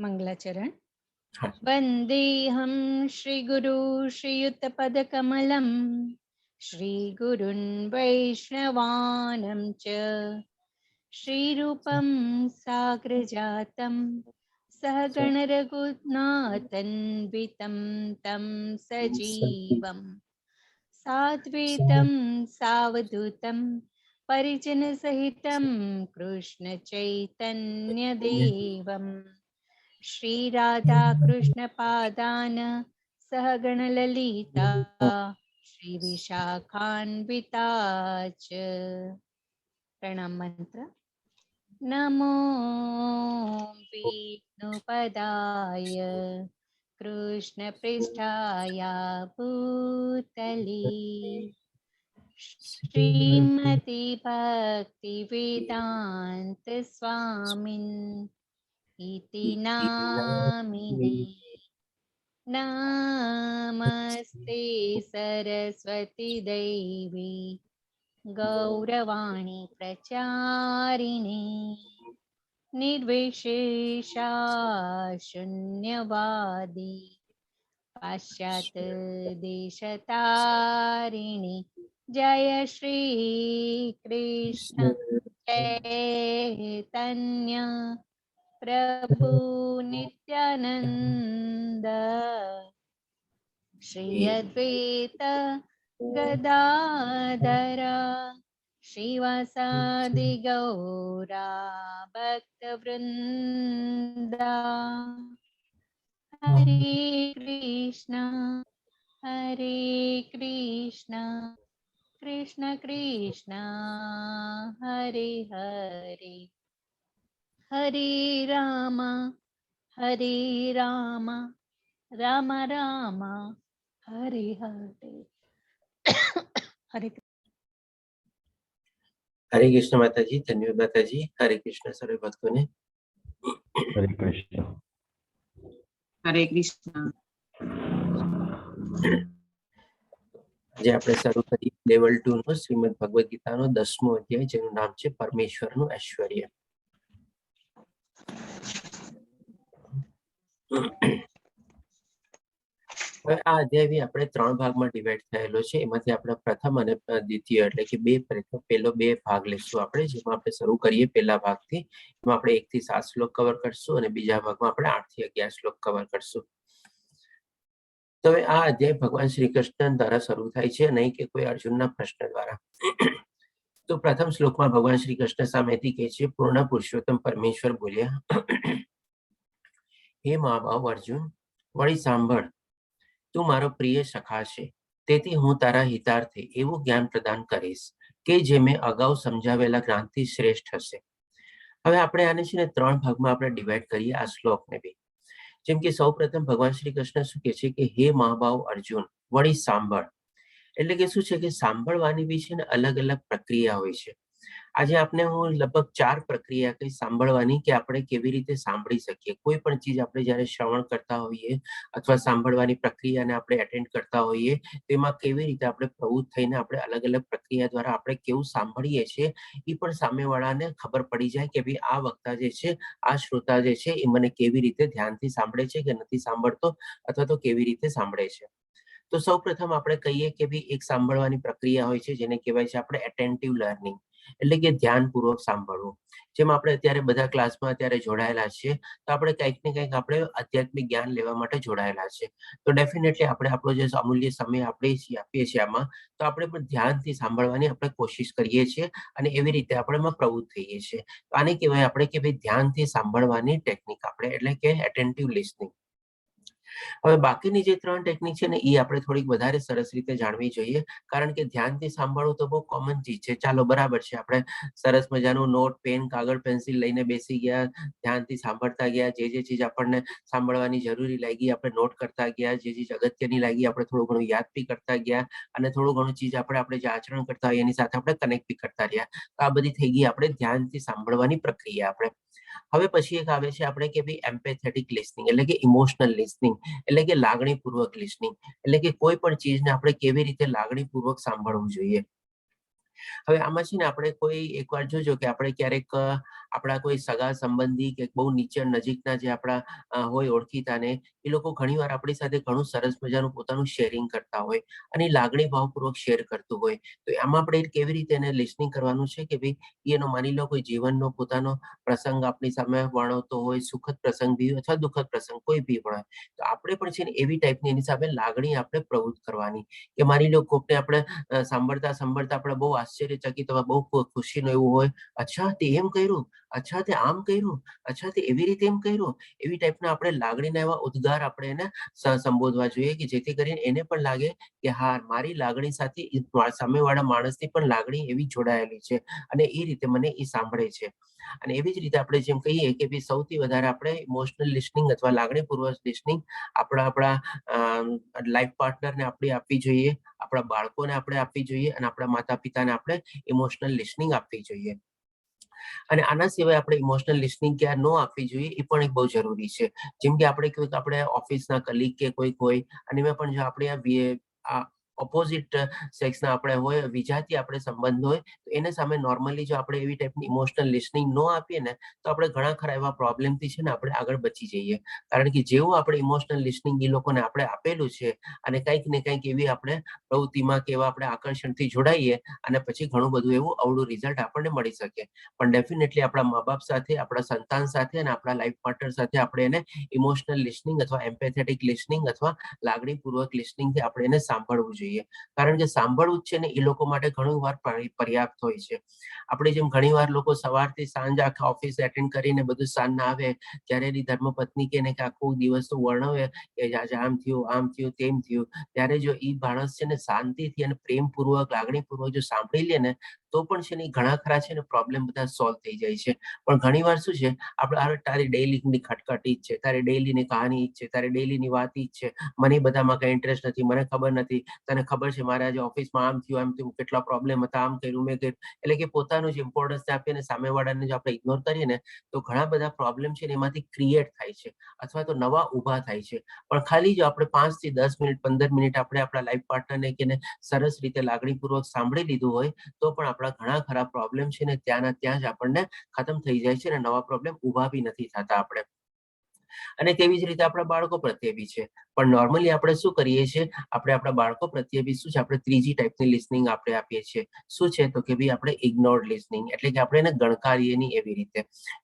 मंगलाचरण। हाँ। वन्देऽहं श्रीगुरु श्रीयुतपदकमलं श्रीगुरुन् वैष्णवानं च श्रीरूपं साग्रजातं सहगणरघुनाथन्वितं तं सजीवम् साद्वैतं सावधूतं परिजनसहितं कृष्णचैतन्यदेवम् श्रीराधाकृष्णपादान् सहगणललिता श्रीविशाखान्विता च। प्रणाम मंत्र। नमो विष्णुपदाय कृष्णपृष्ठाय भूतले श्रीमति भक्तिवेदान्त स्वामिन् इति नामिने। नमस्ते सरस्वती देवी गौरवाणी प्रचारिणे निर्विशेषा शून्यवादी पाश्चात्य देशतारिणे जय श्री कृष्ण चैतन्य प्रभु नित्यानंद श्री अद्वैत गदाधर श्रीवासादि गौरा भक्तवृंदा। हरे कृष्णा कृष्ण कृष्णा हरे हरे हरे राम राम राम हरे हरे। हरे हरे कृष्ण माता जी, धन्यवाद माता जी। हरे कृष्ण सर्व भक्तों ने। हरे कृष्ण। हरे कृष्ण। આજે આપણે શરૂ કરી લેવલ 2 નો શ્રીમદ ભગવદ ગીતાનો 10મો અધ્યાય, જેનું નામ છે પરમેશ્વરનું ઐશ્વર્ય. હવે આ અધ્યાય બી આપણે 3 ભાગમાં ડિવાઈડ થયેલો છે. એમાંથી આપણે પ્રથમ અને દ્વિતીય એટલે કે પહેલો 2 ભાગ લેશું આપણે, જેમાં આપણે શરૂ કરીએ પહેલા ભાગથી. એમાં આપણે 1 થી 7 શ્લોક કવર કરશું અને બીજા ભાગમાં આપણે 8 થી 11 શ્લોક કવર કરશું. તો હવે આ અધ્યાય ભગવાન શ્રી કૃષ્ણ દ્વારા શરૂ થાય છે, નહીં કે કોઈ અર્જુનના પ્રશ્ન દ્વારા. તો પ્રથમ શ્લોકમાં ભગવાન શ્રી કૃષ્ણ સામેથી કહે છે, પૂર્ણ પુરુષોત્તમ પરમેશ્વર બોલ્યા, હે મહાભાવ અર્જુન, વળી સાંભળ, તું મારો પ્રિય સખા છે, તેથી હું તારા હિતાર્થે એવું જ્ઞાન પ્રદાન કરીશ કે જે મેં અગાઉ સમજાવેલા જ્ઞાનથી શ્રેષ્ઠ હશે. હવે આપણે આને છે ને 3 ભાગમાં આપણે ડિવાઈડ કરીએ આ શ્લોકને બી. જેમ કે સૌ પ્રથમ ભગવાન શ્રી કૃષ્ણ શું કહે છે કે હે મહાભાવ અર્જુન, વળી સાંભળ. એટલે કે શું છે કે સાંભળવાની બી છે ને અલગ અલગ પ્રક્રિયા હોય છે. આજે આપણે હું લગભગ 4 પ્રક્રિયા કઈ સાંભળવાની કે આપણે કેવી રીતે સાંભળી શકીએ. કોઈ પણ ચીજ આપણે જ્યારે શ્રવણ કરતા હોઈએ અથવા સાંભળવાની પ્રક્રિયાને આપણે એટેન્ડ કરતા હોઈએ, તેમાં કેવી રીતે આપણે પ્રવૃત્ત થઈને આપણે અલગ અલગ પ્રક્રિયા દ્વારા આપણે કેવું સાંભળીએ છીએ એ પણ સામેવાળાને ખબર પડી જાય કે ભાઈ આ વક્તા જે છે, આ શ્રોતા જે છે, એ મને કેવી રીતે ધ્યાનથી સાંભળે છે કે નથી સાંભળતો, અથવા તો કેવી રીતે સાંભળે છે. તો સૌ પ્રથમ આપણે કહીએ કે ભાઈ એક સાંભળવાની પ્રક્રિયા હોય છે જેને કહેવાય છે આપણે એટેન્ટિવ લર્નિંગ, એટલે કે ધ્યાનપૂર્વક સાંભળવું. જેમ આપણે અત્યારે બધા ક્લાસમાં અત્યારે જોડાયેલા છીએ, તો આપણે કંઈક ને કંઈક આપણે આધ્યાત્મિક જ્ઞાન લેવા માટે જોડાયેલા છે. તો ડેફિનેટલી આપણે આપણો જે અમૂલ્ય સમય આપણે આપીએ છીએ આમાં, તો આપણે પણ ધ્યાનથી સાંભળવાની આપણે કોશિશ કરીએ છીએ અને એવી રીતે આપણે એમાં પ્રવૃત્ત થઈએ છીએ. તો આને કહેવાય આપણે કે ભાઈ ધ્યાનથી સાંભળવાની ટેકનિક આપણે, એટલે કે એટેન્ટિવ લિસનિંગ. હવે બાકીની જે 3 ટેકનિક છે ને એ આપણે થોડીક વધારે સરસ રીતે જાણવી જોઈએ, કારણ કે ધ્યાનથી સાંભળવું તો બહુ કોમન ચીજ છે. ચાલો બરાબર છે, આપણે સરસ મજાનું નોટ, પેન, કાગળ, પેન્સિલ લઈને બેસી ગયા, ધ્યાનથી સાંભળતા ગયા, જે ચીજ આપણને સાંભળવાની જરૂરી લાગી આપણે નોટ કરતા ગયા, જે ચીજ અગત્યની લાગી આપણે થોડું ઘણું યાદ બી કરતા ગયા, અને થોડું ઘણું ચીજ આપણે જે આચરણ કરતા હોય એની સાથે આપણે કનેક્ટ બી કરતા રહ્યા. તો આ બધી થઈ ગઈ આપણે ધ્યાનથી સાંભળવાની પ્રક્રિયા આપણે. હવે પછી એક આવે છે આપણે કે ભાઈ એમ્પેથેટિક લિસનિંગ, એટલે કે ઇમોશનલ લિસનિંગ, એટલે કે લાગણીપૂર્વક લિસનિંગ, એટલે કે કોઈ પણ ચીજને આપણે કેવી રીતે લાગણીપૂર્વક સાંભળવું જોઈએ. હવે આમાં છે ને આપણે કોઈ એકવાર જોજો કે આપણે ક્યારેક આપણા કોઈ સગા સંબંધી કે બહુ નીચે નજીકના જે આપણા હોય ઓળખીતાને, એ લોકો ઘણીવાર આપણી સાથે ઘણું સરસ મજાનું પોતાનું શેરિંગ કરતા હોય અને લાગણી ભાવપૂર્વક શેર કરતું હોય. તો આમાં આપણે કેવી રીતે એને લિસનિંગ કરવાનું છે કે ભાઈ એનો માની લો કોઈ જીવનનો પોતાનો પ્રસંગ આપણી સામે વર્ણવતો હોય, સુખદ પ્રસંગ બી અથવા દુઃખદ પ્રસંગ કોઈ બી હોય, તો આપણે પણ છે ને એવી ટાઈપની એની સામે લાગણી આપણે પ્રવૃત્ત કરવાની. કે માની લો કોકને આપણે સાંભળતા સાંભળતા આપણે બહુ આશ્ચર્યચકિત હોય, બહુ ખુશીનું એવું હોય, અચ્છા તે એમ કર્યું, અચ્છા તે આમ કર્યું, અચ્છા તે એવી રીતે એમ કર્યું, એવી ટાઈપના આપણે લાગણીના એવા ઉદ્ગાર આપણે એને સંબોધવા જોઈએ કે જેથી કરીને એને પણ લાગે કે હા મારી લાગણી સાથે સામેવાળા માણસની પણ લાગણી એવી જોડાયેલી છે અને એ રીતે મને એ સાંભળે છે. અને એવી જ રીતે આપણે જેમ કહીએ કે ભાઈ સૌથી વધારે આપણે ઇમોશનલ લિસનિંગ અથવા લાગણીપૂર્વક લિસનિંગ આપણા લાઈફ પાર્ટનરને આપણે આપવી જોઈએ, આપણા બાળકોને આપણે આપવી જોઈએ અને આપણા માતા પિતાને આપણે ઇમોશનલ લિસનિંગ આપવી જોઈએ. અને આના સિવાય આપણે ઇમોશનલ લિસનિંગ ક્યાં ન આપવી જોઈએ એ પણ એક બહુ જરૂરી છે. જેમ કે આપણે કોઈક આપણે ઓફિસના કલીગ કે કોઈક હોય અને એમાં પણ જો આપણે આ ઓપોઝિટ સેક્સના આપણે હોય, વિજાતી આપણે સંબંધ હોય, તો એને સામે નોર્મલી જો આપણે એવી ટાઈપની ઇમોશનલ લિસનિંગ ન આપીએ ને તો આપણે ઘણા ખરા એવા પ્રોબ્લેમથી છે ને આપણે આગળ બચી જઈએ. કારણ કે જેવું આપણે ઇમોશનલ લિસનિંગ એ લોકોને આપણે આપેલું છે અને કંઈક ને કંઈક એવી આપણે પ્રવૃત્તિમાં કે એવા આપણે આકર્ષણથી જોડાઈએ અને પછી ઘણું બધું એવું અવળું રિઝલ્ટ આપણને મળી શકે. પણ ડેફિનેટલી આપણા મા બાપ સાથે, આપણા સંતાન સાથે અને આપણા લાઈફ પાર્ટનર સાથે આપણે એને ઇમોશનલ લિસનિંગ અથવા એમ્પેથેટિક લિસનિંગ અથવા લાગણીપૂર્વક લિસનિંગથી આપણે એને સાંભળવું જોઈએ. કારણ કે સાંભળવું જ છે ને એ લોકો માટે ઘણી વાર પર્યાપ્ત હોય છે. આપણે જેમ ઘણીવાર લોકો સવારથી સાંજ આખા ઓફિસ એટેન્ડ કરીને બધું સાંજના આવે ત્યારે એની ધર્મપત્ની કે આખું દિવસનું વર્ણવે કે આજે આમ થયું તેમ થયું, ત્યારે જો એ માણસ છે ને શાંતિથી અને પ્રેમપૂર્વક લાગણીપૂર્વક જો સાંભળી લે ને તો પણ છે ને ઘણા ખરા છે ને પ્રોબ્લેમ બધા સોલ્વ થઈ જાય છે. પણ ઘણીવાર શું છે આપણે તારી ડેઈલીની ખટખટી જ છે, તારી ડેઈલીની કહાની જ છે, તારી ડેઈલીની વાત જ છે, મને બધામાં કઈ ઇન્ટરેસ્ટ નથી, મને ખબર નથી, તને ખબર છે મારે આજે ઓફિસમાં આમ થયું આમ થયું, કેટલા પ્રોબ્લેમ હતા, આમ કર્યું મેં કર્યું. એટલે કે પોતાનું જ ઇમ્પોર્ટન્સ આપીને સામેવાળાને જો આપણે ઇગ્નોર કરીએ ને તો ઘણા બધા પ્રોબ્લેમ છે ને એમાંથી ક્રિએટ થાય છે અથવા તો નવા ઊભા થાય છે. પણ ખાલી જો આપણે 5 થી 10 મિનિટ 15 મિનિટ આપણે આપણા લાઈફ પાર્ટનરને કે સરસ રીતે લાગણીપૂર્વક સાંભળી લીધું હોય તો પણ આપણા ઘણા ખરા પ્રોબ્લેમ છે ને ત્યાંના ત્યાં જ આપણને ખતમ થઈ જાય છે અને નવા પ્રોબ્લેમ ઊભા બી નથી થતા આપણે. અને તેવી જ રીતે આપણા બાળકો પ્રત્યે બી છે. પણ નોર્મલી આપણે શું કરીએ છીએ, આપણે આપણા બાળકો પ્રત્યે બી શું છે આપણે ત્રીજી ટાઈપની લિસનિંગ આપણે આપીએ છીએ. શું છે તો કે ભાઈ આપણે ઇગ્નોર્ડ લિસનિંગ, એટલે કે આપણે એને ગણકારીએ નહીં એવી રીતે.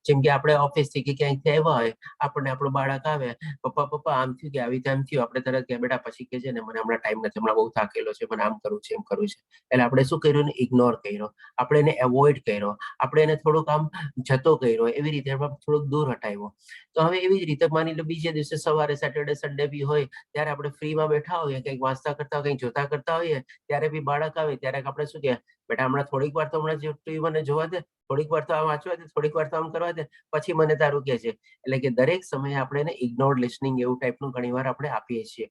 જેમ કે આપણે ઓફિસથી કે ક્યાંયથી આવ્યા હોય, આપણને આપણું બાળક આવે, પપ્પા આમ થયું કે આવી રીતે આમ થયું, આપણે તરત કે બેટા પછી કે છે ને મને હમણાં ટાઈમ નથી, હમણાં બહુ થાકેલો છે, મને આમ કરવું છે એમ કરવું છે. એટલે આપણે શું કર્યું ને ઇગ્નોર કર્યો, આપણે એને એવોઇડ કર્યો, આપણે એને થોડુંક આમ જતો કર્યો, એવી રીતે થોડુંક દૂર હટાવ્યો. તો હવે એવી જ રીતે માની લો બીજે દિવસે સવારે સેટરડે સન્ડે બી હોય ત્યારે આપણે ફ્રીમાં બેઠા હોઈએ, કંઈક વાંચતા કરતા કંઈક જોતા કરતા હોઈએ, ત્યારે બી બાળક આવે ત્યારે આપણે શું કહે, બેટા હમણાં થોડીક વાર તો હમણાં ટીવી મને જોવા દે, થોડીક વાર તો આમ વાંચવા દે, થોડીક વાર તો આમ કરવા દે, પછી મને તારું કે છે. એટલે કે દરેક સમયે આપણે એને ઇગ્નોર્ડ લિસનિંગ એવું ટાઈપનું ઘણીવાર આપણે આપીએ છીએ.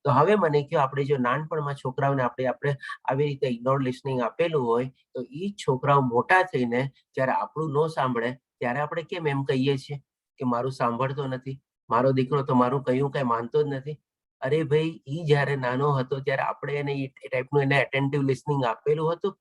તો હવે મને કહો, આપણે જો નાનપણમાં છોકરાઓને આપણે આવી રીતે ઇગ્નોર્ડ લિસનિંગ આપેલું હોય તો એ છોકરાઓ મોટા થઈને જ્યારે આપણું ન સાંભળે ત્યારે આપણે કેમ એમ કહીએ છીએ કે મારું સાંભળતો નથી, મારો દીકરો તો મારું કયું કઈ માનતો જ નથી. અરે ભાઈ, ઈ જ્યારે નાનો હતો ત્યારે આપણે એને એ ટાઈપનું એને એટેન્ટિવ લિસનિંગ આપેલું હતું?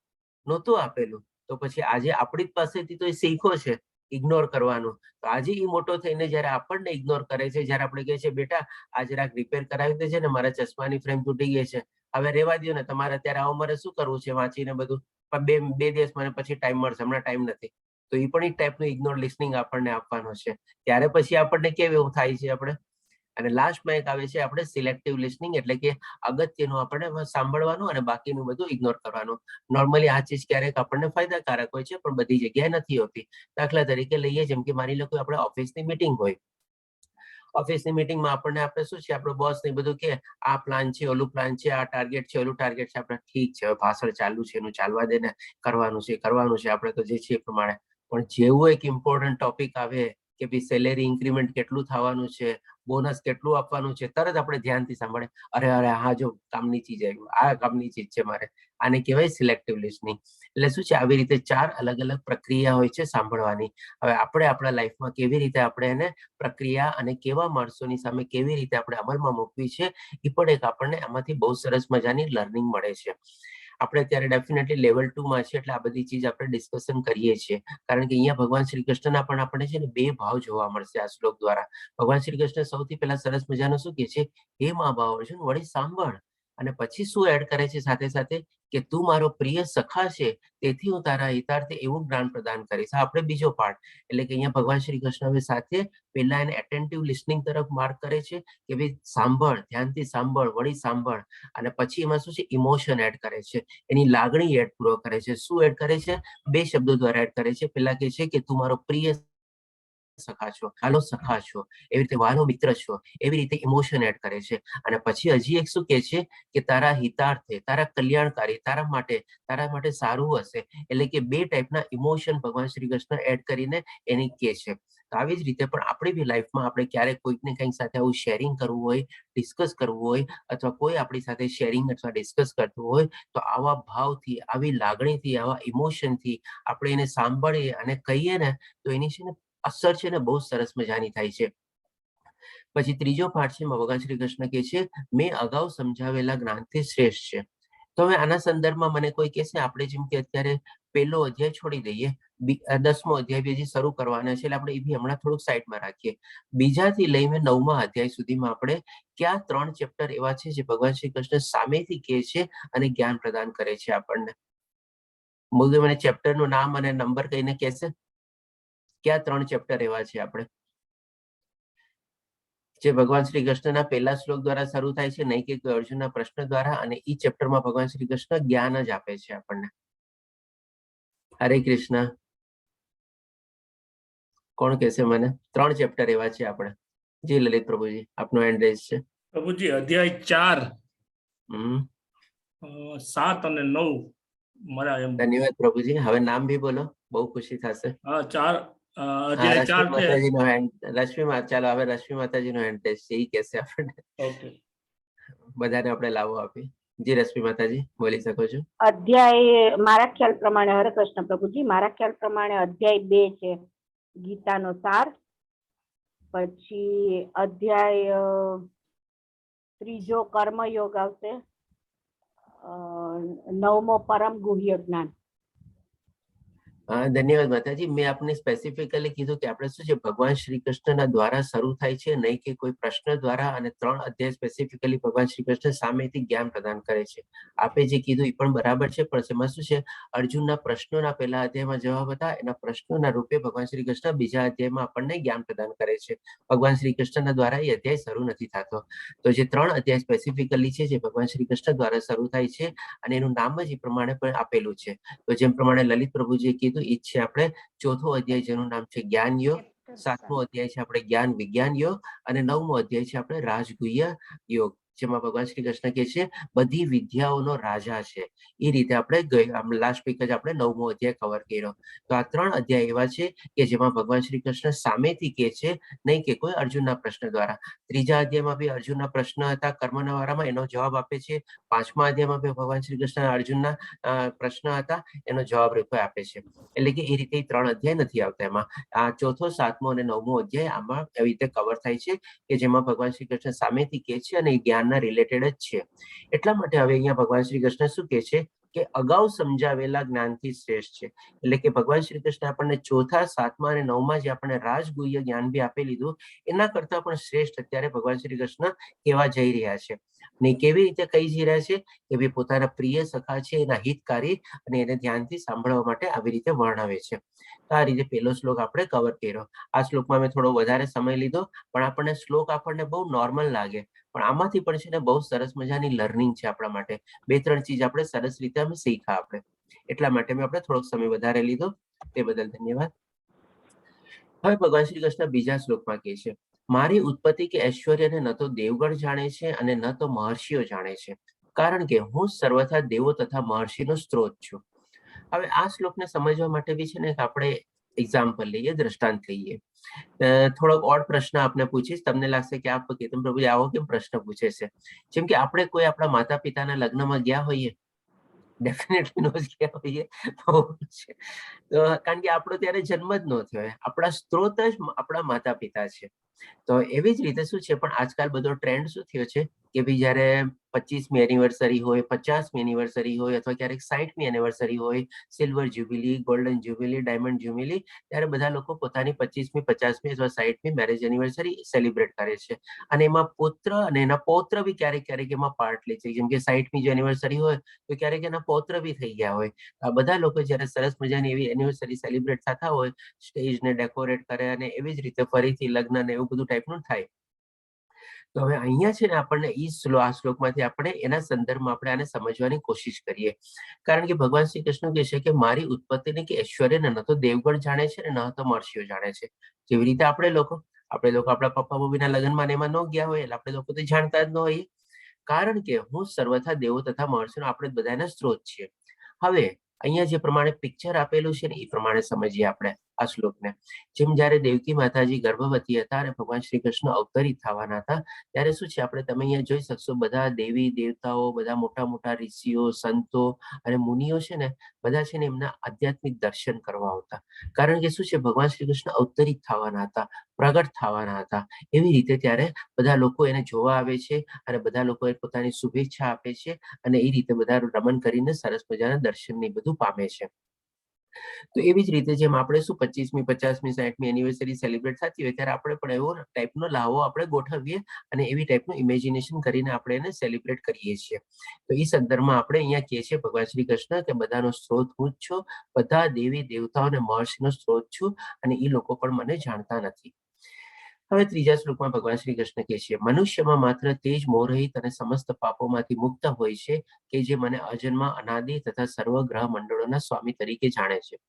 નહોતું આપેલું. તો પછી આજે આપણી જ પાસેથી તો એ શીખો છે ઇગ્નોર કરવાનું. તો આજે એ મોટો થઈને જ્યારે આપણને ઇગ્નોર કરે છે, જ્યારે આપણે કહે છે બેટા આ જરાક રિપેર કરાવી દેજે ને, મારા ચશ્માની ફ્રેમ તૂટી ગઈ છે, હવે રેવા દો ને, તમારે અત્યારે આવો મારે શું કરવું છે વાંચીને બધું, પણ બે દિવસ મને પછી ટાઈમ મળશે, હમણાં ટાઈમ નથી. તો એ પણ એક ટાઈપનું ઇગ્નોર લિસનિંગ આપણને આપવાનો છે. ત્યારે પછી આપણને કેવું એવું થાય છે આપણે. અને લાસ્ટમાં એક આવે છે આપણે સિલેક્ટિવ લિસનિંગ, એટલે કે અગત્યનું આપણે સાંભળવાનું અને બાકીનું બધું ઇગ્નોર કરવાનું. નોર્મલી આ ચીજ ક્યારેક આપણને ફાયદાકારક હોય છે પણ બધી જગ્યાએ નથી હોતી. દાખલા તરીકે લઈએ, જેમ કે માની લો કે આપણે ઓફિસની મીટિંગ હોય, ઓફિસની મીટિંગમાં આપણે શું છે, આપણો બોસ ને બધું કે આ પ્લાન છે, ઓલું પ્લાન છે, આ ટાર્ગેટ છે, ઓલું ટાર્ગેટ છે, આપણે ઠીક છે, હવે ભાષણ ચાલુ છે, એનું ચાલવા દે ને, કરવાનું છે આપણે તો જે છે એ પ્રમાણે. પણ જેવું એક ઇમ્પોર્ટન્ટ ટોપિક આવે કે ભાઈ સેલેરી ઇન્ક્રીમેન્ટ કેટલું થવાનું છે, બોનસ કેટલું આપવાનું છે, તરત આપણે ધ્યાનથી સાંભળે, અરે હા જો કામની ચીજ આવ્યું, આ કામની ચીજ છે મારે. આને કહેવાય સિલેક્ટિવ લિસનિંગ. એટલે શું છે, આવી રીતે 4 અલગ અલગ પ્રક્રિયા હોય છે સાંભળવાની. હવે આપણે આપણા લાઈફમાં કેવી રીતે આપણે એને પ્રક્રિયા અને કેવા માણસોની સામે કેવી રીતે આપણે અમલમાં મૂકવી છે, એ પણ એક આપણને આમાંથી બહુ સરસ મજાની લર્નિંગ મળે છે. આપણે અત્યારે ડેફિનેટલી લેવલ 2 માં છે એટલે આ બધી ચીજ આપણે ડિસ્કશન કરીએ છીએ, કારણ કે અહીંયા ભગવાન શ્રી કૃષ્ણના પણ આપણને છે ને બે ભાવ જોવા મળશે આ શ્લોક દ્વારા. ભગવાન શ્રી કૃષ્ણ સૌથી પહેલા સરસ મજાનો શું કહે છે, હે મા ભાવ અર્જુન વળી સાંભળ, અને પછી શું એડ કરે છે સાથે સાથે કે તું મારો પ્રિય સખા છે તેથી હું તારા હિતાર્થે એવું જ્ઞાન પ્રદાન કરીશ. આપણે બીજો પાર્ટ એટલે કે અહીંયા ભગવાન શ્રી કૃષ્ણ હવે સાથે પહેલા એને એટેન્ટિવ લિસનિંગ તરફ માર્ક કરે છે કે ભાઈ સાંભળ, ધ્યાનથી સાંભળ, વળી સાંભળ, અને પછી એમાં શું છે ઇમોશન એડ કરે છે, એની લાગણી એડ પૂરો કરે છે. શું એડ કરે છે? બે શબ્દો દ્વારા એડ કરે છે. પહેલા કહે છે કે તું મારો પ્રિય સખા છો, હાલો સખા છો, એવી રીતે વાલો મિત્ર છો, એવી રીતે ઇમોશન એડ કરે છે. અને પછી હજી એક શું કહે છે કે તારા હિતાર્થે, તારા કલ્યાણકારી, તારા માટે સારું હશે. એટલે કે બે ટાઈપના ઇમોશન ભગવાન શ્રી કૃષ્ણ એડ કરીને એની કહે છે. તો આવી જ રીતે પણ આપણી બી લાઈફમાં આપણે ક્યારેક કોઈકને કંઈક સાથે આવું શેરિંગ કરવું હોય, ડિસ્કસ કરવું હોય, અથવા કોઈ આપણી સાથે શેરિંગ અથવા ડિસ્કસ કરતું હોય, તો આવા ભાવથી, આવી લાગણીથી, આવા ઇમોશનથી આપણે એને સાંભળીએ અને કહીએ ને તો એની છે ને અસર છે ને બહુ સરસ મજાની થાય છે. પછી ત્રીજો પાઠ છે ભગવાન શ્રી કૃષ્ણ કહે છે મેં અગાઉ સમજાવેલા જ્ઞાનથી શ્રેષ્ઠ છે. તો હવે આના સંદર્ભમાં મને કોઈ કહેશે, આપણે જેમ કે અત્યારે પહેલો અધ્યાય છોડી દઈએ, 10મો અધ્યાય બીજી શરૂ કરવાના છે એટલે આપણે એ બી હમણાં થોડુંક સાઈડમાં રાખીએ. બીજાથી લઈને 9મા અધ્યાય સુધીમાં આપણે કયા 3 ચેપ્ટર એવા છે જે ભગવાન શ્રી કૃષ્ણ સામેથી કહે છે અને જ્ઞાન પ્રદાન કરે છે આપણને? મને ચેપ્ટરનું નામ અને નંબર કહીને કહેશે કયા 3 ચેપ્ટર એવા છે આપણે જે ભગવાન શ્રી કૃષ્ણના પહેલા શ્લોક દ્વારા શરૂ થાય છે, નહીં કે કોઈ અર્જુનના પ્રશ્ન દ્વારા, અને એ ચેપ્ટરમાં ભગવાન શ્રી કૃષ્ણ જ્ઞાન જ આપે છે આપણને. હરે કૃષ્ણ. કોણ કહેશે મને? 3 ચેપ્ટર એવા છે આપણે. જી લલિત પ્રભુજી, આપનો હેન્ડ રેઝ છે. પ્રભુજી અધ્યાય 4, હમ 7 અને 9 મારા એમ. ધન્યવાદ પ્રભુજી. હવે નામ બી બોલો, બહુ ખુશી થશે. હા 4 હા, અધ્યાય 4 છે. માતાજીનો હેન્ડ, ચાલો હવે રશ્મિ માતાજીનો હેન્ડ રેઝ છે, એ કહેશે આપણને. ઓકે, બધાને આપણે લાવો આપી. જી રશ્મિ માતાજી બોલી શકો છો. અધ્યાય મારા ખ્યાલ પ્રમાણે, હરે કૃષ્ણ પ્રભુજી, મારા ખ્યાલ પ્રમાણે અધ્યાય 2 છે ગીતાનો સાર. પછી અધ્યાય 3 કર્મયોગ આવશે. 9મો પરમ ગુહ્ય જ્ઞાન. ધન્યવાદ માતાજી. મેં આપને સ્પેસિફિકલી કીધું કે આપણે શું છે ભગવાન શ્રી કૃષ્ણના દ્વારા શરૂ થાય છે, નહીં કે કોઈ પ્રશ્ન દ્વારા, અને 3 અધ્યાય સ્પેસિફિકલી ભગવાન શ્રી કૃષ્ણ સામેથી જ્ઞાન પ્રદાન કરે છે. આપે જે કીધું એ પણ બરાબર છે, પણ એમાં શું છે અર્જુનના પ્રશ્નોના પહેલા અધ્યાયમાં જવાબ હતા, એના પ્રશ્નોના રૂપે ભગવાન શ્રી કૃષ્ણ બીજા અધ્યાયમાં આપણને જ્ઞાન પ્રદાન કરે છે. ભગવાન શ્રી કૃષ્ણના દ્વારા એ અધ્યાય શરૂ નથી થતો. તો જે 3 અધ્યાય સ્પેસિફિકલી છે જે ભગવાન શ્રી કૃષ્ણ દ્વારા શરૂ થાય છે, અને એનું નામ જ એ પ્રમાણે પણ આપેલું છે. તો જેમ પ્રમાણે લલિત પ્રભુજીએ કીધું એ છે આપણે 4થો અધ્યાય જેનું નામ છે જ્ઞાન યોગ, 7મો અધ્યાય છે આપણે જ્ઞાન વિજ્ઞાન યોગ, અને 9મો અધ્યાય છે આપણે રાજગુહ્ય યોગ, જેમાં ભગવાન શ્રી કૃષ્ણ કહે છે બધી વિદ્યાઓનો રાજા છે. એ રીતે આપણે લાસ્ટ વીક જ આપણે 9મો અધ્યાય કવર કર્યો. તો આ 3 અધ્યાય એવા છે કે જેમાં ભગવાન શ્રી કૃષ્ણ સામેથી કહે છે, નહીં કે કોઈ અર્જુનના પ્રશ્ન દ્વારા. 3જા અધ્યાયમાં બી અર્જુનના પ્રશ્ન હતા કર્મના વારામાં, એનો જવાબ આપે છે. 5મા અધ્યાયમાં બી ભગવાન શ્રી કૃષ્ણ અર્જુનના પ્રશ્ન હતા, એનો જવાબ રૂપે આપે છે. એટલે કે એ રીતે 3 અધ્યાય નથી આવતા. એમાં આ 4થો, 7મો અને 9મો અધ્યાય આમાં એવી રીતે કવર થાય છે કે જેમાં ભગવાન શ્રી કૃષ્ણ સામેથી કહે છે અને જ્ઞાનના રિલેટેડ જ છે. એટલા માટે હવે અહીંયા ભગવાન શ્રી કૃષ્ણ શું કહે છે કે અગાઉ સમજાવેલા જ્ઞાનથી શ્રેષ્ઠ છે. એટલે કે ભગવાન શ્રી કૃષ્ણ આપણને 4થા, 7મા અને 9મા જે આપણને રાજગુહ્ય જ્ઞાન બી આપી લીધું, એના કરતા પણ શ્રેષ્ઠ અત્યારે ભગવાન શ્રી કૃષ્ણ કહેવા જઈ રહ્યા છે. ને કેવી રીતે કહી જઈ રહ્યા છે કે ભાઈ પોતાના પ્રિય સખા છે એના હિતકારી, અને એને ધ્યાનથી સાંભળવા માટે આવી રીતે વર્ણવે છે. તો આ રીતે પહેલો શ્લોક આપણે કવર કર્યો. આ શ્લોકમાં મેં થોડો વધારે સમય લીધો, પણ આપણને શ્લોક આપણને બહુ નોર્મલ લાગે, પણ આમાંથી પણ છે ને બહુ સરસ મજાની લર્નિંગ છે આપણા માટે. 2-3 ચીજ આપણે સરસ રીતે અમે શીખ્યા આપણે, એટલા માટે મેં આપણે થોડોક સમય વધારે લીધો, તે બદલ ધન્યવાદ. હવે ભગવાન શ્રી કૃષ્ણ બીજા શ્લોકમાં કહે છે મારી ઉત્પત્તિ કે ઐશ્વર્યને ન તો દેવગણ જાણે છે અને ન તો મહર્ષિઓ જાણે છે, કારણ કે હું સર્વથા દેવો તથા મહર્ષિનો સ્ત્રોત છું. હવે આ શ્લોકને સમજવા માટે બી છે ને આપણે એક્ઝામ્પલ લઈએ, દ્રષ્ટાંત લઈએ. થોડોક ઓડ પ્રશ્ન આપને પૂછીશ, તમને લાગશે કે આપ કેતન પ્રભુજી આવો કેમ પ્રશ્ન પૂછે છે. જેમ કે આપણે કોઈ આપણા માતા પિતાના લગ્નમાં ગયા હોઈએ, ડેફિનેટલી નો જ ગયા હોઈએ તો કારણ કે આપણો ત્યારે જન્મ જ ન થયો હોય, આપણા સ્ત્રોત જ આપણા માતા પિતા છે. તો એવી જ રીતે શું છે, પણ આજકાલ બધો ટ્રેન્ડ શું થયો છે કે ભાઈ જ્યારે 25મી એનિવર્સરી હોય, 50મી એનિવર્સરી હોય, અથવા ક્યારેક 60મી એનિવર્સરી હોય, silver jubilee, golden jubilee, diamond jubilee, ત્યારે બધા લોકો પોતાની 25મી, 50મી અથવા 60મી મેરેજ એનિવર્સરી સેલિબ્રેટ કરે છે. અને એમાં પુત્ર અને એના પૌત્ર બી ક્યારેક ક્યારેક એમાં પાર્ટ લે છે. જેમ કે 60મી જો એનિવર્સરી હોય તો ક્યારેક એના પૌત્ર બી થઈ ગયા હોય. આ બધા લોકો જ્યારે સરસ મજાની એવી એનિવર્સરી સેલિબ્રેટ થતા હોય, સ્ટેજને ડેકોરેટ કરે અને એવી જ રીતે ફરીથી લગ્ન ને એવું બધું ટાઈપનું થાય. તો હવે અહીંયા છે ને આપણને આ શ્લોકમાંથી આપણે એના સંદર્ભમાં આપણે આને સમજવાની કોશિશ કરીએ. કારણ કે ભગવાન શ્રી કૃષ્ણ કહે છે કે મારી ઉત્પત્તિને કે ઐશ્વર્યને ન તો દેવગણ જાણે છે ને ન તો મહર્ષિઓ જાણે છે. જેવી રીતે આપણે લોકો આપણા પપ્પા મમ્મીના લગ્નમાં ને એમાં ન ગયા હોય એટલે આપણે લોકો તો જાણતા જ ન હોઈએ. કારણ કે હું સર્વથા દેવો તથા મહર્ષિનો આપણે બધાના સ્ત્રોત છીએ. હવે અહીંયા જે પ્રમાણે પિક્ચર આપેલું છે ને એ પ્રમાણે સમજીએ આપણે આ શ્લોકને. જેમ જ્યારે દેવકી માતાજી ગર્ભવતી હતા અને ભગવાન શ્રી કૃષ્ણ અવતરિત થવાના હતા, ત્યારે શું છે આપણે તમે અહીંયા જોઈ શકશો બધા દેવી દેવતાઓ, બધા મોટા મોટા ઋષિઓ, સંતો અને મુનિઓ છે ને બધા છે ને એમના આધ્યાત્મિક દર્શન કરવા આવતા. કારણ કે શું છે ભગવાન શ્રી કૃષ્ણ અવતરિત થવાના હતા, પ્રગટ થવાના હતા. એવી રીતે ત્યારે બધા લોકો એને જોવા આવે છે અને બધા લોકો પોતાની શુભેચ્છા આપે છે અને એ રીતે બધા રમણ કરીને સરસ મજાના દર્શન ને બધું પામે છે. તો એવી જ રીતે જેમ આપણે શું 25મી, 50મી, 60મી એનિવર્સરી સેલિબ્રેટ થતી હોય ત્યારે આપણે પણ એવો ટાઈપનો લાવો આપણે ગોઠવીએ અને એવી ટાઈપનું ઇમેજિનેશન કરીને આપણે એને સેલિબ્રેટ કરીએ છીએ. તો એ સંદર્ભમાં આપણે અહીંયા કહીએ છીએ ભગવાન શ્રી કૃષ્ણ કે બધાનો સ્ત્રોત હું જ છું, બધા દેવી દેવતાઓ અને મહર્ષિનો સ્ત્રોત છું અને એ લોકો પણ મને જાણતા નથી. હવે ત્રીજા શ્લોકમાં ભગવાન શ્રી કૃષ્ણ કહે છે મનુષ્યમાં માત્ર તે જ મોહરહિત અને સમસ્ત પાપોમાંથી મુક્ત હોય છે કે જે મને અજન્મ, અનાદિ તથા સર્વ ગ્રહ મંડળોના સ્વામી તરીકે જાણે છે.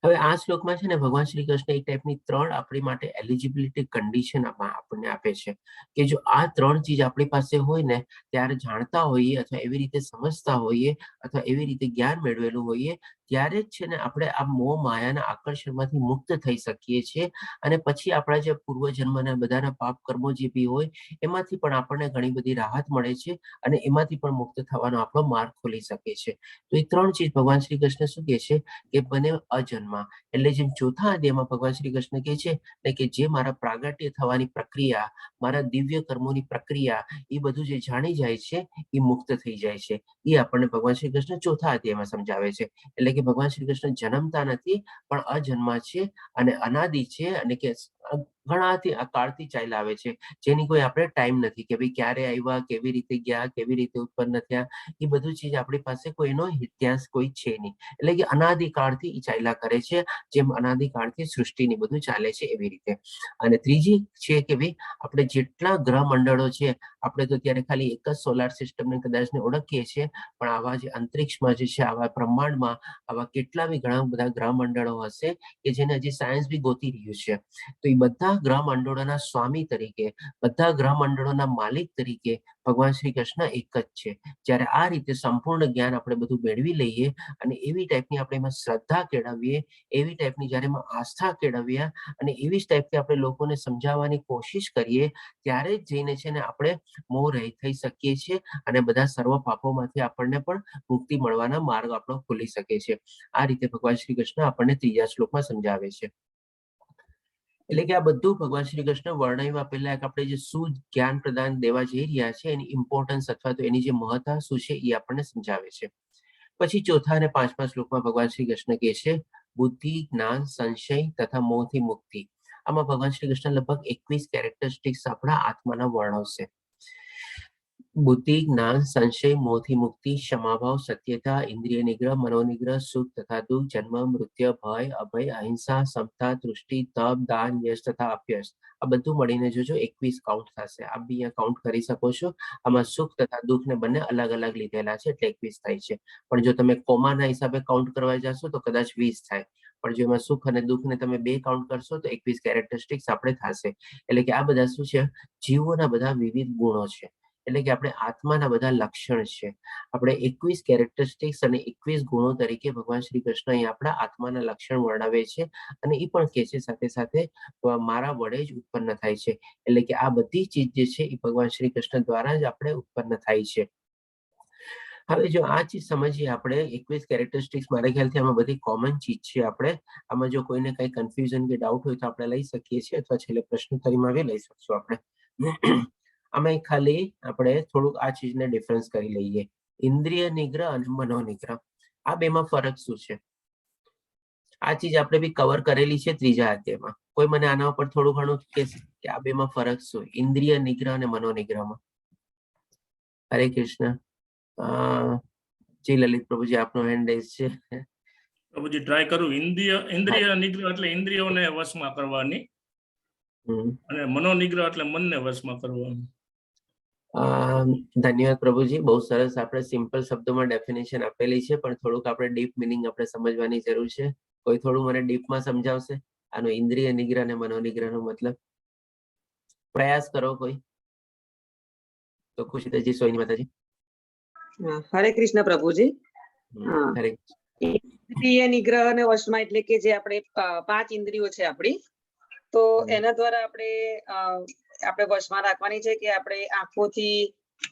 હવે આ શ્લોકમાં છે ને ભગવાન શ્રી કૃષ્ણ એક ટાઈપની 3 આપણી માટે એલિજિબિલિટી કન્ડિશન આપણને આપે છે કે જો આ 3 ચીજ આપણી પાસે હોય ને ત્યારે જાણતા હોઈએ અથવા એવી રીતે સમજતા હોઈએ અથવા એવી રીતે જ્ઞાન મેળવેલું હોઈએ ત્યારે જ છે ને આપણે આ મોહ માયાના આકર્ષણમાંથી મુક્ત થઈ શકીએ છીએ અને પછી આપણા જે પૂર્વજન્મના બધાના પાપ કર્મો જે બી હોય એમાંથી પણ આપણને ઘણી બધી રાહત મળે છે અને એમાંથી પણ મુક્ત થવાનો આપણો માર્ગ ખોલી શકે છે. તો એ 3 ચીજ ભગવાન શ્રી કૃષ્ણ શું કહે છે કે બને અજન્મા, એટલે જેમ ચોથા અધ્યાયમાં ભગવાન શ્રી કૃષ્ણ કહે છે ને કે જે મારા પ્રાગટ્ય થવાની પ્રક્રિયા, મારા દિવ્ય કર્મોની પ્રક્રિયા એ બધું જે જાણી જાય છે એ મુક્ત થઈ જાય છે. એ આપણને ભગવાન શ્રી કૃષ્ણ ચોથા અધ્યાયમાં સમજાવે છે. એટલે કે ભગવાન શ્રી કૃષ્ણ જન્મતા નથી પણ અજન્મા છે અને અનાદિ છે અને કે ઘણાથી આ કાળથી ચાલ્યા આવે છે જેની કોઈ આપણે ટાઈમ નથી કે ભાઈ ક્યારે આવ્યા, કેવી રીતે ગયા, કેવી રીતે ઉત્પન્ન થયા, એ બધું ચીજ આપણી પાસે કોઈનો ઇતિહાસ કોઈ છે નહીં. એટલે કે અનાદિકાળથી ચાલ્યા કરે છે જેમ અનાદિકાળથી સૃષ્ટિની બધું ચાલે છે એવી રીતે. અને ત્રીજી છે કે ભાઈ આપણે જેટલા ગ્રહ મંડળો છે આપણે તો ત્યારે ખાલી એક જ સોલાર સિસ્ટમને કદાચ ઓળખીએ છીએ પણ આવા જે અંતરિક્ષમાં જે છે આવા બ્રહ્માંડમાં આવા કેટલા બી ઘણા બધા ગ્રહ મંડળો હશે કે જેને હજી સાયન્સ બી ગોતી રહ્યું છે. તો એ બધા ગ્રહ મંડળોના સ્વામી તરીકે, બધા ગ્રહ મંડળોના માલિક તરીકે ભગવાન શ્રી કૃષ્ણ એક જ છે. જ્યારે આ રીતે સંપૂર્ણ જ્ઞાન આપણે બધું મેળવી લઈએ અને એવી ટાઈપની આપણે એમાં શ્રદ્ધા કેળવીએ, એવી ટાઈપની જ્યારે એમાં આસ્થા કેળવીએ અને એવી જ ટાઈપથી આપણે લોકોને સમજાવવાની કોશિશ કરીએ ત્યારે જ જઈને છે ને આપણે મોહ રહિત થઈ શકીએ છીએ અને બધા સર્વ પાપોમાંથી આપણને પણ મુક્તિ મળવાના માર્ગ આપણો ખુલી શકે છે. આ રીતે ભગવાન શ્રી કૃષ્ણ આપણને ત્રીજા શ્લોકમાં સમજાવે છે. એટલે કે આ બધું ભગવાન શ્રી કૃષ્ણ વર્ણવ્યા પહેલા આપણે જે શું જ્ઞાન પ્રદાન દેવા જઈ રહ્યા છે એની ઇમ્પોર્ટન્સ અથવા તો એની જે મહત્તા શું છે એ આપણને સમજાવે છે. પછી ચોથા અને પાંચમા શ્લોકમાં ભગવાન શ્રી કૃષ્ણ કહે છે બુદ્ધિ, જ્ઞાન, સંશય તથા મોહથી મુક્તિ. આમાં ભગવાન શ્રી કૃષ્ણ લગભગ 21 કેરેક્ટરિસ્ટિક્સ આપણા આત્માના વર્ણવશે. બુદ્ધિ, જ્ઞાન, સંશય, મોહથી મુક્તિ, ક્ષમાભાવ, સત્યતા, ઇન્દ્રિય નિગ્રહ, મનોનિગ્રહ, સુખ તથા દુઃખ, જન્મ, મૃત્યુ, ભય, અભય, અહિંસા, સમતા, તૃષ્ટિ, તપ, દાન, યશ તથા અપયશ. આ બધું મળીને જોજો 21 કાઉન્ટ થશે. આપ બી અહીંયા કાઉન્ટ કરી શકો છો. આમાં સુખ તથા દુઃખ ને બંને અલગ અલગ લીધેલા છે એટલે 21 થાય છે. પણ જો તમે કોમાના હિસાબે કાઉન્ટ કરવા જશો તો કદાચ 20 થાય. પણ જો એમાં સુખ અને દુઃખ ને તમે 2 કાઉન્ટ કરશો તો 21 કેરેક્ટરિસ્ટિક્સ આપણે થશે. એટલે કે આ બધા શું છે જીવોના બધા વિવિધ ગુણો છે. એટલે કે આપણે આત્માના બધા લક્ષણ છે. આપણે 21 કેરેક્ટરિસ્ટિક્સ અને 21 ગુણો તરીકે ભગવાન શ્રી કૃષ્ણ અહીં આપણા આત્માના લક્ષણ વર્ણવે છે અને એ પણ કહે છે સાથે સાથે મારા વડે જ ઉત્પન્ન થાય છે. એટલે કે આ બધી ચીજ જે છે એ ભગવાન શ્રી કૃષ્ણ દ્વારા જ આપણે ઉત્પન્ન થાય છે. હવે જો આ ચીજ સમજીએ આપણે 21 કેરેક્ટરિસ્ટિક્સ મારા ખ્યાલથી આમાં બધી કોમન ચીજ છે. આપણે આમાં જો કોઈને કઈ કન્ફ્યુઝન કે ડાઉટ હોય તો આપણે લઈ શકીએ છીએ અથવા છેલ્લે પ્રશ્નોત્તરીમાં બી લઈ શકશું આપણે. આમાં ખાલી આપણે થોડુંક આ ચીજને ડિફરન્સ કરી લઈએ. ઇન્દ્રિય નિગ્રહ અને મનોનિગ્રહ, આ બેમાં ફરક શું છે? આ ચીજ આપણે બી કવર કરેલી છે ત્રીજા અધ્યાયમાં. કોઈ મને આના ઉપર થોડું ઘણું કહેશે કે આ બેમાં ફરક શું, ઇન્દ્રિય નિગ્રહ અને મનોનિગ્રહમાં? હરે કૃષ્ણ. જી લલિત પ્રભુજી, આપનો હેન્ડ રેઝ છે. પ્રભુજી ટ્રાય કરું. ઇન્દ્રિય નિગ્રહ એટલે ઇન્દ્રિયોને વશમાં કરવાની, અને મનોનિગ્રહ એટલે મનને વશમાં કરવાનું. ધન્યવાદ પ્રભુજી, બહુ સરસ. આપણે સિમ્પલ શબ્દોમાં ડેફિનેશન આપેલી છે, પણ થોડુંક આપણે ડીપ મિનિંગ આપણે સમજવાની જરૂર છે. કોઈ થોડું મને ડીપમાં સમજાવશે આનો ઇન્દ્રિય નિગ્રહ અને મનોનિગ્રહનો મતલબ? પ્રયાસ કરો કોઈ તો. ખુશીદાજી, સોઈની માતાજી. હરે કૃષ્ણ પ્રભુજી. હરે ઇન્દ્રિય નિગ્રહ અને વશમાં એટલે કે જે આપણે 5 ઇન્દ્રિયો છે આપણી, તો એના દ્વારા આપણે વશમાં રાખવાની છે કે આપણે આંખોથી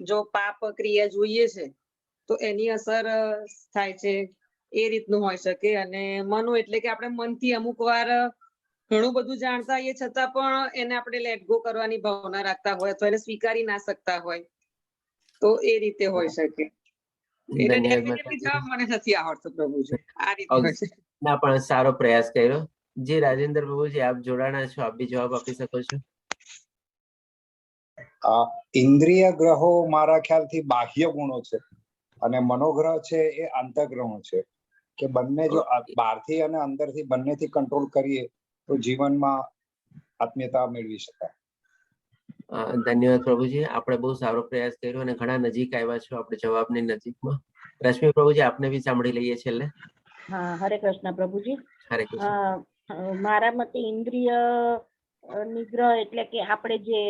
જો પાપ ક્રિયા જોઈએ છે તો એની અસર થાય છે, એ રીતનું હોઈ શકે. અને મનો એટલે કે આપણે મનથી અમુક વાર ઘણું બધું જાણતા હોઈએ છતાં પણ એને આપણે લેટ ગો કરવાની ભાવના રાખતા હોય અથવા એને સ્વીકારી ના શકતા હોય, તો એ રીતે હોઈ શકે. એટલે ડેફિનેટલી જવાબ મને નથી આવડતો પ્રભુજી, આ રીતે હોય છે. ના, પણ સારો પ્રયાસ કર્યો. જી રાજેન્દ્ર પ્રભુજી, આપ જોડાણા છો, આપ બી જવાબ આપી શકો છો. ઇન્દ્રિય ગ્રહો મારા ખ્યાલથી બાહ્ય ગુણો છે અને મનોગ્રહ છે એ આંતરગ્રહો છે, કે બંને જો બહારથી અને અંદરથી બંનેથી કંટ્રોલ કરીએ તો જીવનમાં આત્મીયતા મેળવી શકાય. ધન્યવાદ પ્રભુજી, આપણે બહુ સારો પ્રયાસ કર્યો અને ઘણા નજીક આવ્યા છો આપણે જવાબની નજીકમાં. રશ્મિ પ્રભુજી, આપને બી સાંભળી લઈએ છેલ્લે. હા, હરે કૃષ્ણ પ્રભુજી. હરે કૃષ્ણ. મારા મતે ઇન્દ્રિય નિગ્રહ એટલે કે આપણે જે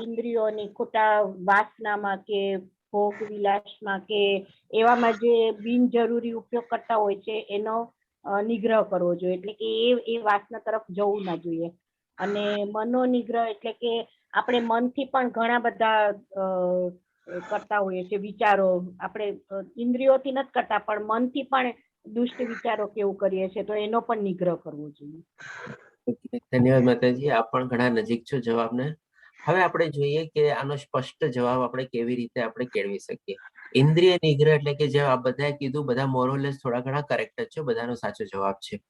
ઇન્દ્રિયોની ખોટા વાસનામાં કે ભોગ વિલાસમાં કે એવામાં જે બિનજરૂરી ઉપયોગ કરતા હોય છે એનો નિગ્રહ કરવો જોઈએ, એટલે કે એ વાસના તરફ જવું ના જોઈએ. અને મનોનિગ્રહ એટલે કે આપણે મનથી પણ ઘણા બધા કરતા હોઈએ છીએ વિચારો, આપણે ઇન્દ્રિયોથી નથી કરતા પણ મનથી પણ દુષ્ટ વિચારો કેવું કરીએ છીએ, તો એનો પણ નિગ્રહ કરવો જોઈએ. ધન્યવાદ માતાજી, આપ પણ ઘણા નજીક છો જવાબને. હવે આપણે જોઈએ કે આનો સ્પષ્ટ જવાબ આપણે કેવી રીતે આપણે કેળવી શકીએ. ઇન્દ્રિય નિગ્રહ એટલે કે જે આ બધાએ કીધું, બધા મોરલેસ થોડા ઘણા કરેક્ટ જ છે, બધાનો સાચો જવાબ છે.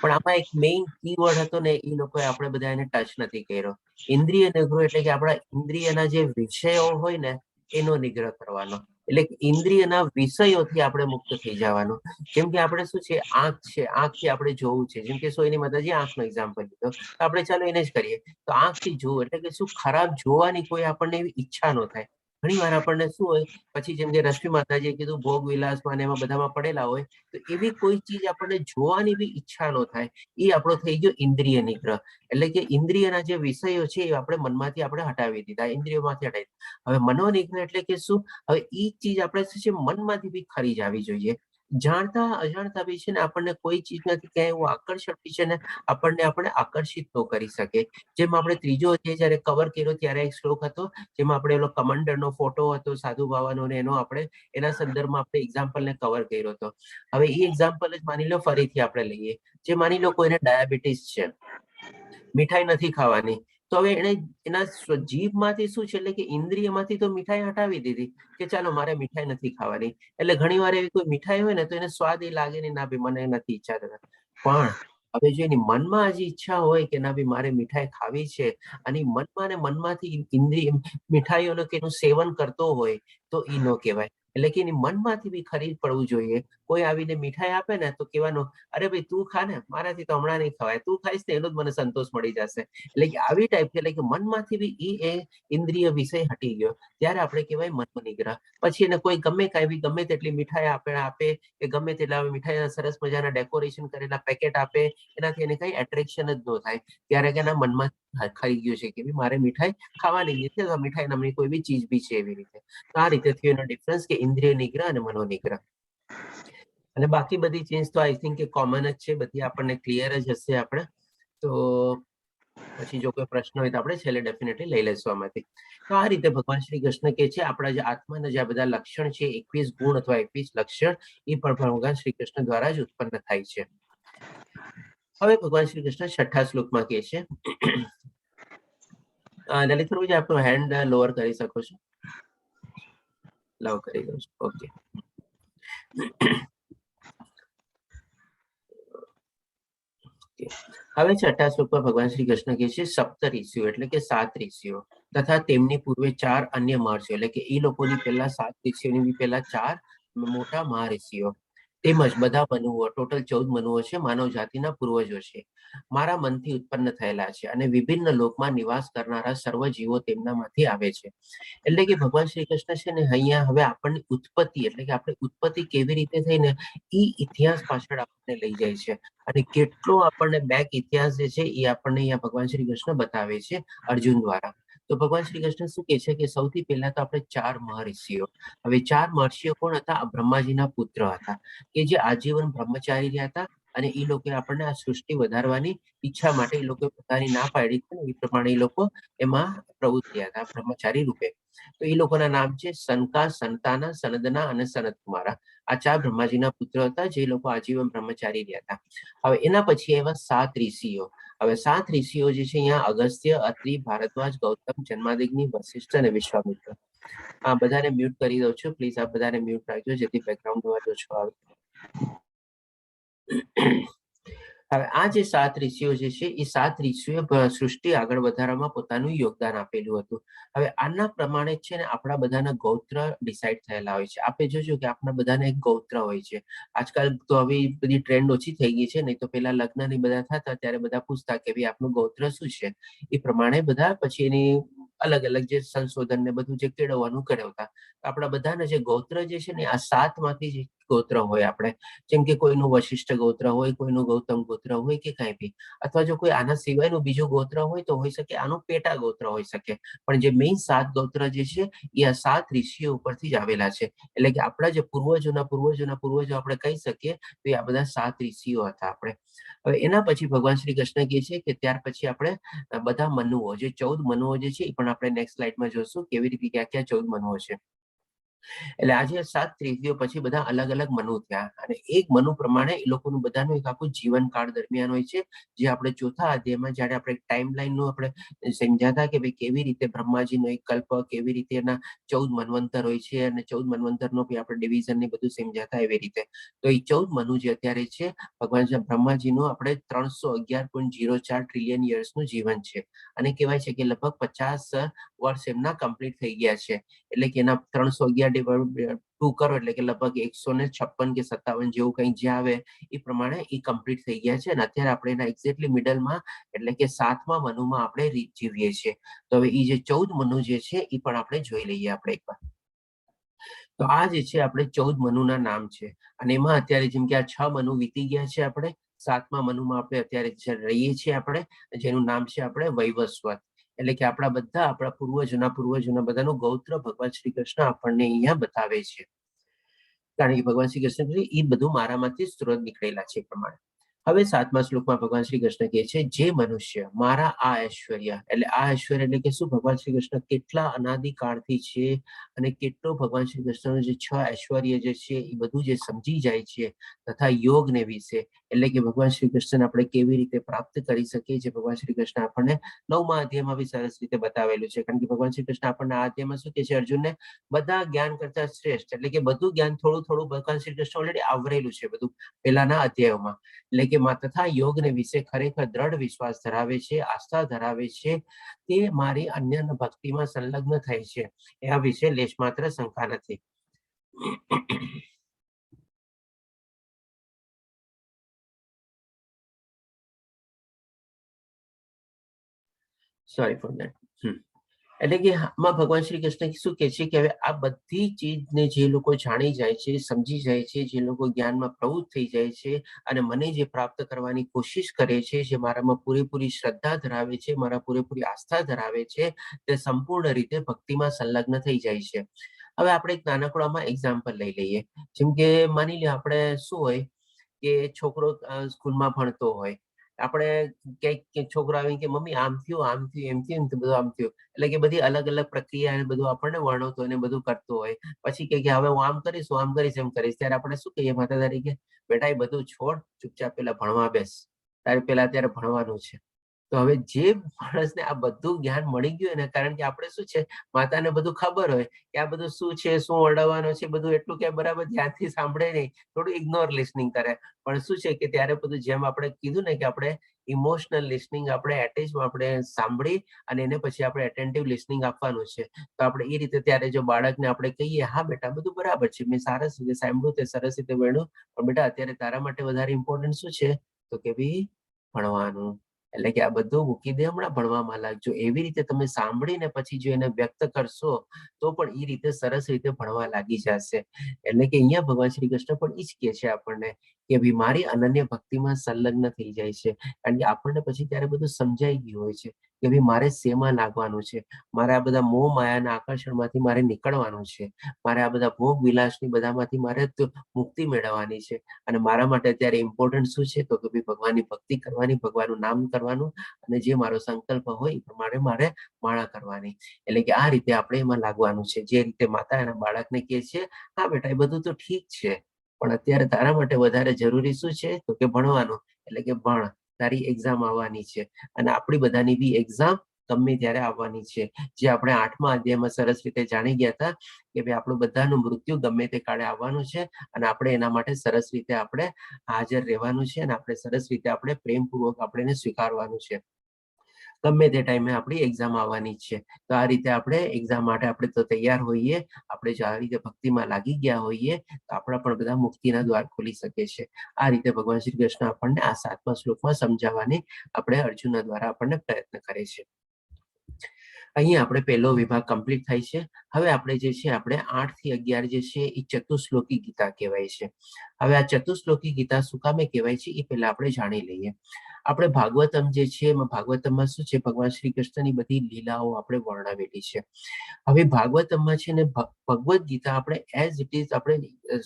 પણ આમાં એક મેઇન કીવર્ડ હતો ને, એ લોકોએ આપણે બધા એને ટચ નથી કર્યો. ઇન્દ્રિય નિગ્રહ એટલે કે આપણા ઇન્દ્રિયના જે વિષયો હોય ને એનો નિગ્રહ કરવાનો, એટલે ઇન્દ્રિયના વિષયોથી આપણે મુક્ત થઈ જવાનું. જેમ કે આપણે શું છે, આંખ છે, આંખથી આપણે જોવું છે. જેમ કે સોઈની માતાજી આંખનો એક્ઝામ્પલ લીધો, તો આપણે ચાલો એને જ કરીએ. તો આંખથી જોવું એટલે કે શું, ખરાબ જોવાની કોઈ આપણને એવી ઈચ્છા ન થાય. ઘણી વાર આપણને શું હોય, પછી જેમ કે રશ્મિ માતાજીએ કીધું ભોગ વિલાસમાં એમાં બધામાં પડેલા હોય, તો એવી કોઈ ચીજ આપણને જોવાની બી ઈચ્છા ન થાય. એ આપણો થઈ ગયો ઇન્દ્રિય નિગ્રહ. એટલે કે ઇન્દ્રિયના જે વિષયો છે એ આપણે મનમાંથી આપણે હટાવી દીધા, ઇન્દ્રિયોમાંથી હટાવી દીધા. હવે મનોનિગ્રહ એટલે કે શું, હવે એ ચીજ આપણે શું છે મનમાંથી બી ખરી જવી જોઈએ. જાણતા અજાણતા બી છે ને આપણને કોઈ ચીજમાંથી ક્યાંય એવું આકર્ષણ બી છે ને આપણે આકર્ષિત ન કરી શકે. જેમ આપણે ત્રીજો અધ્યાય જયારે કવર કર્યો ત્યારે એક શ્લોક હતો, જેમાં આપણે એનો કમાન્ડરનો ફોટો હતો સાધુ બાવાનો, ને એનો આપણે એના સંદર્ભમાં આપણે એક્ઝામ્પલને કવર કર્યો હતો. હવે એ એક્ઝામ્પલ જ માની લો ફરીથી આપણે લઈએ. જે માની લો કોઈને ડાયાબિટીસ છે, મીઠાઈ નથી ખાવાની, તો હવે એને એના જીભમાંથી શું છે, એટલે કે ઇન્દ્રિયમાંથી તો મીઠાઈ હટાવી દીધી કે ચાલો મારે મીઠાઈ નથી ખાવાની. એટલે ઘણી વાર એવી કોઈ મીઠાઈ હોય ને તો એને સ્વાદ એ લાગે ને, ના ભાઈ મને નથી ઈચ્છા થતા. પણ હવે જો એની મનમાં હજી ઈચ્છા હોય કે ના ભાઈ મારે મીઠાઈ ખાવી છે, અને મનમાં ને મનમાંથી ઇન્દ્રિય મીઠાઈઓનું કે એનું સેવન કરતો હોય, તો એ ન કહેવાય. એટલે કે એની મનમાંથી બી ખરીદ પડવું જોઈએ. કોઈ આવીને મીઠાઈ આપે ને તો કહેવાનું, અરે ભાઈ તું ખા ને, મારાથી તો હમણાં નહીં ખવાય, તું ખાઈશ ને એનો જ મને સંતોષ મળી જશે. એટલે કે આવી ટાઈપ, એટલે કે મનમાંથી બી એ ઇન્દ્રિય વિષય હટી ગયો, ત્યારે આપણે કહેવાય મનોનિગ્રહ. પછી એને કોઈ ગમે ગમે તેટલી મીઠાઈ આપે કે ગમે તેટલા મીઠાઈના સરસ મજાના ડેકોરેશન કરેલા પેકેટ આપે, એનાથી એને કઈ એટ્રેક્શન જ ન થાય. ત્યારે એના મનમાં ખરી ગયું છે કે મારે મીઠાઈ ખાવાની છે, મીઠાઈ નામની કોઈ બી ચીજ બી છે એવી રીતે. તો આ રીતે થયું એનો ડિફરન્સ કે ઇન્દ્રિય નિગ્રહ અને મનોનિગ્રહ. અને બાકી બધી ચીજ તો આઈ થિંક કે કોમન જ છે, બધી આપણને ક્લિયર જ હશે. આપણે તો પછી જો કોઈ પ્રશ્ન હોય તો આપણે છેલ્લે ડેફિનેટલી લઈ લેશું આમાંથી. તો આ રીતે ભગવાન શ્રી કૃષ્ણ કે છે આપણા જે આત્માના જે બધા લક્ષણ છે, 21 ગુણ અથવા 21 લક્ષણ, એ પણ ભગવાન શ્રી કૃષ્ણ દ્વારા જ ઉત્પન્ન થાય છે. હવે ભગવાન શ્રી કૃષ્ણ 6ઠ્ઠા શ્લોકમાં કહે છે, લલિત પ્રભુજી આપનો હેન્ડ લોઅર કરી શકો છો. લવ કરી દઉં છું. ઓકે. હવે છઠ્ઠા શ્લોકમાં ભગવાન શ્રી કૃષ્ણ કહે છે સપ્ત ઋષિઓ એટલે કે 7 ઋષિઓ તથા તેમની પૂર્વે 4 અન્ય મહર્ષિઓ એટલે કે એ લોકોની પહેલા 7 ઋષિઓની બી પહેલા 4 મોટા મહાઋષિઓ તેમજ બધા મનુઓ ટોટલ 14 મનુઓ છે માનવ જાતિના પૂર્વજો છે. મારા મનથી ઉત્પન્ન થયેલા છે અને વિભિન્ન લોકમાં નિવાસ કરનારા સર્વ જીવો તેમનામાંથી આવે છે. એટલે કે ભગવાન શ્રી કૃષ્ણ છે ને અહીંયા હવે આપણને ઉત્પત્તિ એટલે કે આપણે ઉત્પત્તિ કેવી રીતે થઈ ને એ ઇતિહાસ પાછળ આપણને લઈ જાય છે અને કેટલો આપણને બેક ઇતિહાસ જે છે એ આપણને અહીંયા ભગવાન શ્રી કૃષ્ણ બતાવે છે અર્જુન દ્વારા. તો ભગવાન શ્રી કૃષ્ણ શું કહે છે કે સૌથી પહેલા તો આપણે 4 મહર્ષિઓ. હવે 4 મહર્ષિઓ કોણ હતા? બ્રહ્માજીના પુત્ર હતા કે જે આજીવન બ્રહ્મચારી રહ્યા હતા અને એ લોકોએ આપણને આ સૃષ્ટિ વધારવાની ઈચ્છા માટે એ લોકો પોતાની ના પાડી છે એ પ્રમાણે એ લોકો એમાં પ્રવૃત્ત થયા હતા બ્રહ્મચારી રૂપે. તો એ લોકોના નામ છે સનકા, સંતાના, સનદના અને સનત કુમારા. આ 4 બ્રહ્માજીના પુત્ર હતા જે લોકો આજીવન બ્રહ્મચારી રહ્યા હતા. હવે એના પછી એવા 7 ઋષિઓ. હવે 7 ઋષિઓ જે છે અહીંયા અગસ્ત્ય, અત્રિ, ભારદ્વાજ, ગૌતમ, જન્માદિગ્નિ, વશિષ્ઠ અને વિશ્વામિત્ર. આ બધાને મ્યુટ કરી દઉં છું. પ્લીઝ આ બધાને મ્યુટ રાખજો જેથી બેકગ્રાઉન્ડ અવાજ ઓછો આવે. હવે આ જે 7 ઋષિઓ જે છે એ 7 ઋષિઓએ સૃષ્ટિ આગળ વધારવામાં પોતાનું યોગદાન આપેલું હતું. હવે આના પ્રમાણે છે ને આપણા બધાના ગોત્ર ડિસાઇડ થયેલા હોય છે. આપણે જોજો કે આપણા બધાને એક ગોત્ર હોય છે. આજકાલ તો હવે બધી ટ્રેન્ડ ઓછી થઈ ગઈ છે નહીં તો પેલા લગ્ન ની બધા થતા ત્યારે બધા પૂછતા કે ભાઈ આપનું ગોત્ર શું છે. એ પ્રમાણે બધા પછી એની અલગ અલગ જે સંશોધન ને બધું જે કેળવવાનું કરાવતા. આપણા બધાના જે ગોત્ર જે છે ને આ 7 માંથી જ ગોત્ર હોય આપણે. જેમ કે કોઈનું વશિષ્ઠ ગોત્ર હોય, કોઈનું ગૌતમ ગોત્ર હોય કે કાંઈ બી. અથવા જો કોઈ આના સિવાયનું બીજું ગોત્ર હોય તો હોઈ શકે આનું પેટા ગોત્ર હોઈ શકે. પણ જે મેઇન 7 ગોત્ર જે છે એ આ 7 ઋષિઓ ઉપરથી જ આવેલા છે. એટલે કે આપણા જે પૂર્વજો આપણે કહી શકીએ તો એ આ બધા 7 ઋષિઓ હતા આપણે. હવે એના પછી ભગવાન શ્રી કૃષ્ણ કહે છે કે ત્યાર પછી આપણે બધા મનુઓ જે 14 મનુઓ જે છે એ પણ આપણે નેક્સ્ટ સ્લાઇડમાં જોશું કેવી રીતે ક્યાં 14 મનુઓ છે. એટલે આજે 7 ઋષિઓ પછી બધા અલગ અલગ મનુ થયા અને એક મનુ પ્રમાણે એ લોકોનું બધાનું એક આખું જીવનકાળ દરમિયાન હોય છે જે આપણે ચોથા અધ્યાયમાં જ્યારે આપણે ટાઈમ લાઈનનું આપણે સમજાતા કે ભાઈ કેવી રીતે બ્રહ્માજીનો એક કલ્પ કેવી રીતે એના 14 મન્વંતર હોય છે અને 14 મન્વંતરનો બી આપણે ડિવિઝન ને બધું સમજાતા એવી રીતે. તો એ 14 મનુ જે અત્યારે છે ભગવાન બ્રહ્માજીનું આપણે 311.04 ટ્રિલિયન યર્સનું જીવન છે અને કહેવાય છે કે લગભગ 50 વર્ષ એમના કમ્પ્લીટ થઈ ગયા છે. એટલે કે એના 311/2 કરો એટલે કે લગભગ 156 કે 57 જેવું કંઈ જે આવે એ પ્રમાણે એ કમ્પ્લીટ થઈ ગયા છે અને અત્યારે આપણે એના એક્ઝેક્ટલી મિડલમાં એટલે કે 7મા મનુમાં આપણે જીવીએ છીએ. તો હવે એ જે 14 મનુ જે છે એ પણ આપણે જોઈ લઈએ આપણે એકવાર. તો આ જે છે આપણે 14 મનુના નામ છે અને એમાં અત્યારે જેમ કે આ 6 મનુ વીતી ગયા છે આપણે 7મા મનુમાં આપણે અત્યારે રહીએ છીએ આપણે જેનું નામ છે આપણે વૈવસ્વત. એટલે કે આપણા બધા આપણા પૂર્વજોના બધાનું ગોત્ર ભગવાન શ્રી કૃષ્ણ આપણને અહીંયા બતાવે છે. કારણ કે ભગવાન શ્રી કૃષ્ણ એ બધું મારામાંથી સ્ત્રોત નીકળેલા છે પ્રમાણે. હવે 7મા શ્લોકમાં ભગવાન શ્રી કૃષ્ણ કહે છે જે મનુષ્ય મારા આ ઐશ્વર્ય એટલે આ ઐશ્વર્ય એટલે કે શું ભગવાન શ્રી કૃષ્ણ કેટલા અનાદિકાળથી છે અને કેટલો ભગવાન શ્રી કૃષ્ણનું જે 6 ઐશ્વર્ય જે છે એ બધું જે સમજી જાય છે તથા યોગને વિશે એટલે કે ભગવાન શ્રી કૃષ્ણ આપણે કેવી રીતે પ્રાપ્ત કરી શકીએ છીએ ભગવાન શ્રી કૃષ્ણ આપણને 9મા અધ્યાયમાં બી સરસ રીતે બતાવેલું છે. કારણ કે ભગવાન શ્રી કૃષ્ણ આપણને આ અધ્યાયમાં શું કહે છે અર્જુનને બધા જ્ઞાન કરતા શ્રેષ્ઠ એટલે કે બધું જ્ઞાન થોડું થોડું ભગવાન શ્રી કૃષ્ણ ઓલરેડી આવરેલું છે બધું પહેલાના અધ્યાયોમાં. એટલે કે તથા યોગને વિશે ખરેખર દ્રઢ વિશ્વાસ ધરાવે છે આસ્થા ધરાવે છે તે મારી અન્ય ભક્તિમાં સંલગ્ન થાય છે એ વિશે લેશ માત્ર શંકા નથી. Sorry for that. એટલે કે આમાં ભગવાન શ્રી કૃષ્ણ શું કહે છે કે હવે આ બધી ચીજને જે લોકો જાણી જાય છે સમજી જાય છે જે લોકો જ્ઞાનમાં પ્રવૃત્ત થઈ જાય છે અને મને જે પ્રાપ્ત કરવાની કોશિશ કરે છે જે મારામાં પૂરેપૂરી શ્રદ્ધા ધરાવે છે મારા પૂરેપૂરી આસ્થા ધરાવે છે તે સંપૂર્ણ રીતે ભક્તિમાં સંલગ્ન થઈ જાય છે. હવે આપણે એક નાનકડામાં એક્ઝામ્પલ લઈ લઈએ. જેમ કે માની લો આપણે શું હોય કે છોકરો સ્કૂલમાં ભણતો હોય આપણે કઈક છોકરો આવીને કે મમ્મી આમ થયું એમ થયું બધું આમ થયું એટલે કે બધી અલગ અલગ પ્રક્રિયા અને બધું આપણને વર્ણવતો હોય ને બધું કરતો હોય પછી કે હવે હું આમ કરીશ એમ કરીશ ત્યારે આપણે શું કહીએ માતા તરીકે બેટા એ બધું છોડ ચૂપચાપ પેલા ભણવા બેસ તારે પેલા અત્યારે ભણવાનું છે. તો હવે જે માણસને આ બધું જ્ઞાન મળી ગયું એને કારણ કે આપણે શું છે માતાને બધું ખબર હોય કે આ બધું શું છે, શું ઓરડાવવાનું છે, બધું એટલું કે બરાબર ધ્યાનથી સાંભળે નહીં, થોડું ઇગ્નોર લિસનિંગ કરે. પણ શું છે કે ત્યારે બધું જેમ આપણે કીધું ને કે આપણે ઇમોશનલ લિસનિંગ આપણે એટેચમાં આપણે સાંભળી અને એને પછી આપણે એટેન્ટિવ લિસનિંગ આપવાનું છે. તો આપણે એ રીતે ત્યારે જો બાળકને આપણે કહીએ હા બેટા બધું બરાબર છે, મેં સરસ રીતે સાંભળ્યું, તે સરસ રીતે ભણ્યું, પણ બેટા અત્યારે તારા માટે વધારે ઇમ્પોર્ટન્ટ શું છે તો કે ભાઈ ભણવાનું. એટલે કે આ બધું મૂકી દે, હમણાં ભણવામાં લાગજો. એવી રીતે તમે સાંભળીને પછી જો એને વ્યક્ત કરશો તો પણ એ રીતે સરસ રીતે ભણવા લાગી જશે. એટલે કે અહીંયા ભગવાન શ્રી કૃષ્ણ પણ એ જ કહે છે આપણને કે ભાઈ મારી અનન્ય ભક્તિમાં સંલગ્ન થઈ જાય છે. કારણ કે આપણને પછી ત્યારે બધું સમજાઈ ગયું હોય છે કે ભાઈ મારે શેમાં લાગવાનું છે, મારે આ બધા મોહ માયાના આકર્ષણમાંથી મારે નીકળવાનું છે, મારે આ બધા ભોગ વિલાસની બધામાંથી મારે મુક્તિ મેળવવાની છે. અને મારા માટે અત્યારે ઇમ્પોર્ટન્ટ શું છે તો કે ભાઈ ભગવાનની ભક્તિ કરવાની, ભગવાનનું નામ કરવાનું, અને જે મારો સંકલ્પ હોય એ પ્રમાણે મારે માળા કરવાની. એટલે કે આ રીતે આપણે એમાં લાગવાનું છે. જે રીતે માતા એના બાળકને કહે છે હા બેટા એ બધું તો ઠીક છે, પણ અત્યારે તારા માટે વધારે જરૂરી શું છે તો કે ભણવાનું. એટલે કે ભણ, તારી એક્ઝામ આવવાની છે, અને આપણી બધાની બી એક્ઝામ ગમે ત્યારે આવવાની છે. જે આપણે 8મા અધ્યાયમાં સરસ રીતે જાણી ગયા હતા કે ભાઈ આપણું બધાનું મૃત્યુ ગમે તે કાળે આવવાનું છે, અને આપણે એના માટે સરસ રીતે આપણે હાજર રહેવાનું છે, અને આપણે સરસ રીતે આપણે પ્રેમપૂર્વક આપણે એને સ્વીકારવાનું છે. ગમે તે ટાઈમે આપણી એક્ઝામ આવવાની છે. તો આ રીતે આપણે એક્ઝામ માટે આપણે તો તૈયાર હોઈએ. આપણે જો આ રીતે ભક્તિમાં લાગી ગયા હોઈએ તો આપણા પણ બધા મુક્તિના દ્વાર ખોલી શકે છે. આ રીતે ભગવાન શ્રી કૃષ્ણ આપણને આ 7મા શ્લોકમાં સમજાવવાની આપણે અર્જુન દ્વારા આપણને પ્રયત્ન કરે છે. અહીંયા આપણે પહેલો વિભાગ કમ્પ્લીટ થાય છે. હવે આપણે જે છે આપણે 8 થી 11 જે છે એ ચતુશ્લોકી ગીતા કહેવાય છે. હવે આ ચતુશ્લોકી ગીતા શું કામે કહેવાય છે એ પહેલા આપણે જાણી લઈએ. આપણે ભાગવતમ જે છે એમાં ભાગવતમમાં શું છે ભગવાન શ્રી કૃષ્ણની બધી લીલાઓ આપણે વર્ણવેલી છે. હવે ભાગવતમમાં છે ને ભગવદ ગીતા આપણે એઝ ઇટ ઇઝ આપણે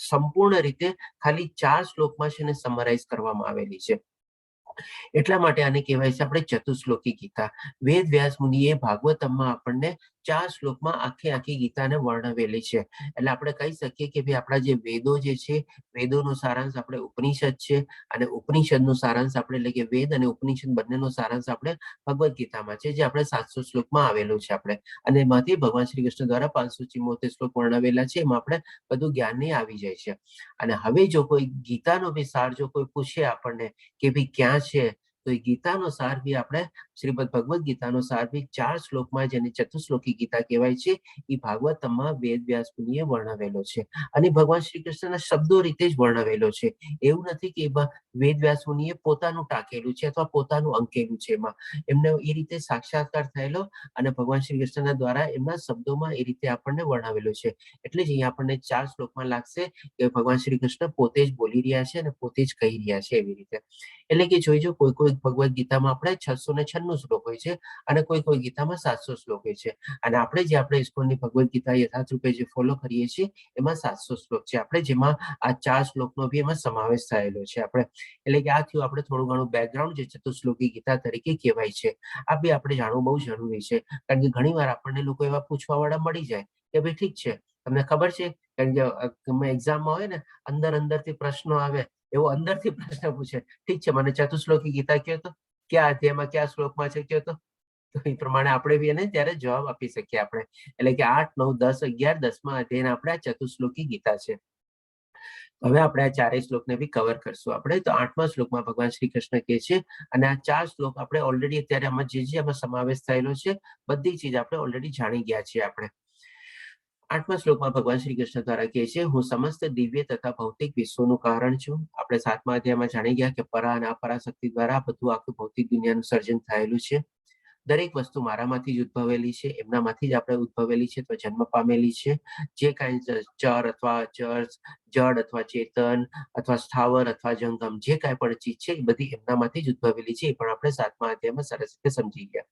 સંપૂર્ણ રીતે ખાલી 4 શ્લોકમાં છે ને સમરાઇઝ કરવામાં આવેલી છે. એટલા માટે આને કહેવાય છે આપણે ચતુશ્લોકી ગીતા. વેદ વ્યાસ મુનિએ ભાગવતમમાં આપણને 4 શ્લોકમાં આખી ગીતાને વર્ણવેલી છે. એટલે આપણે કહી શકીએ કે ભાઈ આપણા જે વેદો જે છે, વેદોનો સારાંશ આપણે ઉપનિષદ છે, અને ઉપનિષદનો સારાંશ આપણે એટલે કે વેદ અને ઉપનિષદ બંનેનો સારાંશ આપણે ભગવદ ગીતામાં છે, જે આપણે 700 શ્લોકમાં આવેલું છે આપણે. અને એમાંથી ભગવાન શ્રી કૃષ્ણ દ્વારા 574 શ્લોક વર્ણવેલા છે, એમાં આપણે બધું જ્ઞાનની આવી જાય છે. અને હવે જો કોઈ ગીતાનો બી સાર જો કોઈ પૂછે આપણને કે ભાઈ ક્યાં છે, તો એ ગીતાનો સાર બી આપણે શ્રીમદ ભગવદ ગીતાનો સાર બી 4 શ્લોકમાં જેને ચતુશ્લોકી ગીતા કહેવાય છે એ ભાગવતમાં વેદ વ્યાસ મુનિએ વર્ણવેલો છે. અને ભગવાન શ્રી કૃષ્ણના શબ્દો રીતે જ વર્ણવેલો છે. એવું નથી કે વેદ વ્યાસ મુનિએ પોતાનું ટાંકેલું છે અથવા પોતાનું અંકેલું છે. એમાં એમને એ રીતે સાક્ષાત્કાર થયેલો અને ભગવાન શ્રી કૃષ્ણના દ્વારા એમના શબ્દોમાં એ રીતે આપણને વર્ણવેલું છે. એટલે જ અહીંયા આપણને 4 શ્લોકમાં લાગશે કે ભગવાન શ્રી કૃષ્ણ પોતે જ બોલી રહ્યા છે અને પોતે જ કહી રહ્યા છે એવી રીતે. એટલે કે જોઈજો કોઈ ભગવદ ગીતામાં આપણે 696 શ્લોક હોય છે, અને કોઈ ગીતામાં 700 શ્લોક હોય છે. અને આપણે ઇસ્કોનની ભગવદ ગીતા યથાર્થ રૂપે જે ફોલો કરીએ છીએ એમાં 700 શ્લોક છે આપણે, જેમાં આ 4 શ્લોકનો બી એમાં સમાવેશ થયેલો છે આપણે. એટલે કે આ થયું આપણે થોડું ઘણું બેકગ્રાઉન્ડ જે ચતુશ્લોકી ગીતા તરીકે કહેવાય છે. આ બી આપણે જાણવું બહુ જરૂરી છે, કારણ કે ઘણી વાર આપણને લોકો એવા પૂછવા વાળા મળી જાય કે ભાઈ ઠીક છે તમને ખબર છે, કારણ કે એક્ઝામમાં હોય ને અંદરથી પ્રશ્નો આવે, એવો અંદરથી પ્રશ્ન પૂછે ઠીક છે મને ચતુશ્લોકી ગીતા કહો તો ક્યાં અધ્યાયમાં કયા શ્લોકમાં છે કહો તો એ પ્રમાણે આપણે બી એને ત્યારે જવાબ આપી શકીએ આપણે. એટલે કે 8, 9, 10, 11, 10મા અધ્યાયના આપણે આ ચતુશ્લોકી ગીતા છે. હવે આપણે આ 4 શ્લોકને બી કવર કરશું આપણે. તો 8મા શ્લોકમાં ભગવાન શ્રી કૃષ્ણ કહે છે, અને આ 4 શ્લોક આપણે ઓલરેડી અત્યારે આમાં જે આમાં સમાવેશ થયેલો છે બધી ચીજ આપણે ઓલરેડી જાણી ગયા છીએ આપણે. 8મા શ્લોકમાં ભગવાન શ્રી કૃષ્ણ દ્વારા કહે છે, હું સમસ્ત દિવ્ય તથા ભૌતિક વિશ્વનું કારણ છું. આપણે 7મા અધ્યાયમાં જાણી ગયા કે પરા અને અપરા શક્તિ દ્વારા બધું આખું ભૌતિક દુનિયાનું સર્જન થયેલું છે. દરેક વસ્તુ મારામાંથી જ ઉદ્ભવેલી છે, એમનામાંથી જ આપણે ઉદ્ભવેલી છે તો જન્મ પામેલી છે. જે કાંઈ ચર અથવા અચર, જડ અથવા ચેતન અથવા સ્થાવર અથવા જંગમ જે કાંઈ પણ ચીજ છે એ બધી એમનામાંથી જ ઉદ્ભવેલી છે. એ પણ આપણે 7મા અધ્યાયમાં સરસ રીતે સમજી ગયા.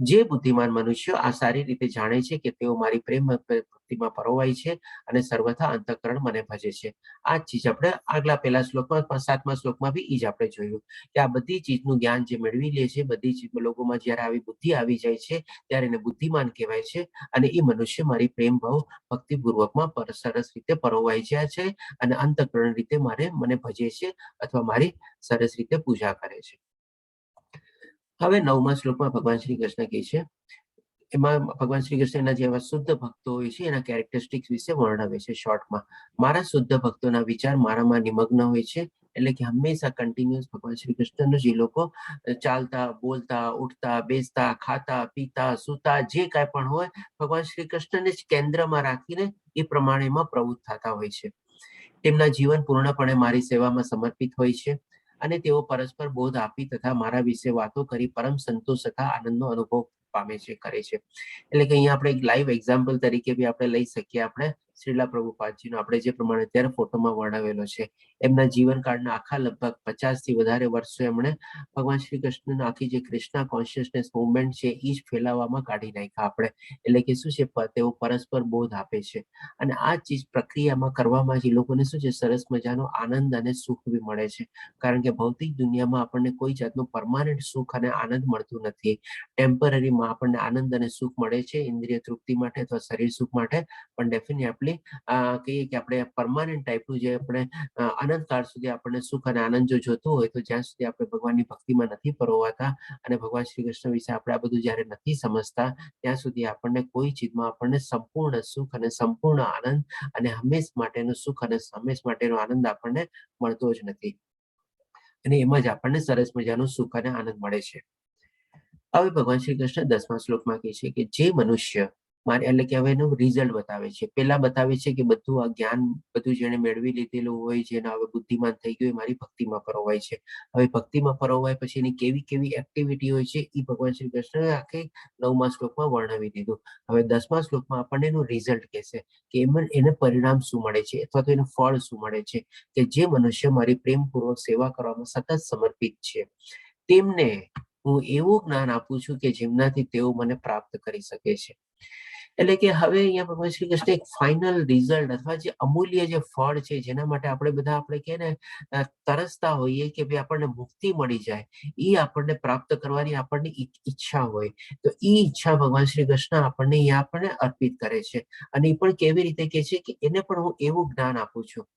જે બુદ્ધિમાન મનુષ્યો આ સારી રીતે જાણે છે કે તેઓ મારી પ્રેમ ભક્તિમાં પરોવાય છે અને સર્વથા અંતઃકરણ મને ભજે છે. આ જ ચીજ આપણે આગલા પહેલા શ્લોકમાં 7મા શ્લોકમાં બી એ જ આપણે જોયું કે આ બધી ચીજનું જ્ઞાન જે મેળવી લે છે, બધી ચીજ લોકોમાં જ્યારે આવી બુદ્ધિ આવી જાય છે ત્યારે એને બુદ્ધિમાન કહેવાય છે. અને એ મનુષ્ય મારી પ્રેમ ભાવ ભક્તિપૂર્વકમાં સરસ રીતે પરોવાઈ જાય છે અને અંતઃકરણ રીતે મને ભજે છે અથવા મારી સરસ રીતે પૂજા કરે છે. હવે 9મા શ્લોકમાં ભગવાન શ્રી કૃષ્ણ કહે છે, એમાં ભગવાન શ્રી કૃષ્ણના જેવા શુદ્ધ ભક્તો હોય છે એના કેરેક્ટરિસ્ટિક્સ વિશે વર્ણવે છે શોર્ટમાં. મારા શુદ્ધ ભક્તોના વિચાર મારામાં નિમગ્ન હોય છે, એટલે કે હંમેશા કન્ટિન્યુઅસ ભગવાન શ્રી કૃષ્ણનું જે લોકો ચાલતા, બોલતા, ઉઠતા, બેસતા, ખાતા, પીતા, સૂતા, જે કાંઈ પણ હોય, ભગવાન શ્રી કૃષ્ણને જ કેન્દ્રમાં રાખીને એ પ્રમાણેમાં પ્રવૃત્ત થતા હોય છે. તેમના જીવન પૂર્ણપણે મારી સેવામાં સમર્પિત હોય છે અને તેઓ પરસ્પર બોધ આપી તથા મારા વિશે વાતો કરી પરમ સંતોષ તથા આનંદનો અનુભવ પામે છે, કરે છે. એટલે કે અહીંયા આપણે એક લાઈવ એક્ઝામ્પલ તરીકે બી આપણે લઈ શકીએ આપણે શ્રીલા પ્રભુપાદજીનો, આપણે જે પ્રમાણે અત્યારે ફોટોમાં વર્ણવેલો છે. એમના જીવનકાળના આખા લગભગ 50 થી વધારે વર્ષો એમણે ભગવાન શ્રી કૃષ્ણના આખી જે કૃષ્ણા કોન્શિયસનેસ મુવમેન્ટ છે એ જ ફેલાવવામાં કાઢી નાખ્યા આપણે. એટલે કે શું છે, તેઓ પરસ્પર બોધ આપે છે અને આ ચીજ પ્રક્રિયામાં કરવામાં જે લોકોને શું છે, સરસ મજાનો આનંદ અને સુખ બી મળે છે. કારણ કે ભૌતિક દુનિયામાં આપણને કોઈ જાતનું પરમાનન્ટ સુખ અને આનંદ મળતું નથી. ટેમ્પરરીમાં આપણને આનંદ અને સુખ મળે છે ઇન્દ્રિય તૃપ્તિ માટે અથવા શરીર સુખ માટે, પણ ડેફિનેટલી કહીએ કે આપણે પરમાનન્ટ ટાઈપનું જે આપણે અનંતકાળ સુધી આપણને સુખ અને આનંદ જો જોતું હોય તો જ્યાં સુધી આપણે ભગવાનની ભક્તિમાં નથી પરોવાતા અને ભગવાન શ્રી કૃષ્ણ વિશે આપણે આ બધું જ્યારે નથી સમજતા ત્યાં સુધી આપણને કોઈ ચીજમાં આપણને સંપૂર્ણ સુખ અને સંપૂર્ણ આનંદ અને હંમેશ માટેનું સુખ અને હંમેશ માટેનો આનંદ આપણને મળતો જ નથી. અને એમાં જ આપણને સરસ મજાનું સુખ અને આનંદ મળે છે. હવે ભગવાન શ્રી કૃષ્ણ 10મા શ્લોકમાં કહે છે કે જે મનુષ્ય મારે, એટલે કે હવે એનું રિઝલ્ટ બતાવે છે. પેલા બતાવે છે કે બધું આ જ્ઞાન બધું જેને મેળવી લીધેલું હોય, જેને હવે બુદ્ધિમાન થઈ ગયું, મારી ભક્તિમાં પરોવાય છે. હવે ભક્તિમાં પરોવાય પછી એની કેવી કેવી એક્ટિવિટી હોય છે એ ભગવાન શ્રી કૃષ્ણ આખે 9મા શ્લોકમાં વર્ણવી દીધું. હવે 10મા શ્લોકમાં આપણને એનું રિઝલ્ટ કહેશે કે એને પરિણામ શું મળે છે અથવા તો એનું ફળ શું મળે છે. કે જે મનુષ્ય મારી પ્રેમપૂર્વક સેવા કરવામાં સતત સમર્પિત છે તેમને હું એવું જ્ઞાન આપું છું કે જેમનાથી તેઓ મને પ્રાપ્ત કરી શકે છે. એટલે કે હવે અહીંયા ભગવાન શ્રી કૃષ્ણ એક ફાઇનલ રિઝલ્ટ અથવા જે અમૂલ્ય જે ફળ છે જેના માટે આપણે બધા આપણે કે ને તરસતા હોઈએ કે ભાઈ આપણને મુક્તિ મળી જાય, એ આપણને પ્રાપ્ત કરવાની આપણની ઈચ્છા હોય, તો એ ઈચ્છા ભગવાન શ્રી કૃષ્ણ આપણને અહીંયા આપણને અર્પિત કરે છે. અને એ પણ કેવી રીતે કે છે કે એને પણ હું એવું જ્ઞાન આપું છું.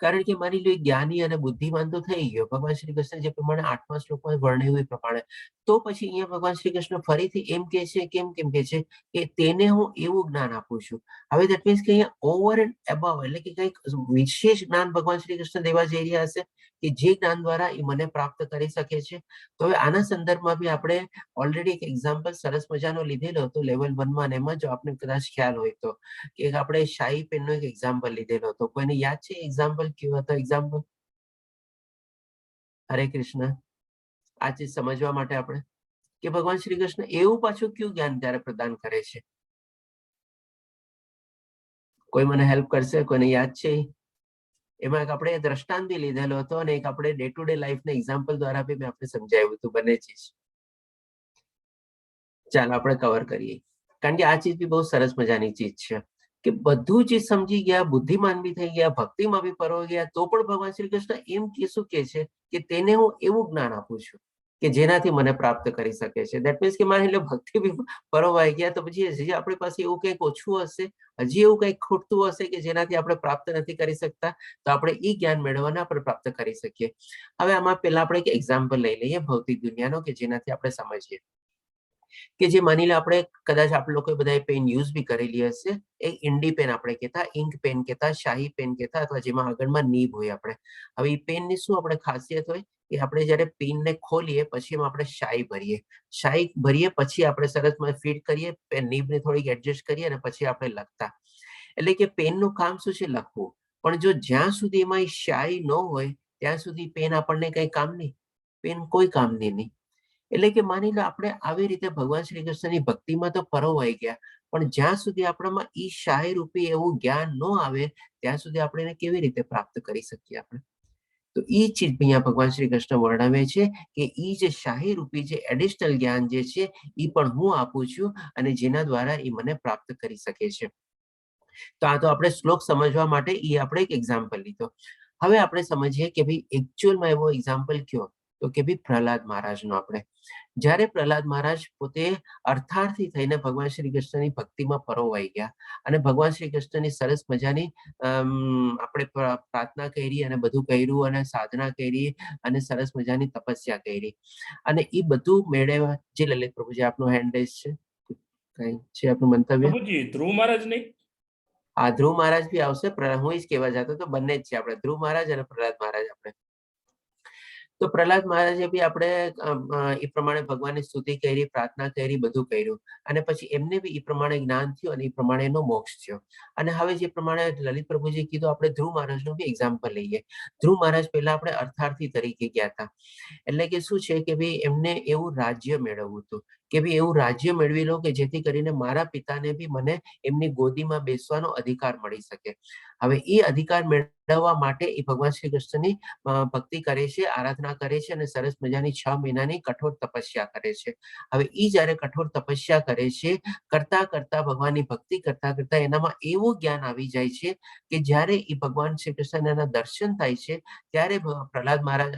કારણ કે માની લો જ્ઞાની અને બુદ્ધિમાન તો થઈ ગયો ભગવાન શ્રી કૃષ્ણ જે પ્રમાણે 8મા શ્લોકમાં વર્ણવ્યું એ પ્રમાણે, તો પછી અહીંયા ભગવાન શ્રી કૃષ્ણ ફરીથી એમ કે છે કેમ કે છે કે તેને હું એવું જ્ઞાન આપું છું. હવે દેટ મીન્સ કે અહીંયા ઓવર એન્ડ અબવ, એટલે કે કંઈક વિશેષ જ્ઞાન ભગવાન શ્રી કૃષ્ણ દેવા જઈ રહ્યા હશે કે જે જ્ઞાન દ્વારા એ મને પ્રાપ્ત કરી શકે છે. તો હવે આના સંદર્ભમાં બી આપણે ઓલરેડી એક એક્ઝામ્પલ સરસ મજાનો લીધેલો હતો લેવલ 1માં, એમાં જો આપણે કદાચ ખ્યાલ હોય તો કે આપણે શાહી પેનનો એક એક્ઝામ્પલ લીધેલો હતો. કોઈને યાદ છે એક્ઝામ્પલ કેવો હતો? એક્ઝામ્પલ હરે કૃષ્ણ. આ ચીજ સમજવા માટે આપણે કે ભગવાન શ્રી કૃષ્ણ એવું પાછું કયું જ્ઞાન ત્યારે પ્રદાન કરે છે? કોઈ મને હેલ્પ કરશે? કોઈને યાદ છે? એમાં એક આપણે દ્રષ્ટાંત બી લીધેલો હતો અને એક આપણે ડે ટુ ડે લાઈફના એક્ઝામ્પલ દ્વારા બી મેં આપણે સમજાવ્યું હતું બંને ચીજ. ચાલો આપણે કવર કરીએ, કારણ કે આ ચીજ બી બહુ સરસ મજાની ચીજ છે કે બધું જ સમજી ગયા, બુદ્ધિમાન બી થઈ ગયા, ભક્તિમાં બી પરોવાઈ ગયા, તો પણ ભગવાન શ્રી કૃષ્ણ એમ શું કે છે કે તેને હું એવું જ્ઞાન આપું છું કે જેનાથી મને પ્રાપ્ત કરી શકે છે. દેટ મીન્સ કે માની લો ભક્તિ બી પરોવાઈ ગયા તો પછી હજી આપણી પાસે એવું કંઈક ઓછું હશે, હજી એવું કંઈક ખૂટતું હશે કે જેનાથી આપણે પ્રાપ્ત નથી કરી શકતા, તો આપણે એ જ્ઞાન મેળવવાના આપણે પ્રાપ્ત કરી શકીએ. હવે આમાં પહેલા આપણે એક એક્ઝામ્પલ લઈ લઈએ ભૌતિક દુનિયાનો કે જેનાથી આપણે સમજીએ કે જે માની લો આપણે કદાચ આપણે લોકો બધા પેન યુઝ બી કરેલી હશે. એ ઇન્ડી પેન આપણે કહેતા, ઇન્ક પેન કહેતા, શાહી પેન કહેતા, અથવા જેમાં આગળમાં નીબ હોય આપણે. હવે એ પેનની શું આપણે ખાસિયત હોય કે આપણે જ્યારે પેનને ખોલીએ પછી એમાં આપણે શાહી ભરીએ. શાહી ભરીએ પછી આપણે સરસ ફીટ કરીએ, નીબને થોડીક એડજસ્ટ કરીએ અને પછી આપણે લખતા. એટલે કે પેનનું કામ શું છે? લખવું. પણ જો જ્યાં સુધી એમાં શાહી ન હોય ત્યાં સુધી પેન આપણને કઈ કામ નહીં, પેન કોઈ કામની નહીં. એટલે કે માની લો આપણે આવી રીતે ભગવાન શ્રી કૃષ્ણની ભક્તિમાં તો પરોવાઈ ગયા, પણ જ્યાં સુધી આપણામાં ઈ શાહી રૂપી એવું જ્ઞાન ન આવે ત્યાં સુધી આપણે એને કેવી રીતે પ્રાપ્ત કરી શકીએ આપણે? તો ઈ ચીજ અહીંયા ભગવાન શ્રી કૃષ્ણ વર્ણવે છે કે ઈ જે શાહી રૂપી જે એડિશનલ જ્ઞાન જે છે એ પણ હું આપું છું અને જેના દ્વારા એ મને પ્રાપ્ત કરી શકે છે. તો આ તો આપણે શ્લોક સમજવા માટે એ આપણે એક એક્ઝામ્પલ લીધો. હવે આપણે સમજીએ કે ભાઈ એકચ્યુઅલમાં એવો એક્ઝામ્પલ કયો તો કે ભાઈ પ્રહલાદ મહારાજનો આપણે. જ્યારે પ્રહલાદ મહારાજ પોતે અર્થાર્થી થઈને ભગવાન શ્રી કૃષ્ણની ભક્તિમાં પરોવાઈ ગયા અને ભગવાન શ્રી કૃષ્ણની સરસ મજાની આપણે પ્રાર્થના કરી અને બધું કર્યું અને સાધના કરી અને સરસ મજાની તપસ્યા કરી અને એ બધું મેળવ્યા. જે લલિત પ્રભુજી આપનો હેન્ડ રેઝ છે, કઈ છે આપનું મંતવ્ય? પ્રભુજી ધ્રુવ મહારાજ નહીં? આ ધ્રુવ મહારાજ બી આવશે. હું જ કહેવા જતો તો બંને જ છે આપણે, ધ્રુવ મહારાજ અને પ્રહલાદ મહારાજ આપણે. તો પ્રહલાદ મહારાજે બી આપણે એ પ્રમાણે ભગવાનની સ્તુતિ કરી, પ્રાર્થના કરી, બધું કર્યું અને પછી એમને બી એ પ્રમાણે જ્ઞાન થયું અને એ પ્રમાણે એનો મોક્ષ થયો. અને હવે જે પ્રમાણે લલિત પ્રભુજી કીધું, આપણે ધ્રુવ મહારાજનું બી એક્ઝામ્પલ લઈએ. ધ્રુવ મહારાજ પહેલા આપણે અર્થાર્થી તરીકે ગયા હતા. એટલે કે શું છે કે ભાઈ એમને એવું રાજ્ય મેળવવું હતું કે ભાઈ એવું રાજ્ય મેળવી લો કે જેથી કરીને મારા પિતાને બી મને એમની ગોદીમાં બેસવાનો અધિકાર મળી શકે. હવે એ અધિકાર મેળવવા માટે એ ભગવાન શ્રી કૃષ્ણની ભક્તિ કરે છે, આરાધના કરે છે અને સરસ મજાની 6 મહિનાની કઠોર તપસ્યા કરે છે. હવે એ જયારે કઠોર તપસ્યા કરે છે, કરતા કરતા ભગવાનની ભક્તિ કરતા કરતા એનામાં એવું જ્ઞાન આવી જાય છે કે જ્યારે એ ભગવાન શ્રી કૃષ્ણના દર્શન થાય છે ત્યારે પ્રહલાદ મહારાજ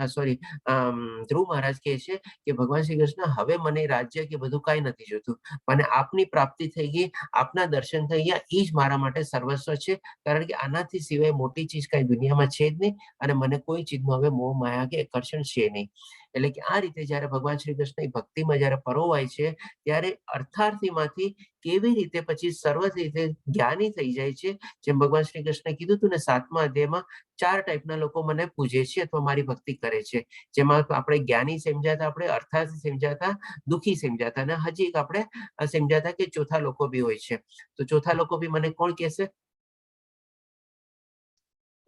ધ્રુવ મહારાજ કહે છે કે ભગવાન શ્રી કૃષ્ણ, હવે મને રાજ્ય કે બધું કઈ નથી જોતું, મને આપની પ્રાપ્તિ થઈ ગઈ, આપના દર્શન થઈ ગયા, એ જ મારા માટે સર્વસ્વ છે. કારણ કે આનાથી સિવાય મોટી ચીજ કઈ દુનિયામાં છે જ નહીં અને મને કોઈ ચીજનું હવે મોહ માયા કે આકર્ષણ છે નહીં. એટલે કે આ રીતે જયારે ભગવાન શ્રી કૃષ્ણ ભક્તિમાં જયારે પરોવાય છે ત્યારે અર્થાર્થીમાંથી કેવી રીતે પછી સર્વ રીતે જ્ઞાની થઈ જાય છે. જેમ ભગવાન શ્રી કૃષ્ણે કીધું હતું ને 7મા અધ્યાયમાં, 4 ટાઈપના લોકો મને પૂજે છે અથવા મારી ભક્તિ કરે છે. જેમાં આપણે જ્ઞાની સમજાતા, આપણે અર્થાર્થી સમજાતા, દુઃખી સમજાતા અને હજી એક આપણે સમજાતા કે ચોથા લોકો બી હોય છે. તો ચોથા લોકો બી મને કોણ કહેશે?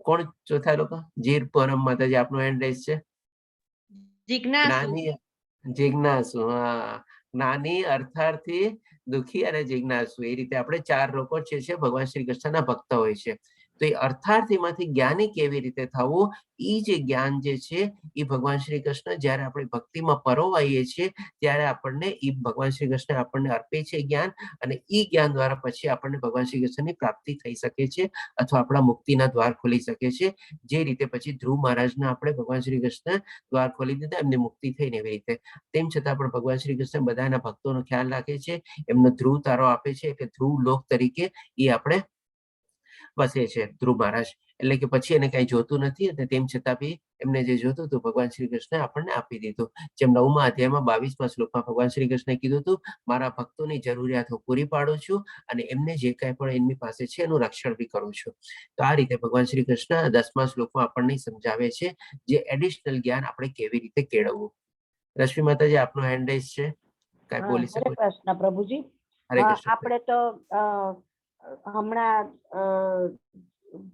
કોણ ચોથા લોકો? જીર પરમ માતાજી આપનો હેન્ડ રેઝ છે. જ્ઞાની, જિજ્ઞાસુ. હા, જ્ઞાની, અર્થાર્થી, દુઃખી અને જિજ્ઞાસુ. એ રીતે આપણે 4 લોકો છે ભગવાન શ્રી કૃષ્ણના ભક્ત હોય છે. તો એ અર્થાર્થીમાંથી જ્ઞાની કેવી રીતે થવું, એ જે જ્ઞાન જે છે એ ભગવાન શ્રી કૃષ્ણ જયારે આપણે ભક્તિમાં પરોવાઈએ છીએ ત્યારે આપણને એ ભગવાન શ્રી કૃષ્ણ આપણને અર્પે છે જ્ઞાન અને એ જ્ઞાન દ્વારા પછી આપણને ભગવાન શ્રી કૃષ્ણની પ્રાપ્તિ થઈ શકે છે અથવા આપણા મુક્તિના દ્વાર ખોલી શકે છે. જે રીતે પછી ધ્રુવ મહારાજને આપણે ભગવાન શ્રી કૃષ્ણ દ્વાર ખોલી દીધા, એમને મુક્તિ થઈને એવી રીતે. તેમ છતાં પણ ભગવાન શ્રી કૃષ્ણ બધાના ભક્તોનો ખ્યાલ રાખે છે, એમનો ધ્રુવ તારો આપે છે કે ધ્રુવ લોક તરીકે એ આપણે વસે છે ધ્રુવ મહારાજ. એટલે કે પછી એને કઈ જોતું નથી અને તેમ છતાં બી એમને જે જોતું હતું ભગવાન શ્રી કૃષ્ણ આપણને આપી દીધું. જેમ 9મા અધ્યાયમાં 22મા શ્લોકમાં ભગવાન શ્રી કૃષ્ણે કીધું હતું, મારા ભક્તોની જરૂરિયાત હું પૂરી પાડું છું અને એમને જે કઈ પણ એમની પાસે છે એનું રક્ષણ બી કરું છું. તો આ રીતે ભગવાન શ્રી કૃષ્ણ 10મા શ્લોકમાં આપણને સમજાવે છે જે એડિશનલ જ્ઞાન આપણે કેવી રીતે કેળવવું. રશ્મિ માતાજી આપનો હેન્ડ રેઝ છે, કઈ બોલી શકો? હરે કૃષ્ણ પ્રભુજી. હરે કૃષ્ણ. આપણે તો હમણાં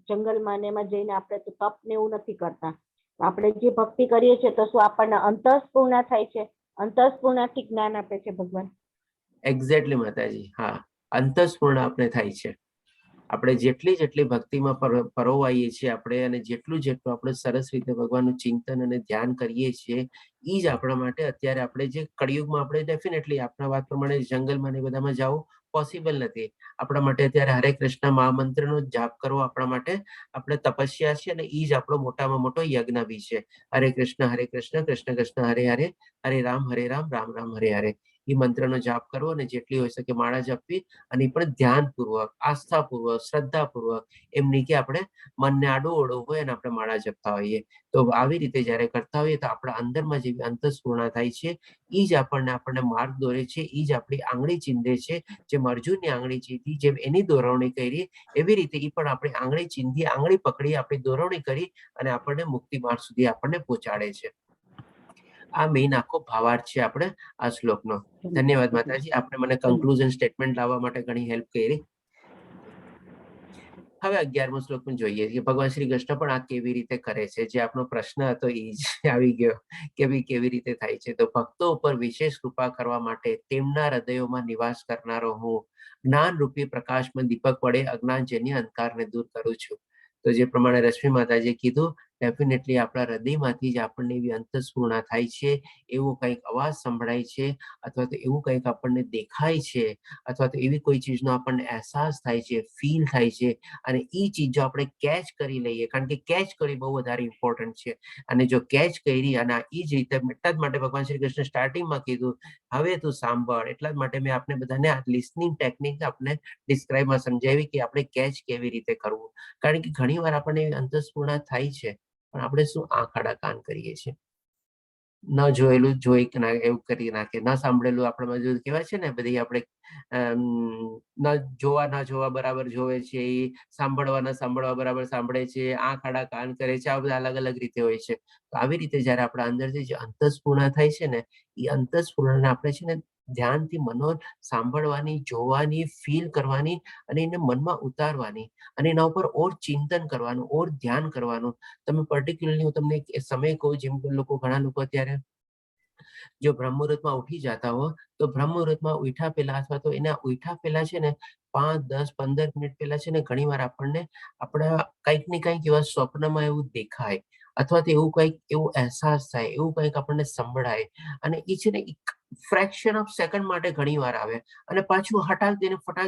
જંગલમાં ને એમાં જઈને આપણે તો તપ ને એવું નથી કરતા. આપણે જે ભક્તિ કરીએ છીએ તો શું આપણને અંતઃસ્ફૂર્ણા થાય છે? અંતઃસ્ફૂર્ણાથી જ્ઞાન આપે છે ભગવાન. એક્ઝેક્ટલી માતાજી. હા, અંતઃસ્ફૂર્ણા આપણે થાય છે. આપણે જેટલી ભક્તિમાં પરોવાઈએ છીએ આપણે અને જેટલું આપણે સરસ રીતે ભગવાનનું ચિંતન અને ધ્યાન કરીએ છીએ, એ જ આપણા માટે અત્યારે આપણે જે કળિયુગમાં આપણે ડેફિનેટલી આપણા વાત પ્રમાણે જંગલમાં ને બધામાં જવું પોસિબલ નથી. આપણા માટે અત્યારે હરે કૃષ્ણ મહામંત્રનો જાપ કરવો આપણા માટે આપણે તપસ્યા છે અને એ જ આપણો મોટામાં મોટો યજ્ઞ બી છે. હરે કૃષ્ણ કૃષ્ણ કૃષ્ણ હરે હરે, હરે રામ રામ રામ હરે હરે. એ મંત્રનો જાપ કરવો અને જેટલી હોય શકે માળા જપવી અને એ પણ ધ્યાનપૂર્વક, આસ્થાપૂર્વક, શ્રદ્ધાપૂર્વક, એમની કે આપણે મનને આડું ઓળું હોય અને આપણે માળા જપતા હોઈએ. તો આવી રીતે જયારે કરતા હોઈએ તો આપણા અંદરમાં જે અંતઃસ્ફૂર્ણા થાય છે એ જ આપણને માર્ગ દોરે છે, એ જ આપણી આંગળી ચીંધે છે. જેમ અર્જુનની આંગળી ચીંધી, જેમ એની દોરવણી કરી, એવી રીતે એ પણ આપણી આંગળી ચીંધી, આંગળી પકડી, આપણી દોરવણી કરી અને આપણને મુક્તિ માર્ગ સુધી આપણને પહોંચાડે છે. આ મેઇન આખો ભાવાર્થ છે આપણે આ શ્લોકનો. ધન્યવાદ માતાજી, આપણે મને કન્ક્લુઝન સ્ટેટમેન્ટ લાવવા માટે ઘણી હેલ્પ કરી. હવે 11મો શ્લોક પણ જોઈએ કે ભગવાન શ્રી કૃષ્ણ પણ આ કેવી રીતે કરે છે. જે આપણો પ્રશ્ન હતો એ જ આવી ગયો કે ભાઈ કેવી રીતે થાય છે. તો ભક્તો ઉપર વિશેષ કૃપા કરવા માટે તેમના હૃદયોમાં નિવાસ કરનારો હું જ્ઞાન રૂપી પ્રકાશમાં દીપક વડે અજ્ઞાનજન્ય અંધકારને દૂર કરું છું. તો જે પ્રમાણે રશ્મિ માતાજીએ કીધું ડેફિનેટલી આપણા હૃદયમાંથી જ આપણને એવી અંતસ્ફૂર્ણા થાય છે, એવો કંઈક અવાજ સંભળાય છે, અથવા તો એવું કંઈક આપણને દેખાય છે, અથવા તો એવી કોઈ ચીજનો આપણને અહેસાસ થાય છે, ફીલ થાય છે, અને એ ચીજ જો આપણે કેચ કરી લઈએ, કારણ કે કેચ કરવી બહુ વધારે ઇમ્પોર્ટન્ટ છે, અને જો કેચ કરી અને એ જ રીતે એટલા જ માટે ભગવાન શ્રી કૃષ્ણ સ્ટાર્ટિંગમાં કીધું હવે તું સાંભળ, એટલા જ માટે મેં આપણે બધાને આ લિસનિંગ ટેકનિક આપણે ડિસ્ક્રાઇબમાં સમજાવી કે આપણે કેચ કેવી રીતે કરવું, કારણ કે ઘણી વાર આપણને અંતસ્ફૂર્ણા થાય છે, પણ આપણે શું આંખ આડા કાન કરીએ છીએ, ન જોયેલું જોઈ એવું કરી નાખે, ન સાંભળેલું આપણે બાજુ કહેવાય છે ને બધી આપણે ન જોવા બરાબર જોવે છે, સાંભળવા બરાબર સાંભળે છે, આંખ આડા કાન કરે છે, આ બધા અલગ અલગ રીતે હોય છે. તો આવી રીતે જયારે આપણા અંદરથી જે અંતસ્ફૂર્ણા થાય છે ને, એ અંતસ્ફૂર્ણાને આપણે છે ને ધ્યાનથી સાંભળવાની, જોવાની, ફીલ કરવાની, અને એને મનમાં ઉતારવાની, અને એના ઉપર ઓર ચિંતન કરવાનું, ઓર ધ્યાન કરવાનું. તમે પર્ટિક્યુલરલી હું તમને એક સમય કહું, જેમ કે ઘણા લોકો અત્યારે જો બ્રહ્મુહૂર્તમાં ઉઠી જતા હો, તો બ્રહ્મુહૂર્તમાં ઉઠ્યા પહેલા અથવા તો એના ઉઠ્યા પહેલા છે ને 5, 10, 15 મિનિટ પહેલા છે ને ઘણી વાર આપણને આપણા કંઈક ને કંઈક એવા સ્વપ્નમાં એવું દેખાય, અથવા તો એવું કંઈક એવો અહેસાસ થાય, એવું કંઈક આપણને સંભળાય, અને એ છે ને એક ફ્રેક્શન ઓફ સેકન્ડ માટે ઘણી વાર આવે, અને પાછું ફટાક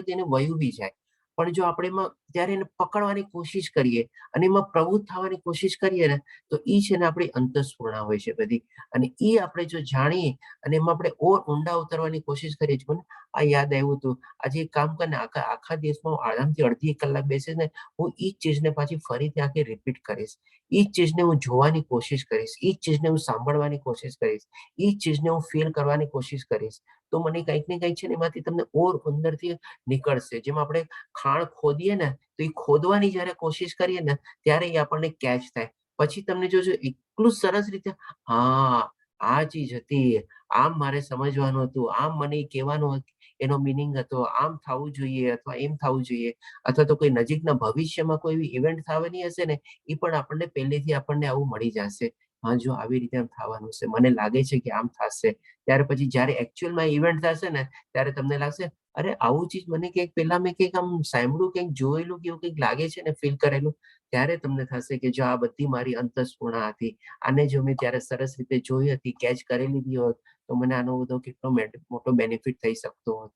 દઈને વયું બી જાય. પણ જો આપણે એમાં ત્યારે એને પકડવાની કોશિશ કરીએ અને એમાં પ્રવૃત્ત થવાની કોશિશ કરીએ ને, તો એ છે ને આપણી અંતસ્ફૂર્ણા હોય છે બધી, અને એ આપણે જો જાણીએ અને એમાં આપણે ઓર ઊંડા ઉતરવાની કોશિશ કરીએ છીએ. આ યાદ આવ્યું હતું, આજે એક કામ કરીને આખા દિવસમાં આરામથી અડધી 1 કલાક બેસીને હું એ જ ચીજને પાછી ફરીથી આખી રિપીટ કરીશ, એ જ ચીજને હું જોવાની કોશિશ કરીશ, એ જ ચીજને હું સાંભળવાની કોશિશ કરીશ, એ જ ચીજને હું ફીલ કરવાની કોશિશ કરીશ, તો મને કંઈક ને કંઈક છે ને એમાંથી તમને ઓર અંદરથી નીકળશે. જેમ આપણે ખાણ ખોદીએ ને, તો એ ખોદવાની જયારે કોશિશ કરીએ ને ત્યારે એ આપણને કેચ થાય. પછી તમને જોજો એટલું સરસ રીતે, હા આ ચીજ હતી, આમ મારે સમજવાનું હતું, આમ મને કહેવાનું એનો મિનિંગ હતો, આમ થવું જોઈએ અથવા એમ થવું જોઈએ, અથવા તો કોઈ નજીકના ભવિષ્યમાં કોઈ એવી ઇવેન્ટ થવાની હશે ને, એ પણ આપણને પહેલેથી આપણને આવું મળી જશે. હા જો આવી રીતે આમ થવાનું છે, મને લાગે છે કે આમ થશે. ત્યાર પછી જયારે એકચ્યુઅલમાં ઇવેન્ટ થશે ને, ત્યારે તમને લાગશે અરે આવું ચીજ મને કંઈક પહેલા મેં કંઈક આમ સાંભળ્યું, કંઈક જોયેલું, કેવું કંઈક લાગે છે ને, ફીલ કરેલું. ત્યારે તમને થશે કે જો આ બધી મારી અંતસ્ફૂર્ણા હતી, આને જો મેં ત્યારે સરસ રીતે જોઈ હતી, કેચ કરી લીધી હોત, તો મને આનો બધો કેટલો મોટો બેનિફિટ થઈ શકતો હોત.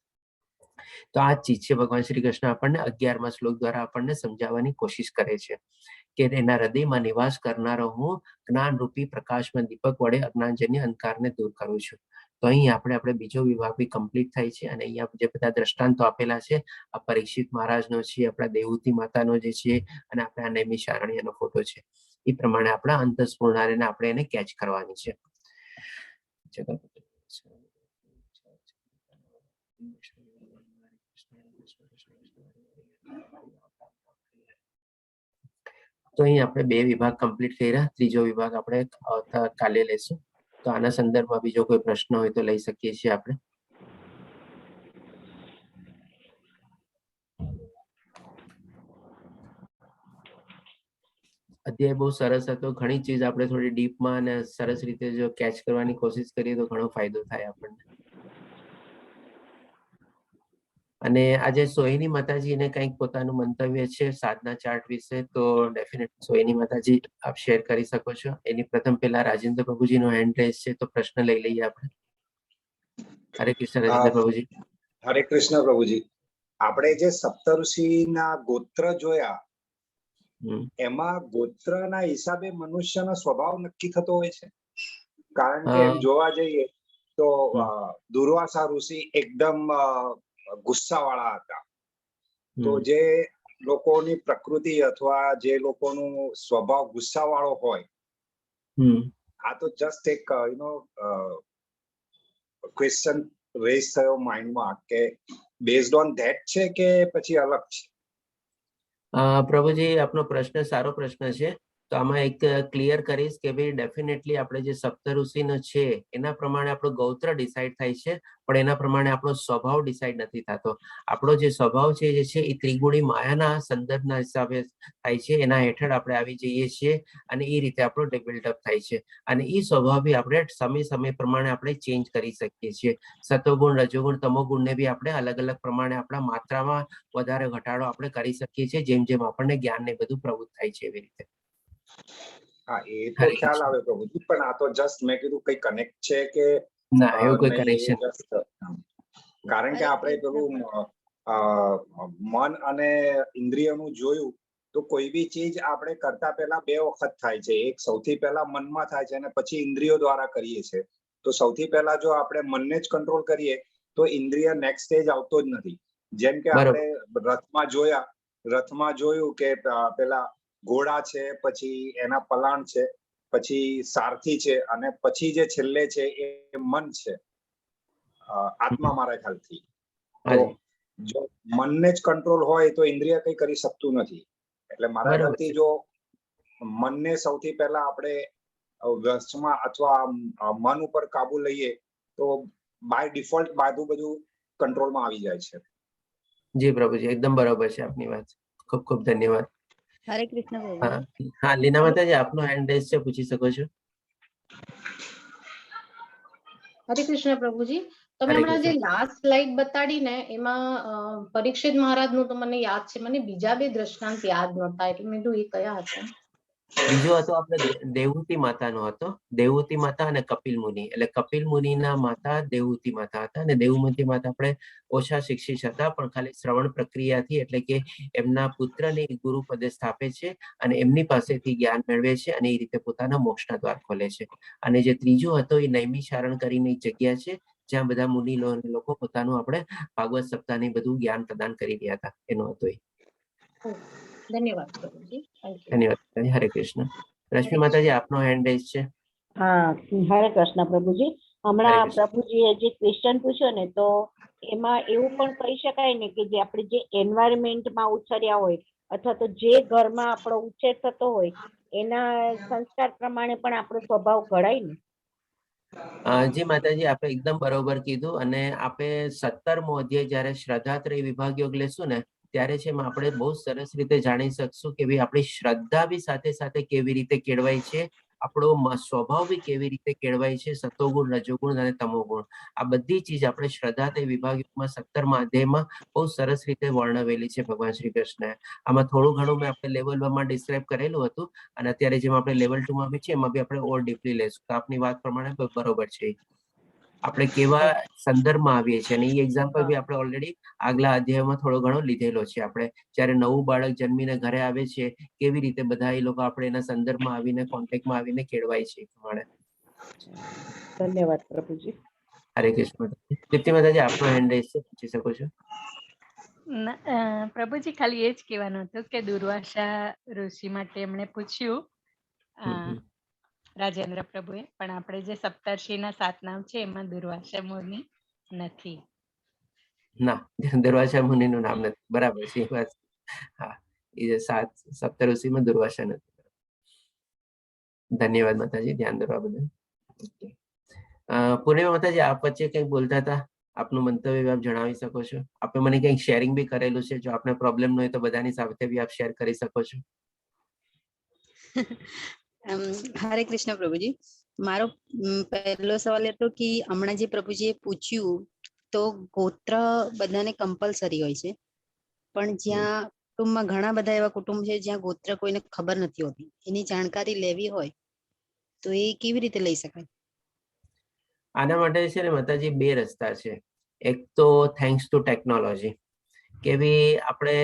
તો આ ચીજ છે ભગવાન શ્રી કૃષ્ણ આપણને 11મા શ્લોક દ્વારા આપણને સમજાવવાની કોશિશ કરે છે કે એના હૃદયમાં નિવાસ કરનારો હું જ્ઞાન રૂપી પ્રકાશમાં દીપક વડે અજ્ઞાનજન્ય અંધકારને દૂર કરું છું. તો અહીં આપણે બીજો વિભાગ બી કમ્પ્લીટ થાય છે, અને અહીંયા જે બધા દ્રષ્ટાંતો આપેલા છે, આ પરીક્ષિત મહારાજનો છે, આપણા દેવહૂતિ માતાનો જે છે, અને આપણે આ નૈમિષારણ્યનો ફોટો છે. એ પ્રમાણે આપણા અંતસ્ફૂર્ણાને આપણે એને કેચ કરવાની છે. તો અહીં આપણે 2 વિભાગ કમ્પ્લીટ કર્યા, ત્રીજો વિભાગ આપણે કાલે લેશું. તો આના સંદર્ભમાં બીજો કોઈ પ્રશ્ન હોય તો લઈ શકીએ છીએ આપણે. અધ્યાય બહુ સરસ હતો, ઘણી ચીજ આપણે થોડી ડીપમાં અને સરસ રીતે જો કેચ કરવાની કોશિશ કરીએ તો ઘણો ફાયદો થાય આપણને. અને આજે સોહિની માતાજીને કંઈક પોતાનું મંતવ્ય છે સાધના ચાર્ટ વિશે, તો ડેફિનેટલી સોહિની માતાજી આપ શેર કરી શકો છો. એની પ્રથમ પહેલા રાજેન્દ્ર પ્રભુજીનો હેન્ડ રેઝ છે, તો પ્રશ્ન લઈ લઈએ આપણે. હરે કૃષ્ણ રાજેન્દ્ર પ્રભુજી. હરે કૃષ્ણ પ્રભુજી. આપણે જે સપ્તઋષિના ગોત્ર જોયા, એમાં ગોત્રના હિસાબે મનુષ્યનો સ્વભાવ નક્કી થતો હોય છે. કારણ કે એમ જોવા જઈએ તો દુર્વાસા ઋષિ એકદમ ગુસ્સાવાળા હતા. તો જે લોકોની પ્રકૃતિ અથવા જે લોકોનું સ્વભાવ ગુસ્સાવાળો હોય, આ તો જસ્ટ એક ક્વેશ્ચન રેઝ થયો માઇન્ડમાં કે બેઝડ ઓન ધેટ છે કે પછી અલગ છે? પ્રભુજી, આપનો પ્રશ્ન સારો પ્રશ્ન છે. તો આમાં એક ક્લિયર કરીશ કે ભાઈ ડેફિનેટલી આપણે જે સપ્તઋષિનો છે એના પ્રમાણે આપણો ગોત્ર ડિસાઈડ થાય છે, પણ એના પ્રમાણે આપણો સ્વભાવ ડિસાઈડ નથી થતો. આપણો જે સ્વભાવ છે એ ત્રિગુણી માયાના સંદર્ભના હિસાબે થાય છે, એના હેઠળ આપણે આવી જઈએ છીએ, અને એ રીતે આપણો બિલ્ડઅપ થાય છે. અને એ સ્વભાવ બી આપણે સમય પ્રમાણે આપણે ચેન્જ કરી શકીએ છીએ. સતોગુણ, રજોગુણ, તમોગુણને બી આપણે અલગ અલગ પ્રમાણે આપણા માત્રામાં વધારે ઘટાડો આપણે કરી શકીએ છીએ, જેમ જેમ આપણને જ્ઞાન ને બધું પ્રવૃત્ત થાય છે એવી રીતે. હા એ તો હરે ખ્યાલ કૃષ્ણ. આવે પ્રભુજી, પણ આ તો જસ્ટ મેં કીધું કઈ કનેક્ટ છે કે ના એવું કોઈ નહીં, એ કનેક્શન. just, કારણ કે હરે આપણે કૃષ્ણ પેલું મન અને ઇન્દ્રિયનું જોયું તો કોઈ બી ચીજ આપણે કરતા પહેલા બે વખત થાય છે. એક સૌથી પહેલા મનમાં થાય છે અને પછી ઇન્દ્રિયો દ્વારા કરીએ છીએ. તો સૌથી પહેલા જો આપણે મનને જ કંટ્રોલ કરીએ તો ઇન્દ્રિય નેક્સ્ટ સ્ટેજ આવતો જ નથી. જેમ કે આપણે રથમાં જોયું કે પેલા ઘોડા છે, પછી એના પલાણ છે, પછી સારથી છે, અને પછી જે છેલ્લે છે એ મન છે, આત્મા મારા ખ્યાલથી. તો હાજી જો મનને જ કંટ્રોલ હોય તો ઇન્દ્રિય કઈ કરી શકતું નથી. એટલે મારા બરોબર ખ્યાલથી છે. જો મનને સૌથી પહેલા આપણે વશમાં અથવા મન ઉપર કાબુ લઈએ તો બાય ડિફોલ્ટ બધું કંટ્રોલમાં આવી જાય છે. જી પ્રભુજી, એકદમ બરોબર છે આપની વાત. ખૂબ ખૂબ ધન્યવાદ. હરે કૃષ્ણ હા પ્રભુજી. હા, લીના માતાજી આપનો હેન્ડ રેઝ છે, પૂછી શકો છો. હરે કૃષ્ણ પ્રભુજી. તમે હરે હમણાં જે કૃષ્ણ. લાસ્ટ સ્લાઇડ બતાડી ને એમાં પરીક્ષિત મહારાજનું તો મને યાદ છે, મને બીજા બે દ્રષ્ટાંત યાદ નહોતા, એટલે મેં કીધું એ કયા હતા? બીજો હતો આપણે દેવહૂતિ માતાનો હતો. દેવહૂતિ માતા અને કપિલ મુનિ. એટલે કપિલ મુનિના માતા દેવહૂતિ માતા હતા, અને દેવહૂતિ માતા આપણે ઓછા શિક્ષિત હતા, પણ ખાલી શ્રવણ પ્રક્રિયાથી, એટલે કે એમના પુત્રને ગુરુ પદે સ્થાપે છે અને એમની પાસેથી જ્ઞાન મેળવે છે અને એ રીતે પોતાના મોક્ષના દ્વાર ખોલે છે. અને જે ત્રીજો હતો એ નૈમિષારણ કરીને એક જગ્યા છે જ્યાં બધા મુનિ લોકો પોતાનું આપણે ભાગવત સપ્તાહની બધું જ્ઞાન પ્રદાન કરી રહ્યા હતા. એનો હતો એ. ધન્યવાદ પ્રભુજી. Thank you. ધન્યવાદ. હરે કૃષ્ણ. રશ્મિ હરે માતાજી આપનો હેન્ડ રેઝ છે. હા, હરે કૃષ્ણ પ્રભુજી. હરે હમણાં કૃષ્ણ. પ્રભુજીએ જે ક્વેશ્ચન પૂછ્યો ને, તો એમાં એવું પણ કહી શકાય ને કે જે આપણે જે એન્વાયરમેન્ટમાં ઉછર્યા હોય અથવા તો જે ઘરમાં આપણો ઉછેર થતો હોય એના સંસ્કાર પ્રમાણે પણ આપણો સ્વભાવ ઘડાય ને. જી માતાજી, આપણે એકદમ બરોબર કીધું. અને આપણે 17મો અધ્યાય જયારે શ્રદ્ધાત્રય વિભાગ યોગ લેશું ને ત્યારે છે એમાં આપણે બહુ સરસ રીતે જાણી શકશું કે ભાઈ આપણી શ્રદ્ધા બી સાથે સાથે કેવી રીતે કેળવાય છે, આપણો સ્વભાવ બી કેવી રીતે કેળવાય છે, સતોગુણ, રજોગુણ અને તમોગુણ. આ બધી ચીજ આપણે શ્રદ્ધાત્રય વિભાગમાં 17મા અધ્યાયમાં બહુ સરસ રીતે વર્ણવેલી છે ભગવાન શ્રી કૃષ્ણએ. આમાં થોડું ઘણું મેં આપણે લેવલ 1 માં ડિસ્ક્રાઇબ કરેલું હતું, અને અત્યારે જેમ આપણે લેવલ 2 માં બી છે એમાં બી આપણે ઓર ડીપલી લેશું. તો આપની વાત પ્રમાણે બરોબર છે. આપણે કેવા સંદર્ભમાં આવીએ છીએ અને એ એક્ઝામ્પલ બી આપણે ઓલરેડી આગલા અધ્યાયમાં થોડો ઘણો લીધેલો છે. આપણે જ્યારે નવું બાળક જન્મીને ઘરે આવે છે કેવી રીતે બધા એ લોકો આપણે એના સંદર્ભમાં આવીને કોન્ટેક્ટમાં આવીને કેળવાય છે એ પ્રમાણે. ધન્યવાદ પ્રભુજી. હરે કૃષ્ણ. દીપ્તિ માતાજી આપનો હેન્ડ રેઝ છે, પૂછી શકો છો. પ્રભુજી ખાલી એ જ કહેવાનું હતું કે દુર્વાસા ઋષિ માટે એમણે પૂછ્યું રાજેન્દ્ર પ્રભુએ, પણ આપણે જે સપ્તર્ષિના 7 નામ છે એમાં દુર્વાસા મુનિ નથી. ના, દુર્વાસા મુનિનું નામ નથી. બરાબર છે એ વાત. હા, એ 7 સપ્તઋષિમાં દુર્વાસા નથી. ધન્યવાદ માતાજી, ધ્યાન દોરવા બદલ. પૂર્ણિમા માતાજી, આપ વચ્ચે કંઈક બોલતા હતા, આપનું મંતવ્ય આપ જણાવી શકો છો. આપે મને કંઈક શેરિંગ બી કરેલું છે, જો આપને પ્રોબ્લેમ ન હોય તો બધાની સાથે બી આપ શેર કરી શકો છો. હરે કૃષ્ણ પ્રભુજી. મારો પહેલો સવાલ હતો કે હમણાં જે પ્રભુજીએ પૂછ્યું તો ગોત્ર બધાને કમ્પલસરી હોય છે, પણ જ્યાં કુટુંબમાં ઘણા બધા એવા કુટુંબ છે જ્યાં ગોત્ર કોઈને ખબર નથી હોતી, એની જાણકારી લેવી હોય તો એ કેવી રીતે લઈ શકાય? આના માટે છે ને માતાજી 2 રસ્તા છે. એક તો થેન્ક્સ ટુ ટેકનોલોજી, કે ભી આપણે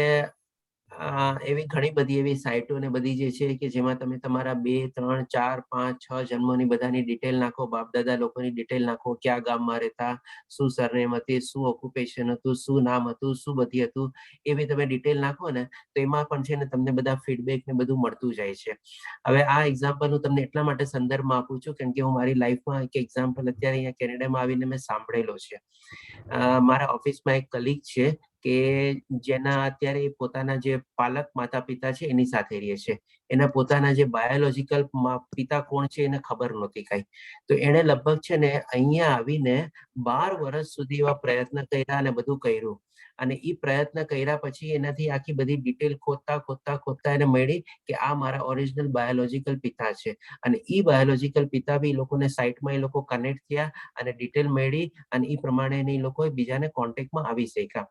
એવી ઘણી બધી એવી સાઇટો ને બધી જે છે કે જેમાં તમે તમારા 2, 3, 4, 5, 6 જન્મોની બધાની ડિટેલ નાખો, બાપ દાદા લોકોની ડિટેલ નાખો, ક્યાં ગામમાં રહેતા, શું સરનેમ હતી, શું ઓક્યુપેશન હતું, શું નામ હતું, શું બધી હતું, એવી તમે ડિટેલ નાખો ને તો એમાં પણ છે ને તમને બધા ફીડબેક ને બધું મળતું જાય છે. હવે આ એક્ઝામ્પલ હું તમને એટલા માટે સંદર્ભમાં આપું છું કેમ કે હું મારી લાઈફમાં એક એક્ઝામ્પલ અત્યારે અહીંયા કેનેડામાં આવીને મેં સાંભળેલો છે. મારા ઓફિસમાં એક કલીગ છે કે જેના અત્યારે પોતાના જે પાલક માતા પિતા છે એની સાથે રહે છે. એના પોતાના જે બાયોલોજીકલ પિતા કોણ છે એને ખબર નહોતી કઈ. તો એને લગભગ છે ને અહીંયા આવીને 12 વર્ષ સુધી એવા પ્રયત્ન કર્યા અને બધું કર્યું. અને એ પ્રયત્ન કર્યા પછી એનાથી આખી બધી ડિટેલ ખોદતા એને મળી કે આ મારા ઓરિજિનલ બાયોલોજીકલ પિતા છે. અને એ બાયોલોજીકલ પિતા બી એ લોકોને સાઇટમાં એ લોકો કનેક્ટ થયા અને ડિટેલ મળી અને એ પ્રમાણે એ લોકો બીજાને કોન્ટેક્ટમાં આવી શક્યા.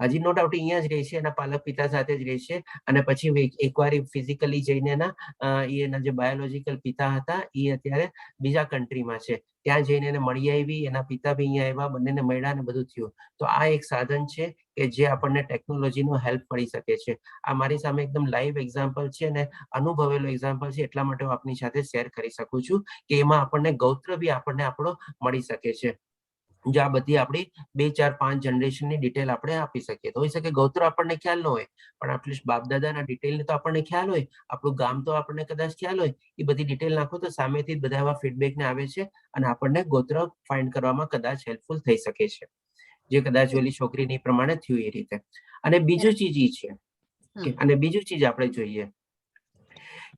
હજી નો ડાઉટ અહીંયા જ રહે છે, એના પાલક પિતા સાથે જ રહે છે, અને પછી એકવાર ફિઝિકલી જઈને એના જે બાયોલોજીકલ પિતા હતા એ અત્યારે બીજા કન્ટ્રીમાં છે, ત્યાં જઈને એને મળી આવી, એના પિતા બી અહીંયા આવ્યા, બંનેને મળ્યા ને બધું થયું. તો આ એક સાધન છે કે જે આપણને ટેકનોલોજીનો હેલ્પ મળી શકે છે. આ મારી સામે એકદમ લાઈવ એક્ઝામ્પલ છે ને અનુભવેલો એક્ઝામ્પલ છે, એટલા માટે હું આપની સાથે શેર કરી શકું છું કે એમાં આપણને ગૌત્ર બી આપણને આપણો મળી શકે છે. જો આ બધી આપણી 2, 4, 5 જનરેશનની ડિટેલ આપણે આપી શકીએ. તો હોઈ શકે ગૌત્ર આપણને ખ્યાલ ન હોય, પણ એટલીસ્ટ બાપ દાદાના ડિટેલની તો આપણને ખ્યાલ હોય, આપણું ગામ તો આપણને કદાચ ખ્યાલ હોય. એ બધી ડિટેલ નાખો તો સામેથી બધા એવા ફીડબેક ને આવે છે અને આપણને ગોત્ર ફાઇન્ડ કરવામાં કદાચ હેલ્પફુલ થઈ શકે છે, જે કદાચ ઓલી છોકરીની પ્રમાણે થયું એ રીતે. અને બીજું ચીજ ઈ છે કે બીજું ચીજ આપણે જોઈએ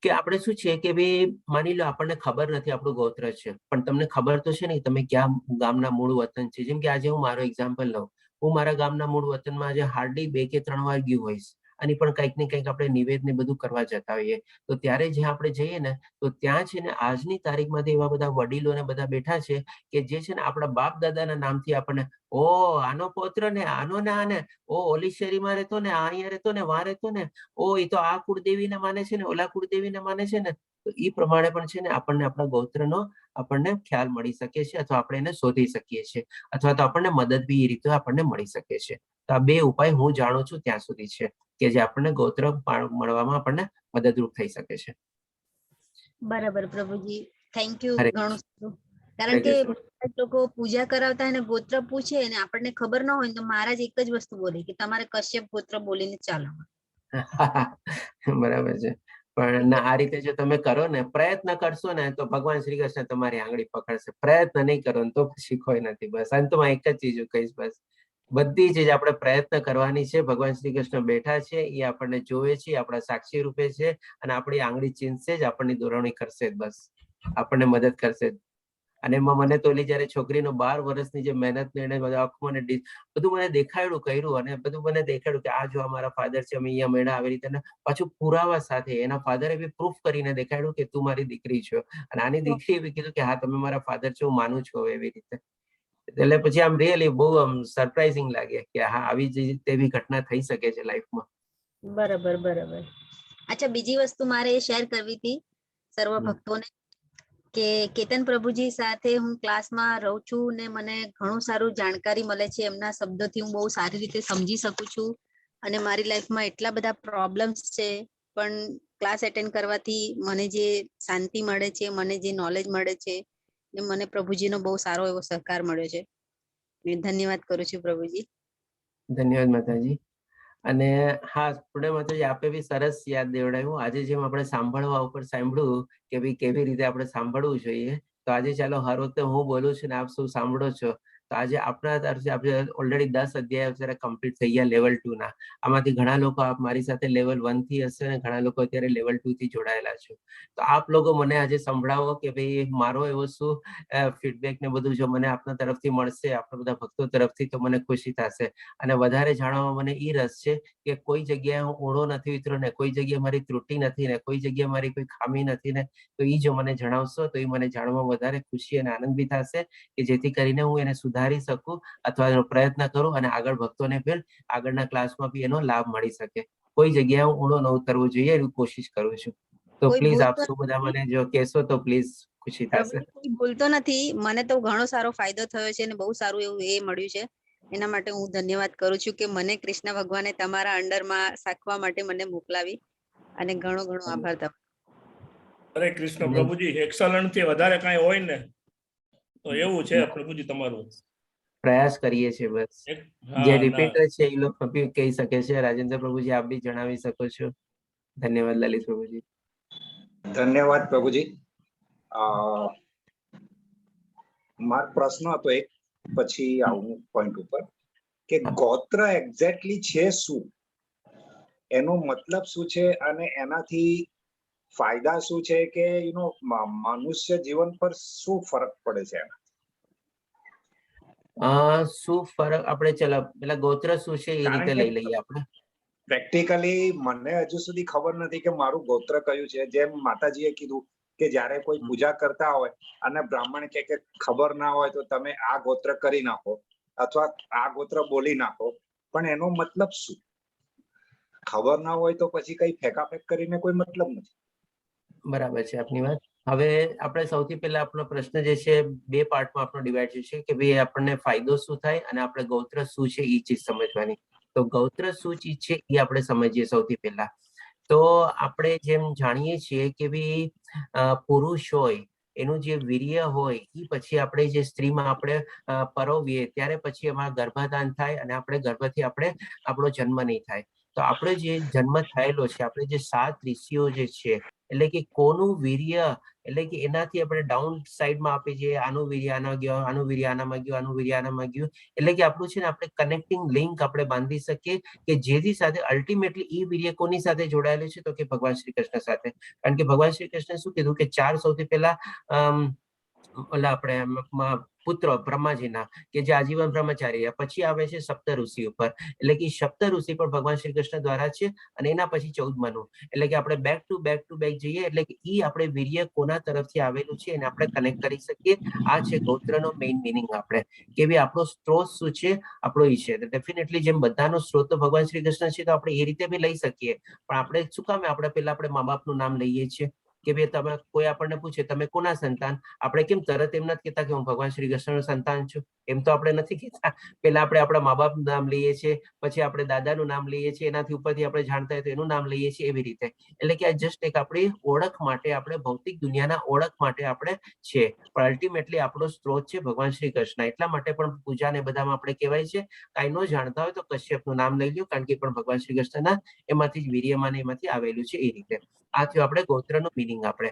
કે આપણે શું છે કે ભાઈ માની લો આપણને ખબર નથી આપણું ગોત્ર છે, પણ તમને ખબર તો છે ને તમે ક્યાં ગામના મૂળ વતન છે. જેમ કે આજે હું મારો એક્ઝામ્પલ લઉં, હું મારા ગામના મૂળ વતનમાં આજે હાર્ડલી 2 કે 3 વાર ગયું હોઈશ, અને પણ કંઈક ને કંઈક આપણે નિવેદ ને બધું કરવા જતા હોઈએ. તો ત્યારે જ્યાં આપણે જઈએ ને તો ત્યાં છે ને આજની તારીખમાંથી એવા બધા વડીલો ને બધા બેઠા છે કે જે છે ને આપણા બાપ દાદાના નામથી આપણને ઓ આનો પૌત્ર ને આનો ને આને ઓ ઓલી શેરીમાં રહેતો ને આ અહીંયા રહેતો ને વા રહેતો ને ઓ એ તો આ કુળદેવીને માને છે ને ઓલા કુળદેવીને માને છે ને. તો એ પ્રમાણે પણ છે ને આપણને આપણા ગોત્રનો આપણને ખ્યાલ મળી શકે છે, અથવા આપણે એને શોધી શકીએ છીએ, અથવા તો આપણને મદદ બી એ રીતે આપણને મળી શકે છે. તો આ 2 ઉપાય હું જાણું છું ત્યાં સુધી છે કે જે આપણને ગોત્ર મળવામાં આપણને મદદરૂપ થઈ શકે છે. બરાબર પ્રભુજી, થેન્ક યુ હરે ઘણું સારું. કારણ હરે કે કૃષ્ણ. લોકો પૂજા કરાવતા હોય ને ગોત્ર પૂછે અને આપણને ખબર ન હોય તો મહારાજ એક જ વસ્તુ બોલે કે તમારે કશ્યપ ગોત્ર બોલીને ચાલો. બરાબર છે. પણ ના આ રીતે જો તમે કરો ને પ્રયત્ન કરશો ને તો ભગવાન શ્રી કૃષ્ણ તમારી આંગળી પકડશે. પ્રયત્ન નહીં કરો ને તો પછી કોઈ નથી. બસ અંતમાં એક જ ચીજ કહીશ, બસ બધી ચીજ આપણે પ્રયત્ન કરવાની છે. ભગવાન શ્રી કૃષ્ણ બેઠા છે, એ આપણને જોવે છે, આપણા સાક્ષી રૂપે છે, અને આપણી આંગળી ચીંધશે જ, આપણની દોરવણી કરશે જ, બસ આપણને મદદ કરશે જ. અને એમાં મને તો ઓલી જયારે છોકરીનો 12 વર્ષની જે મહેનત ને બધું મને દેખાડ્યું કર્યું, અને બધું મને દેખાડ્યું કે આ જો અમારા ફાધર છે, અમે અહીંયા મળ્યા આવી રીતે, પાછું પુરાવા સાથે એના ફાધરે બી પ્રૂફ કરીને દેખાડ્યું કે તું મારી દીકરી છો. અને આની દીકરી એવી કીધું કે હા તમે મારા ફાધર છો, હું માનું છું એવી રીતે. એટલે પછી આમ રિયલી બહુ આમ સરપ્રાઇઝિંગ લાગે કે હા આવી જ તેવી ઘટના થઈ શકે છે લાઈફમાં. બરાબર બરાબર. અચ્છા, બીજી વસ્તુ મારે શેર કરવી હતી સર્વ ભક્તોને કે કેતન પ્રભુજી સાથે હું ક્લાસમાં રહું છું ને મને ઘણું સારું જાણકારી મળે છે. એમના શબ્દોથી હું બહુ સારી રીતે સમજી શકું છું, અને મારી લાઈફમાં એટલા બધા પ્રોબ્લેમ્સ છે, પણ ક્લાસ એટેન્ડ કરવાથી મને જે શાંતિ મળે છે, મને જે નોલેજ મળે છે, ને મને પ્રભુજીનો બહુ સારો એવો સહકાર મળ્યો છે. ધન્યવાદ કરું છું પ્રભુજી. ધન્યવાદ માતાજી. અને હા પુણે માતાજી આપે બી સરસ યાદ દેવડાવ્યું. આજે જેમ આપણે સાંભળવા ઉપર સાંભળ્યું કે ભાઈ કેવી રીતે આપણે સાંભળવું જોઈએ, તો આજે ચાલો હર વખતે હું બોલું છું ને આપ શું સાંભળો છો, તો આજે આપણા તરફથી આપણે ઓલરેડી 10 અધ્યાય અત્યારે કમ્પ્લીટ થઈ ગયા લેવલ 2 ના. આમાંથી ઘણા લોકો આપ મારી સાથે લેવલ 1 થી હશે અને ઘણા લોકો અત્યારે લેવલ 2 થી જોડાયેલા છે. તો આપ લોકો મને આજે સંભળાવો કે ભાઈ મારો એવો શું ફીડબેક ને બધું જો મને આપના તરફથી મળશે, આપણા બધા ભક્તો તરફથી, તો મને ખુશી થશે. અને વધારે જાણવામાં મને એ રસ છે કે કોઈ જગ્યાએ હું ઊંડો નથી ઉતર્યો ને, કોઈ જગ્યાએ મારી ત્રુટિ નથી ને, કોઈ જગ્યાએ મારી કોઈ ખામી નથી ને, તો એ જો મને જણાવશો તો એ મને જાણવામાં વધારે ખુશી અને આનંદ બી થશે કે જેથી કરીને હું એને સુધારી શકું અથવા એનો પ્રયત્ન કરું અને આગળ ભક્તોને પણ આગળના ક્લાસમાં બી એનો લાભ મળી શકે. કોઈ જગ્યાએ હું ઊંડો ન ઉતરવું જોઈએ એવી કોશિશ કરું છું. તો પ્લીઝ આપ શું બધા મને જો કહેશો તો પ્લીઝ ખુશી થશે. કોઈ ભૂલતો નથી. મને તો ઘણો સારો ફાયદો થયો છે અને બહુ સારું એવું એ મળ્યું છે. એના માટે હું ધન્યવાદ કરું છું કે મને કૃષ્ણ ભગવાને તમારા અંડરમાં સાખવા માટે મને મોકલાવી, અને ઘણો ઘણો આભાર તમારો. હરે કૃષ્ણ પ્રભુજી. એક્સલન્ટ થી વધારે કઈ હોય ને તો એવું છે પ્રભુજી તમારું. પ્રયાસ કરીએ છીએ બસ. જે રિપીટર છે એ લોકો બી કહી શકે છે. રાજેન્દ્ર પ્રભુજી આપ બી જણાવી શકો છો. ધન્યવાદ લલિત પ્રભુજી. ધન્યવાદ પ્રભુજી. મારો પ્રશ્ન હતો એક, પછી આવું પોઈન્ટ ઉપર કે ગોત્ર એક્ઝેક્ટલી છે શું, એનો મતલબ શું છે, અને એનાથી ફાયદા શું છે, કે મનુષ્ય જીવન પર શું ફરક પડે છે એના? શું ફરક આપણે ચલો પેલા ગોત્ર શું છે એ રીતે લઈ લઈએ આપણે. પ્રેક્ટિકલી મને હજુ સુધી ખબર નથી કે મારું ગોત્ર કયું છે. જેમ માતાજીએ કીધું કે જ્યારે કોઈ પૂજા કરતા હોય અને બ્રાહ્મણ કે ખબર ના હોય તો તમે આ ગોત્ર કરી નાખો અથવા આ ગોત્ર બોલી નાખો, પણ એનો મતલબ શું? ખબર ના હોય તો પછી કઈ ફેંકાફેંક કરીને કોઈ મતલબ નથી. બરાબર છે આપની વાત. હવે આપણે સૌથી પહેલા આપણો પ્રશ્ન જે છે 2 પાર્ટમાં આપણો ડિવાઈડ છે કે ભાઈ આપણને ફાયદો શું થાય અને આપણે ગૌત્ર શું છે એ ચીજ સમજવાની. તો ગૌત્ર શું ચીજ છે એ આપણે સમજીએ સૌથી પહેલા. તો આપણે જેમ જાણીએ છીએ કે ભાઈ પુરુષ હોય એનું જે વીર્ય હોય એ પછી આપણે જે સ્ત્રીમાં આપણે પરોવીએ ત્યારે પછી એમાં ગર્ભાધાન થાય અને આપણે ગર્ભથી આપણો જન્મ નહીં થાય. તો આપણે જે જન્મ થયેલો છે, આપણે જે 7 ઋષિઓ જે છે, એટલે કે કોનું વીર્ય, એટલે કે એનાથી આપણે ડાઉન સાઈડમાં આપીએ છીએ, આનું વીર્ય આના ગયો, આનું વીર્ય આનામાં ગયું, આનું વીર્ય આનામાં ગયું, એટલે કે આપણું છે ને આપણે કનેક્ટિંગ લિંક આપણે બાંધી શકીએ કે જેની સાથે અલ્ટિમેટલી એ વીર્ય કોની સાથે જોડાયેલું છે, તો કે ભગવાન શ્રી કૃષ્ણ સાથે. કારણ કે ભગવાન શ્રી કૃષ્ણે શું કીધું કે 4 સૌથી પહેલા ઓલા આપણે પુત્ર બ્રહ્માજીના કે જે આજીવન બ્રહ્મચારી, પછી આવે છે સપ્ત ઋષિ ઉપર, એટલે કે સપ્ત ઋષિ પણ ભગવાન શ્રી કૃષ્ણ દ્વારા છે અને એના પછી 14 મનુ, એટલે કે આપણે બેક ટુ બેક જઈએ એટલે કે ઈ આપણે વીર્ય કોના તરફથી આવેલું છે એને આપણે કનેક્ટ કરી શકીએ. આ છે ગોત્રનો મેઇન મિનિંગ. આપણે કે ભાઈ આપણો સ્ત્રોત શું છે, આપણો ઈ છે. ડેફિનેટલી જેમ બધાનો સ્ત્રોત તો ભગવાન શ્રી કૃષ્ણ છે તો આપણે એ રીતે બી લઈ શકીએ, પણ આપણે શું કામ આપણે પહેલા આપણે મા બાપનું નામ લઈએ છીએ કે ભાઈ તમે કોઈ આપણને પૂછે તમે કોના સંતાન, આપણે કેમ તરત એમ નથી કહેતા કે હું ભગવાન શ્રી કૃષ્ણનું સંતાન છું, એમ તો આપણે નથી કહેતા. પહેલા આપણે આપણા મા બાપનું નામ લઈએ છીએ, પછી આપણે દાદાનું નામ લઈએ છીએ, એનાથી ઉપરથી આપણે જાણતા હોય તો એનું નામ લઈએ છીએ, એવી રીતે. એટલે કે આ જસ્ટ એક આપણી ઓળખ માટે, આપણે ભૌતિક દુનિયાના ઓળખ માટે આપણે છે, પણ અલ્ટિમેટલી આપણો સ્ત્રોત છે ભગવાન શ્રી કૃષ્ણ. એટલા માટે પણ પૂજા ને બધામાં આપણે કહેવાય છે કાંઈ ન જાણતા હોય તો કશ્યપનું નામ લઈ લો, કારણ કે પણ ભગવાન શ્રી કૃષ્ણના એમાંથી જ વીર્યમાન એમાંથી આવેલું છે. એ રીતે આ થયું આપણે ગોત્રનું મિનિંગ. આપણે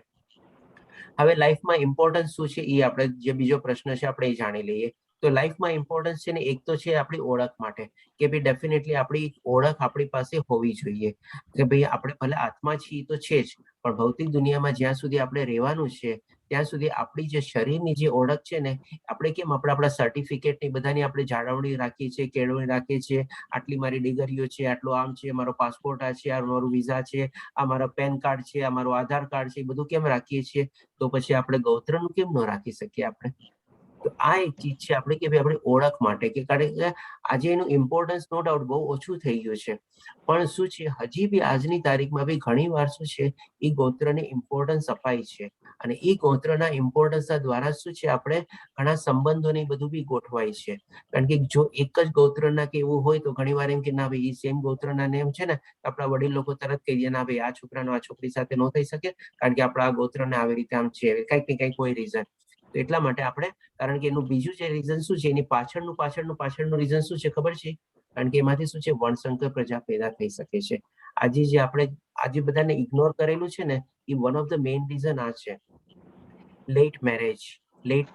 હવે લાઈફમાં ઇમ્પોર્ટન્સ શું છે એ આપણે જે બીજો પ્રશ્ન છે આપણે એ જાણી લઈએ. તો લાઈફમાં ઇમ્પોર્ટન્સ છે ને એક તો છે આપણી ઓળખ માટે કે ભાઈ ડેફિનેટલી આપણી ઓળખ આપણી પાસે હોવી જોઈએ કે ભાઈ આપણે ભલે આત્મા છીએ તો છે જ, પણ ભૌતિક દુનિયામાં જ્યાં સુધી આપણે રહેવાનું છે ત્યાં સુધી આપણી જે શરીરની જે ઓળખ છે ને, આપણે કેમ આપણા સર્ટિફિકેટની બધાની આપણે જાળવણી રાખીએ છીએ, કેળવણી રાખીએ છીએ. આટલી મારી ડિગ્રીઓ છે, આટલો આમ છે, મારો પાસપોર્ટ આ છે, આ મારું વિઝા છે, આ મારો પેન કાર્ડ છે, આ મારું આધાર કાર્ડ છે, એ બધું કેમ રાખીએ છીએ? તો પછી આપણે ગૌત્રનું કેમ ન રાખી શકીએ આપણે? તો આ એક ચીજ છે આપણે કે ભાઈ આપણી ઓળખ માટે, કે કારણ કે આજે એનું ઇમ્પોર્ટન્સ નો ડાઉટ બહુ ઓછું થઈ ગયું છે, પણ શું છે હજી બી આજની તારીખમાં બી ઘણી વાર શું છે એ ગોત્રને ઇમ્પોર્ટન્સ અપાય છે. અને એ ગોત્રના ઇમ્પોર્ટન્સ દ્વારા શું છે આપણે ઘણા સંબંધોને બધું બી ગોઠવાય છે. કારણ કે જો એક જ ગોત્રના કે એવું હોય તો ઘણી વાર એમ કે ના ભાઈ એ સેમ ગોત્રના નેમ છે ને, આપણા વડીલ લોકો તરત કહી દે ના ભાઈ આ છોકરાનો આ છોકરી સાથે ન થઈ શકે, કારણ કે આપણા આ ગોત્રને આવી રીતે આમ છે, કંઈક ને કંઈક કોઈ રીઝન. તો એટલા માટે આપણે, કારણ કે એનું બીજું જે રીઝન શું છે, એની પાછળનું રીઝન શું છે ખબર છે? કારણ કે એમાંથી શું છે વંશસંકર પ્રજા પેદા થઈ શકે છે. આજે જે આપણે આજે બધાને ઇગ્નોર કરેલું છે ને, એ one of the main reason આ છે. Late marriage, late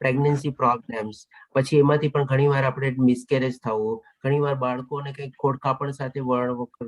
pregnancy problems, પછી એમાંથી પણ ઘણી વાર આપણે મિસકેરેજ થવું, ઘણી વાર બાળકોને કંઈક ખોડખાપણ સાથે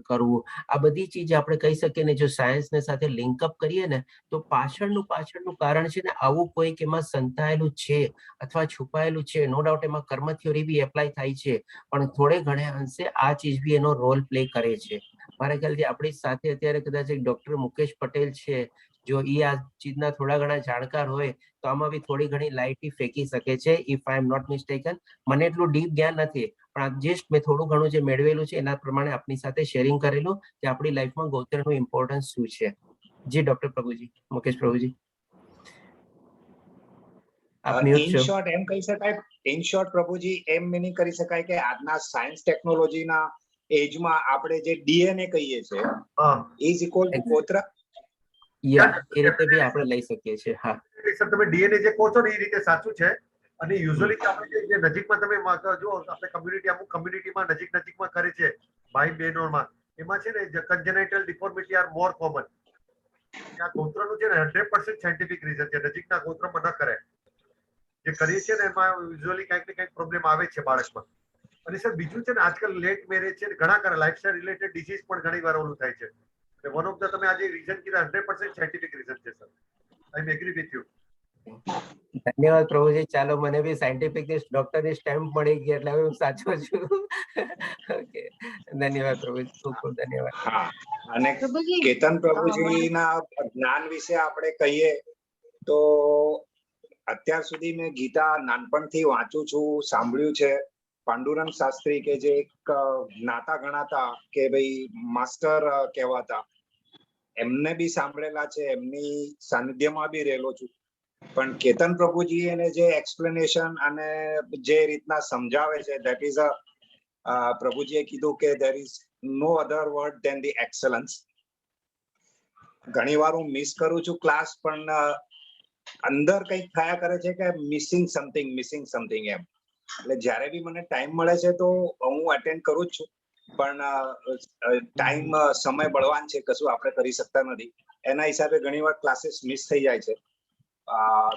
કરવું, આ બધી ચીજ આપણે કહી શકીએ ને જો સાયન્સને સાથે લિંકઅપ કરીએ ને તો પાછળનું કારણ છે ને આવું કોઈક એમાં સંતાયેલું છે અથવા છુપાયેલું છે. નો ડાઉટ એમાં કર્મ થિયોરી બી એપ્લાય થાય છે, પણ થોડે ઘણે અંશે આ ચીજ બી એનો રોલ પ્લે કરે છે. મારા ખ્યાલથી આપણી સાથે અત્યારે કદાચ એક ડોક્ટર મુકેશ પટેલ છે, જો એ આ ચીજના થોડા ઘણા જાણકાર હોય તો આમાં બી થોડી ઘણી લાઇટ ફેંકી શકે છે, if I am not mistaken. મને એટલું ડીપ જ્ઞાન નથી, પણ આ જસ્ટ મેં થોડું ઘણું જે મેળવેલું છે એના પ્રમાણે આપની સાથે શેરિંગ કરેલું કે આપણી લાઈફમાં ગોત્રનું ઇમ્પોર્ટન્સ શું છે. જી ડોક્ટર પ્રભુજી, મુકેશ પ્રભુજી, આપ મ્યુટ છો. ઇન શોર્ટ પ્રભુજી એમ મિનિંગ કરી શકાય કે આજના સાયન્સ ટેકનોલોજીના એજમાં આપણે જે ડીએનએ કહીએ છીએ ઇઝ ઇક્વલ ટુ ગોત્ર. યા એ રીતે બી આપણે લઈ શકીએ છીએ. હા સર, તમે ડીએનએ જે કહો છો ને એ રીતે સાચું છે. અને યુઝ્યુઅલી આપણે જે નજીકમાં તમે જો આપણે અમુક કમ્યુનિટીમાં નજીકમાં કરે છે ભાઈ બહેનોમાં, એમાં છે ને કન્જેનાઇટલ ડિફોર્મિટી આર મોર કોમન. આ ગોત્રનું છે ને 100% સાયન્ટિફિક રીઝન છે, નજીકના ગોત્રમાં ન કરે. જે કરીએ છીએ ને એમાં યુઝ્યુઅલી કંઈક ને કંઈક પ્રોબ્લેમ આવે છે બાળકમાં. અને સર બીજું છે ને આજકાલ લેટ મેરેજ છે ને ઘણા કરે, લાઇફસ્ટાઇલ રિલેટેડ ડિસીઝ પણ ઘણી વાર ઓલું થાય છે. વન ઓફ ધ તમે આજે રીઝન કીધા 100% સાયન્ટિફિક રીઝન છે sir. I am agree with you. ધન્યવાદ પ્રભુજી. ચાલો મને બી સાયન્ટિફિક ડોક્ટરની સ્ટેમ્પ મળી ગઈ એટલે હવે હું સાચો છું. ઓકે, ધન્યવાદ પ્રભુજી, ખૂબ ખૂબ ધન્યવાદ. હા, અને કેતન પ્રભુજીના જ્ઞાન વિશે આપણે કહીએ તો અત્યાર સુધી મેં ગીતા નાનપણથી વાંચું છું, સાંભળ્યું છે, પાંડુરંગ શાસ્ત્રી કે જે એક જ્ઞાતા ગણાતા કે ભાઈ માસ્ટર કહેવાતા, એમને બી સાંભળેલા છે, એમની સાનિધ્યમાં બી રહેલો છું. પણ કેતન પ્રભુજી એને જે એક્સપ્લેનેશન અને જે રીતના સમજાવે છે, ધેટ ઇઝ પ્રભુજીએ કીધું કે there is no other word than the excellence. ઘણી વાર હું મિસ કરું છું ક્લાસ, પણ અંદર કંઈક થયા કરે છે કે મિસિંગ સમથિંગ એમ. એટલે જ્યારે બી મને ટાઈમ મળે છે તો હું અટેન્ડ કરું જ છું, પણ ટાઈમ સમય બળવાન છે, કશું આપણે કરી શકતા નથી. એના હિસાબે ઘણી વાર ક્લાસીસ મિસ થઈ જાય છે.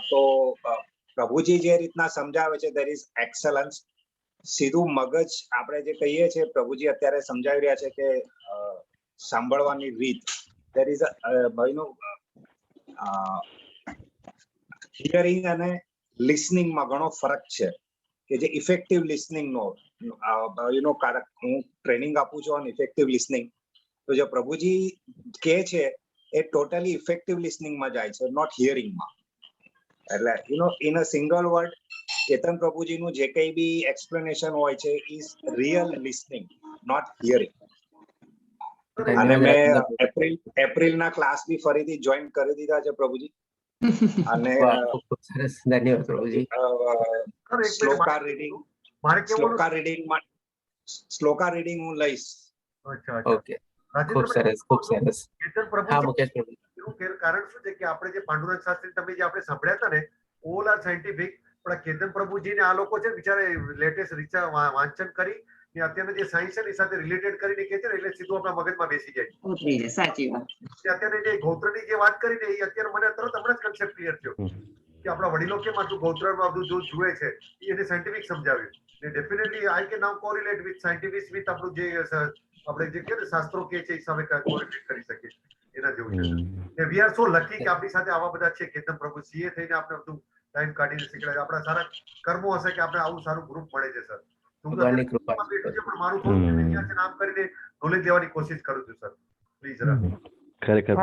તો પ્રભુજી જે રીતના સમજાવે છે there is excellence. સીધું મગજ આપણે જે કહીએ છીએ, પ્રભુજી અત્યારે સમજાવી રહ્યા છે કે સાંભળવાની રીત, there is હિયરિંગ અને લિસનિંગમાં ઘણો ફરક છે. કે જે ઇફેક્ટિવ લિસનિંગ નો હું ટ્રેનિંગ આપું છું ઓન ઇફેક્ટિવ લિસનિંગ. તો જે પ્રભુજી કે છે એ ટોટલી ઇફેક્ટિવ લિસનિંગમાં જાય છે, નોટ હિયરિંગમાં. એટલે in a single word, Ketan પ્રભુજીનું જે કંઈ બી એક્સપ્લેનેશન હોય છે is real listening, not hearing. અને મેં એપ્રિલના ક્લાસ બી ફરીથી જોઈન કરી દીધા છે પ્રભુજી. અને ખૂબ સરસ, ધન્યવાદ પ્રભુજી. શ્લોકા રીડિંગ હું લઈશ. ઓકે, ખૂબ સરસ, ખૂબ સરસ. હા મુકેશ પ્રભુજી. કારણ શું છે કે આપણે જે પાંડુરંગ શાસ્ત્રી તમે જે આપણે સાંભળ્યા હતા ને, ઓલ આર સાયન્ટિફિક, પણ કેતન પ્રભુજી ને આ લોકો છે બિચારે લેટેસ્ટ રિસર્ચ વાંચન કરી ને અત્યારના જે સાયન્સ છે એની સાથે રિલેટેડ કરીને કે છે ને, એટલે સીધું આપણા મગજમાં બેસી જાય. સાચી વાત. અત્યારે જે ગૌત્રની જે વાત કરી ને, એ અત્યારે મને તરત હમણાં જ કન્સેપ્ટ ક્લિયર થયો કે આપણા વડીલો કેમ આટલું ગૌત્રમાં બધું જો જુએ છે, એને સાયન્ટિફિક સમજાવ્યું. ને definitely I can now correlate with scientific with આપણું જે આપણે જે કે શાસ્ત્રો કે છે એ સામે કોરિલેટ કરી શકીએ. એના જેવું છે. વી આર સો લકી કે આપણી સાથે આવા બધા છે. કેતન પ્રભુ સીએ થઈને આપણે બધું ટાઈમ કાઢીને શીખડાય. આપણા સારા કર્મો હશે કે આપણે આવું સારું ગ્રુપ મળે છે સર. ભગવાનની કૃપા. પણ મારું થોડું નામ કરીને નોલેજ લેવાની કોશિશ કરું છું સર. પ્લીઝ ખરેખર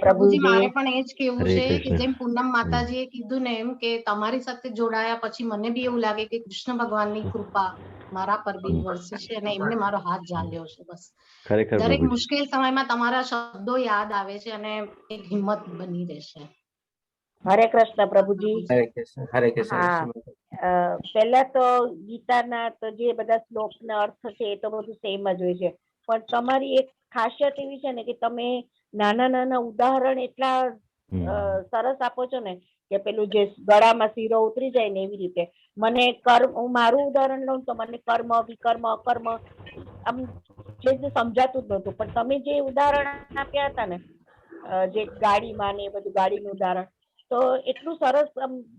પ્રભુજી, મારે પણ એ જ કેવું હરે છે કે કૃષ્ણ. જેમ પૂનમ માતાજીએ કીધું ને, એમ કે તમારી સાથે જોડાયા પછી મને બી એવું લાગે કે કૃષ્ણ ભગવાનની કૃપા મારા પર બી વરસી છે અને એમને મારો હાથ ઝાલ્યો છે. બસ ખરેખર દરેક પ્રભુજી. મુશ્કેલ સમયમાં તમારા શબ્દો યાદ આવે છે અને એક હિંમત બની રહેશે. હરે કૃષ્ણ પ્રભુજી. હરે કૃષ્ણ, હરે કૃષ્ણ. પહેલા તો ગીતાના તો જે બધા શ્લોકના અર્થ છે એ તો બધું સેમ જ હોય છે, પણ તમારી એક ખાસિયત એવી છે ને કે તમે નાના નાના ઉદાહરણ એટલા સરસ આપો છો ને કે પેલું જે ગળામાં શીરો ઉતરી જાય ને એવી રીતે. મને કર્મ, હું મારું ઉદાહરણ લઉં તો મને કર્મ, વિકર્મ, અકર્મ આમ જે સમજાતું જ નહોતું, પણ તમે જે ઉદાહરણ આપ્યા હતા ને, જે ગાડીમાં ને એ બધું ગાડીનું ઉદાહરણ, તો એટલું સરસ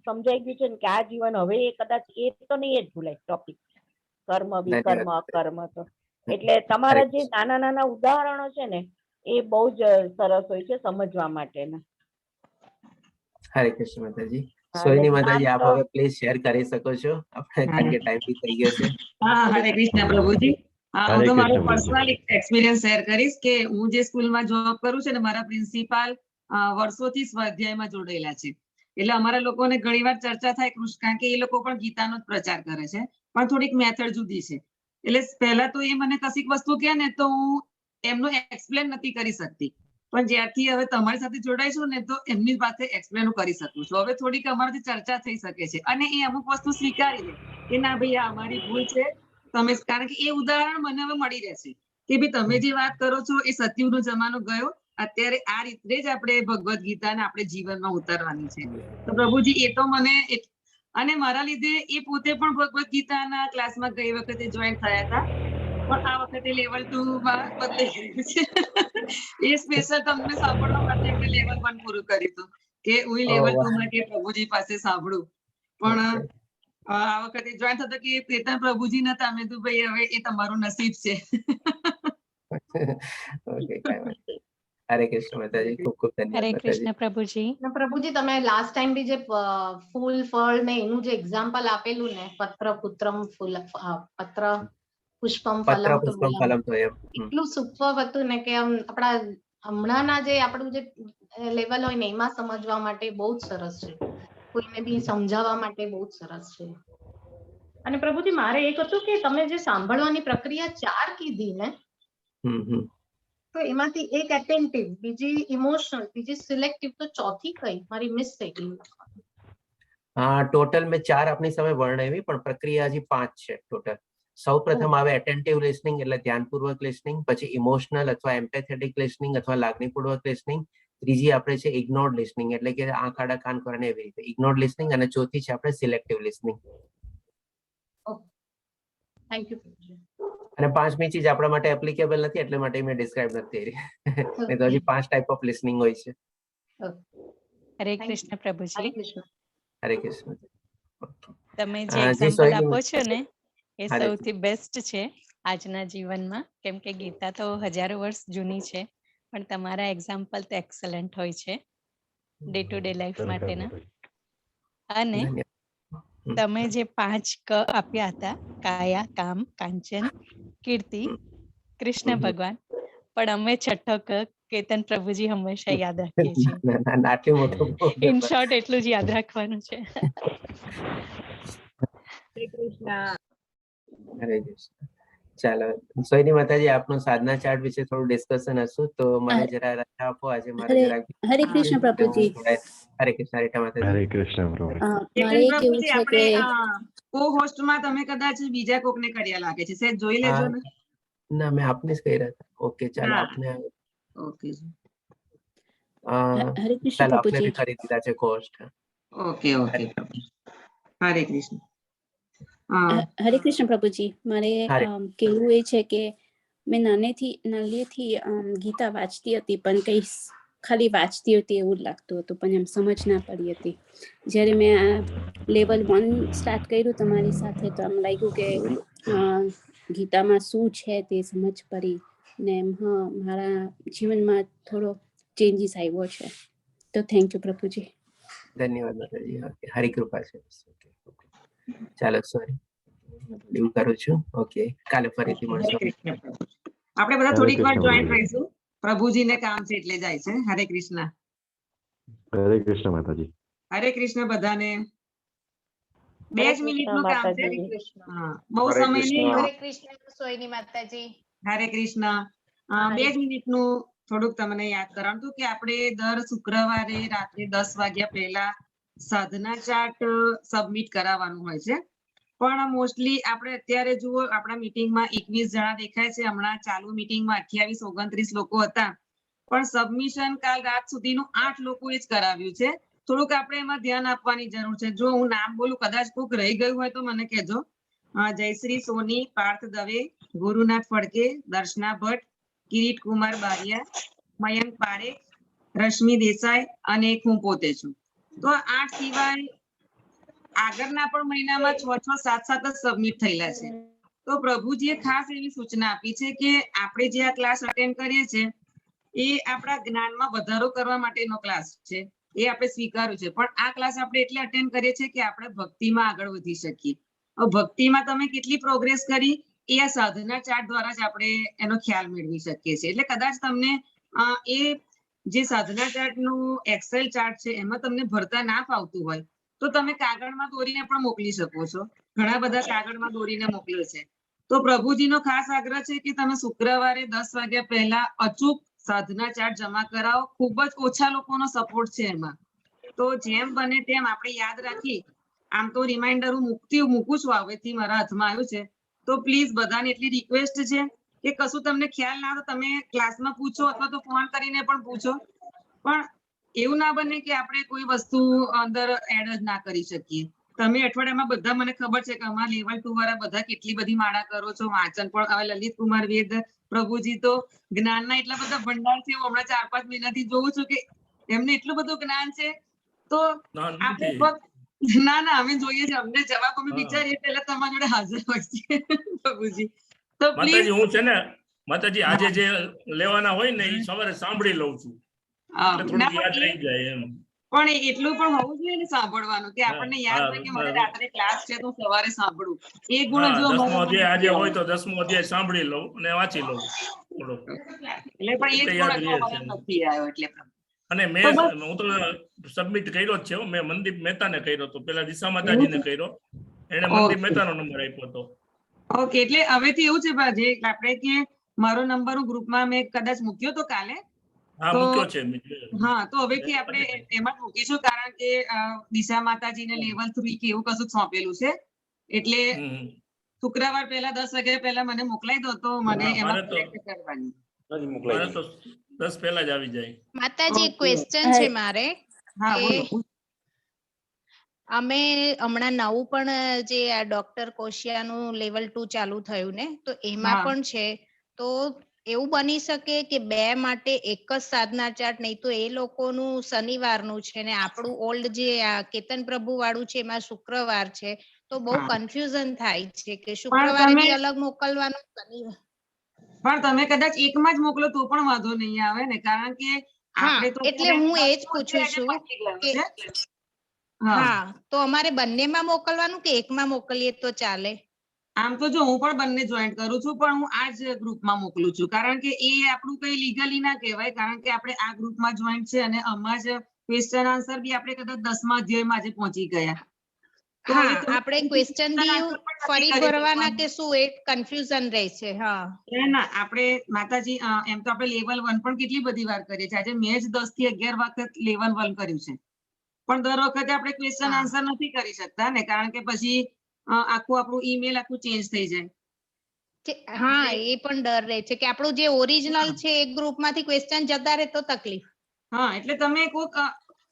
સમજાઈ ગયું છે ને કે આ જીવન હવે કદાચ એ તો નહીં જ ભૂલાય ટોપિક, કર્મ, વિકર્મ, અકર્મ. તો એટલે તમારા જે નાના નાના ઉદાહરણો છે ને એ બહુ જ સરસ હોય છે સમજવા માટેના. હરે કૃષ્ણ માતાજી. સોહિની માતાજી, આપ હવે પ્લીઝ શેર કરી શકો છો, આપણે કારણ કે ટાઈમ બી થઈ ગયો છે. હા, હરે કૃષ્ણ પ્રભુજી. હું તો મારો કૃષ્ણ પર્સનલ એક્સપિરિયન્સ શેર કરીશ કે હું જે સ્કૂલમાં જોબ કરું છું ને, મારા પ્રિન્સિપાલ વર્ષોથી સ્વાધ્યાયમાં જોડાયેલા છે. એટલે અમારા લોકોને ઘણી વાર ચર્ચા થાય કારણ કે એ લોકો પણ ગીતાનો જ પ્રચાર કરે છે, પણ થોડીક મેથડ જુદી છે. એટલે પહેલા તો એ મને કશીક વસ્તુ કહે ને તો હું એમનું એક્સપ્લેન નથી કરી શકતી, પણ જ્યારથી હવે તમારી સાથે જોડાઈશું ને તો એમની પાસે એક્સપ્લેન કરી શકું છું. હવે થોડીક અમારાથી ચર્ચા થઈ શકે છે અને એ અમુક વસ્તુ સ્વીકારી લે કે ના ભાઈ આ અમારી ભૂલ છે તમે, કારણ કે એ ઉદાહરણ મને હવે મળી રહેશે કે ભાઈ તમે જે વાત કરો છો એ સતયુગનો જમાનો ગયો, અત્યારે આ રીતે જ આપણે ભગવદ ગીતાને આપણે જીવનમાં ઉતારવાની છે. તો પ્રભુજી એ તો મને, અને મારા લીધે એ પોતે પણ ભગવદ ગીતાના ક્લાસમાં ગઈ વખતે જોઈન થયા હતા, પણ આ વખતે લેવલ 2 માં બદલાઈ ગયું છે. એ સ્પેશિયલ તમને સાંભળવા માટે એમને લેવલ 1 પૂરું કર્યું હતું કે હું લેવલ 2 માટે પ્રભુજી પાસે સાંભળું. પણ આ વખતે જોઈન થતો કે કેતન પ્રભુજી નતા, અમે તો ભાઈ હવે એ તમારું નસીબ છે. હરે કૃષ્ણ માતાજી, ખૂબ ખૂબ ધન્યવાદ. હરે કૃષ્ણ પ્રભુજી. પ્રભુજી, તમે લાસ્ટ ટાઈમ બી જે ફૂલ ફળ ને એનું જે એક્ઝામ્પલ આપેલું ને, પત્ર પુત્રમ ફૂલ પત્ર પુષ્પમ ફલમ તોયમ, એટલું સુપર હતું ને કે આપણા હમણાંના જે આપણું જે લેવલ હોય ને એમાં સમજવા માટે બહુ જ સરસ છે, કોઈને બી સમજાવવા માટે બહુ જ સરસ છે. અને પ્રભુજી મારે એક હતું કે તમે જે સાંભળવાની પ્રક્રિયા 4 કીધી ને, તો એમાંથી એક એટેન્ટિવ, બીજી ઇમોશનલ, બીજી સિલેક્ટિવ, તો ચોથી કઈ મારી મિસ થઈ ગઈ? ટોટલ મેં 4 આપની સામે વર્ણવી, પણ પ્રક્રિયા હજી 5 છે ટોટલ. સૌ પ્રથમ આવે એટેન્ટિવ લિસનિંગ એટલે ધ્યાનપૂર્વક લિસનિંગ, પછી ઇમોશનલ અથવા એમ્પેથેટિક લિસનિંગ અથવા લાગણીપૂર્વક લિસનિંગ, ત્રીજી આપણે છે ઇગ્નોર્ડ લિસનિંગ એટલે કે આંખ આડા કાન કરવાની એવી રીતે ઇગ્નોર્ડ લિસનિંગ, અને ચોથી છે આપણે સિલેક્ટિવ લિસનિંગ. Thank you. અને 5મી ચીજ આપણા માટે એપ્લિકેબલ નથી એટલે માટે મેં ડિસ્ક્રાઇબ નથી કરી. નહીં તો હજી 5 ટાઈપ ઓફ લિસનિંગ હોય છે. હરે કૃષ્ણ પ્રભુજી. હરે કૃષ્ણ. તમે જે એક્ઝામ્પલ આપો છો ને એ સૌથી બેસ્ટ છે આજના જીવનમાં, કેમ કે ગીતા તો હજારો વર્ષ જૂની છે, પણ તમારા એક્ઝામ્પલ તો એક્સલન્ટ હોય છે ડે ટુ ડે લાઈફ માટેના. અને તમે જે 5 ક આપ્યા હતા, કાયા, કામ, કાંચન, કીર્તિ, કૃષ્ણ ભગવાન, પણ અમે 6ઠ્ઠો ક કેતન પ્રભુજી હંમેશા યાદ રાખીએ છીએ. ઇન શોર્ટ એટલું જ યાદ રાખવાનું છે. હરે કૃષ્ણ. ચાલો સોહિની માતાજી, આપનો સાધના ચાર્ટ વિશે થોડું ડિસ્કશન હશું, તો મને જરા રજા આપો. આજે મારે જરા હરે કૃષ્ણ પ્રભુજી. હરે કૃષ્ણ. હરે માતાજી. હરે કૃષ્ણ પ્રભુ. મારે કેવું છે કે કો હોસ્ટમાં તમે કદાચ બીજા કોકને કર્યા લાગે છે, સેજ જોઈ લેજો ને. ના, મેં આપને જ કર્યા હતા. ઓકે, ચાલો આપને. ઓકે. હરે કૃષ્ણ ચાલો આપને પ્રભુજી. બી કરી દીધા છે હોસ્ટ. Okay okay. હરે કૃષ્ણ. હરે કૃષ્ણ પ્રભુજી. મારે કેવું એ છે કે મેં નાનીથી ગીતા વાંચતી હતી, પણ કઈ ખાલી વાંચતી હતી એવું લાગતું હતું, પણ એમ સમજ ના પડી હતી. જ્યારે મેં આ લેવલ 1 સ્ટાર્ટ કર્યું તમારી સાથે, તો આમ લાગ્યું કે ગીતામાં શું છે તે સમજ પડી ને એમ મારા જીવનમાં થોડો ચેન્જીસ આવ્યો છે. તો થેન્ક યુ પ્રભુજી. ધન્યવાદ માતાજી. હરી કૃપા છે. ચાલો સોરી એવું કરું છું. ઓકે, કાલે ફરીથી મળશું. આપણે બધા થોડીક વાર જોઈન રહીશું. પ્રભુજીને કામ છે એટલે જાય છે. હરે કૃષ્ણ. હરે કૃષ્ણ માતાજી. હરે કૃષ્ણ બધાને. 2 જ મિનિટનું કામ છે. બહુ સમય નહીં. હરે કૃષ્ણ સોહિની માતાજી. હરે કૃષ્ણ. 2 જ મિનિટનું થોડુંક તમને યાદ કરાવતું કે આપણે દર શુક્રવારે રાત્રે 10 વાગ્યા પહેલા સાધના ચાર્ટ સબમિટ કરાવવાનું હોય છે. પણ મોસ્ટલી આપણે અત્યારે જુઓ આપણા મીટિંગમાં 21 જણા દેખાય છે. હમણાં ચાલુ મીટિંગમાં 28 29 લોકો હતા, પણ સબમિશન કાલ રાત સુધીનું 8 લોકોએ જ કરાવ્યું છે. થોડુંક આપણે એમાં ધ્યાન આપવાની જરૂર છે. જો હું નામ બોલું, કદાચ કોઈક રહી ગયું હોય તો મને કહેજો. જયશ્રી સોની, પાર્થ દવે, ગુરુનાથ ફડકે, દર્શના ભટ્ટ, કિરીટ કુમાર બારિયા, મયંક પારેખ, રશ્મિ દેસાઈ અને હું પોતે છું. તો 8 સિવાય આગળના પણ મહિનામાં 6 7 7 જ સબમિટ થયેલા છે. તો પ્રભુજીએ ખાસ એવી સૂચના આપી છે કે આપણે જે આ ક્લાસ અટેન્ડ કરીએ છીએ એ આપણા જ્ઞાનમાં વધારો કરવા માટેનો ક્લાસ છે, એ આપણે સ્વીકાર્યું છે. પણ આ ક્લાસ આપણે એટલે અટેન્ડ કરીએ છીએ કે આપણે ભક્તિમાં આગળ વધી શકીએ. ભક્તિમાં તમે કેટલી પ્રોગ્રેસ કરી એ આ સાધના ચાર્ટ દ્વારા જ આપણે એનો ખ્યાલ મેળવી શકીએ છીએ. એટલે કદાચ તમને એ જે સાધના ચાર્ટ નું એક્સેલ ચાર્ટ છે એમાં તમને ભરતા ના ફાવતું હોય તો તમે કાગળમાં દોરીને પણ મોકલી શકો છો. ઘણા બધા કાગળમાં દોરીને મોકલે છે. તો પ્રભુજીનો ખાસ આગ્રહ છે કે તમે શુક્રવારે 10 વાગ્યા પહેલા અચૂક સાધના ચાર્ટ જમા કરાવો. ખૂબ જ ઓછા લોકોનો સપોર્ટ છે એમાં. તો જેમ બને તેમ આપણે યાદ રાખી, આમ તો રિમાઇન્ડર હું મૂકું છું, હવેથી મારા હાથમાં આવ્યું છે. તો પ્લીઝ બધાને એટલી રિક્વેસ્ટ છે કે કશું તમને ખ્યાલ ના તો તમે ક્લાસમાં પૂછો અથવા તો ફોન કરીને પણ પૂછો. પણ એવું ના બને કે આપણે કોઈ વસ્તુ અંદર એડ જ ના કરી શકીએ. તમે અઠવાડિયામાં બધા, મને ખબર છે કે અમારા લેવલ 2 વાળા બધા કેટલી બધી માળા કરો છો, વાંચન પણ. હવે લલિત કુમાર વેદ પ્રભુજી તો જ્ઞાનના એટલા બધા ભંડાર છે. હું હમણાં 4-5 મહિનાથી જોઉં છું કે એમને એટલું બધું જ્ઞાન છે. તો આપણે ના અમે જોઈએ છે, અમને જવાબ અમે વિચારીએ પહેલા તમારી જોડે હાજર હોય છે પ્રભુજી. તો પ્લીઝ માતાજી, હું છે ને માતાજી આજે જે લેવાના હોય ને એ સવારે સાંભળી લઉં છું, એટલે થોડું યાદ રહી જાય એમ. પણ એટલું પણ હોવું જોઈએ ને સાંભળવાનું, કે આપણને યાદ હોય કે મને રાત્રે ક્લાસ છે તો સવારે સાંભળું. એ ગુણ જો 10મો અધ્યાય આજે હોય તો 10મો અધ્યાય સાંભળી લઉં અને વાંચી લઉં થોડો. એટલે પણ એ યાદ રહે છે. નથી આવ્યો એટલે. અને હું તો સબમિટ કર્યો જ છે. મેં મનદીપ મહેતાને કર્યો તો, પેલા દિશા માતાજીને કર્યો, એને મનદીપ મહેતાનો નંબર આપ્યો હતો. ઓકે, એટલે હવેથી એવું છે જે આપણે કે મારો નંબર હું ગ્રુપમાં મેં કદાચ મૂક્યો તો કાલે. હા, મૂક્યો છે. હા, તો હવેથી આપણે એમાં મૂકીશું, કારણ કે દિશા માતાજીને લેવલ 3 કે એવું કશું સોંપેલું છે. એટલે શુક્રવાર પહેલા 10 વાગ્યા પહેલા મને મોકલાઈ દો તો મને એમાં સિલેક્ટ કરવાની. મારે તો 10 પહેલા જ આવી જાય. માતાજી એક ક્વેશ્ચન છે મારે. હા, બોલો. અમે હમણાં નવું પણ જે આ ડોક્ટર કોશિયાનું લેવલ 2 ચાલુ થયું ને, તો એમાં પણ છે. તો એવું બની શકે કે બે માટે એક જ સાધના ચાર્ટ, નહીં તો એ લોકોનું શનિવારનું છે ને આપણું ઓલ્ડ જે આ કેતન પ્રભુ વાળું છે એમાં શુક્રવાર છે. તો બહુ કન્ફ્યુઝન થાય છે કે શુક્રવારે બી અલગ મોકલવાનું, શનિવાર. પણ તમે કદાચ એકમાં જ મોકલો તો પણ વાંધો નહીં આવે ને, કારણ કે આપણે તો એટલે હું એ જ પૂછું છું કે હા, તો અમારે બંનેમાં મોકલવાનું કે એકમાં મોકલીએ તો ચાલે? આમ તો જો હું પણ બંને જોઈન્ટ કરું છું, પણ હું આ જ ગ્રુપમાં મોકલું છું, કારણ કે એ આપણું કઈ લીગલી ના કહેવાય, કારણ કે આપણે આ ગ્રુપમાં જોઈન્ટ છે અને આમાં જ ક્વેશ્ચન આન્સર બી આપણે કદાચ 10મા અધ્યાયમાં આજે પહોંચી ગયા. હા, આપણે ક્વેશ્ચન બી ફરી ભરવાના કે શું, એ કન્ફ્યુઝન રહે છે. હા, ના, આપણે માતાજી એમ તો આપણે લેવલ 1 પણ કેટલી બધી વાર કરીએ છીએ. આજે મેં જ 10 થી 11 વખત લેવલ 1 કર્યું છે, પણ દર વખતે આપણે ક્વેશ્ચન આન્સર નથી કરી શકતા ને, કારણ કે પછી આખું આપણું ઈમેલ આખું ચેન્જ થઈ જાય. હા, એ પણ ડર રહે છે કે આપણું જે ઓરિજિનલ છે એક ગ્રુપમાંથી ક્વેશ્ચન જતા રહે તો તકલીફ. હા, એટલે તમે કોક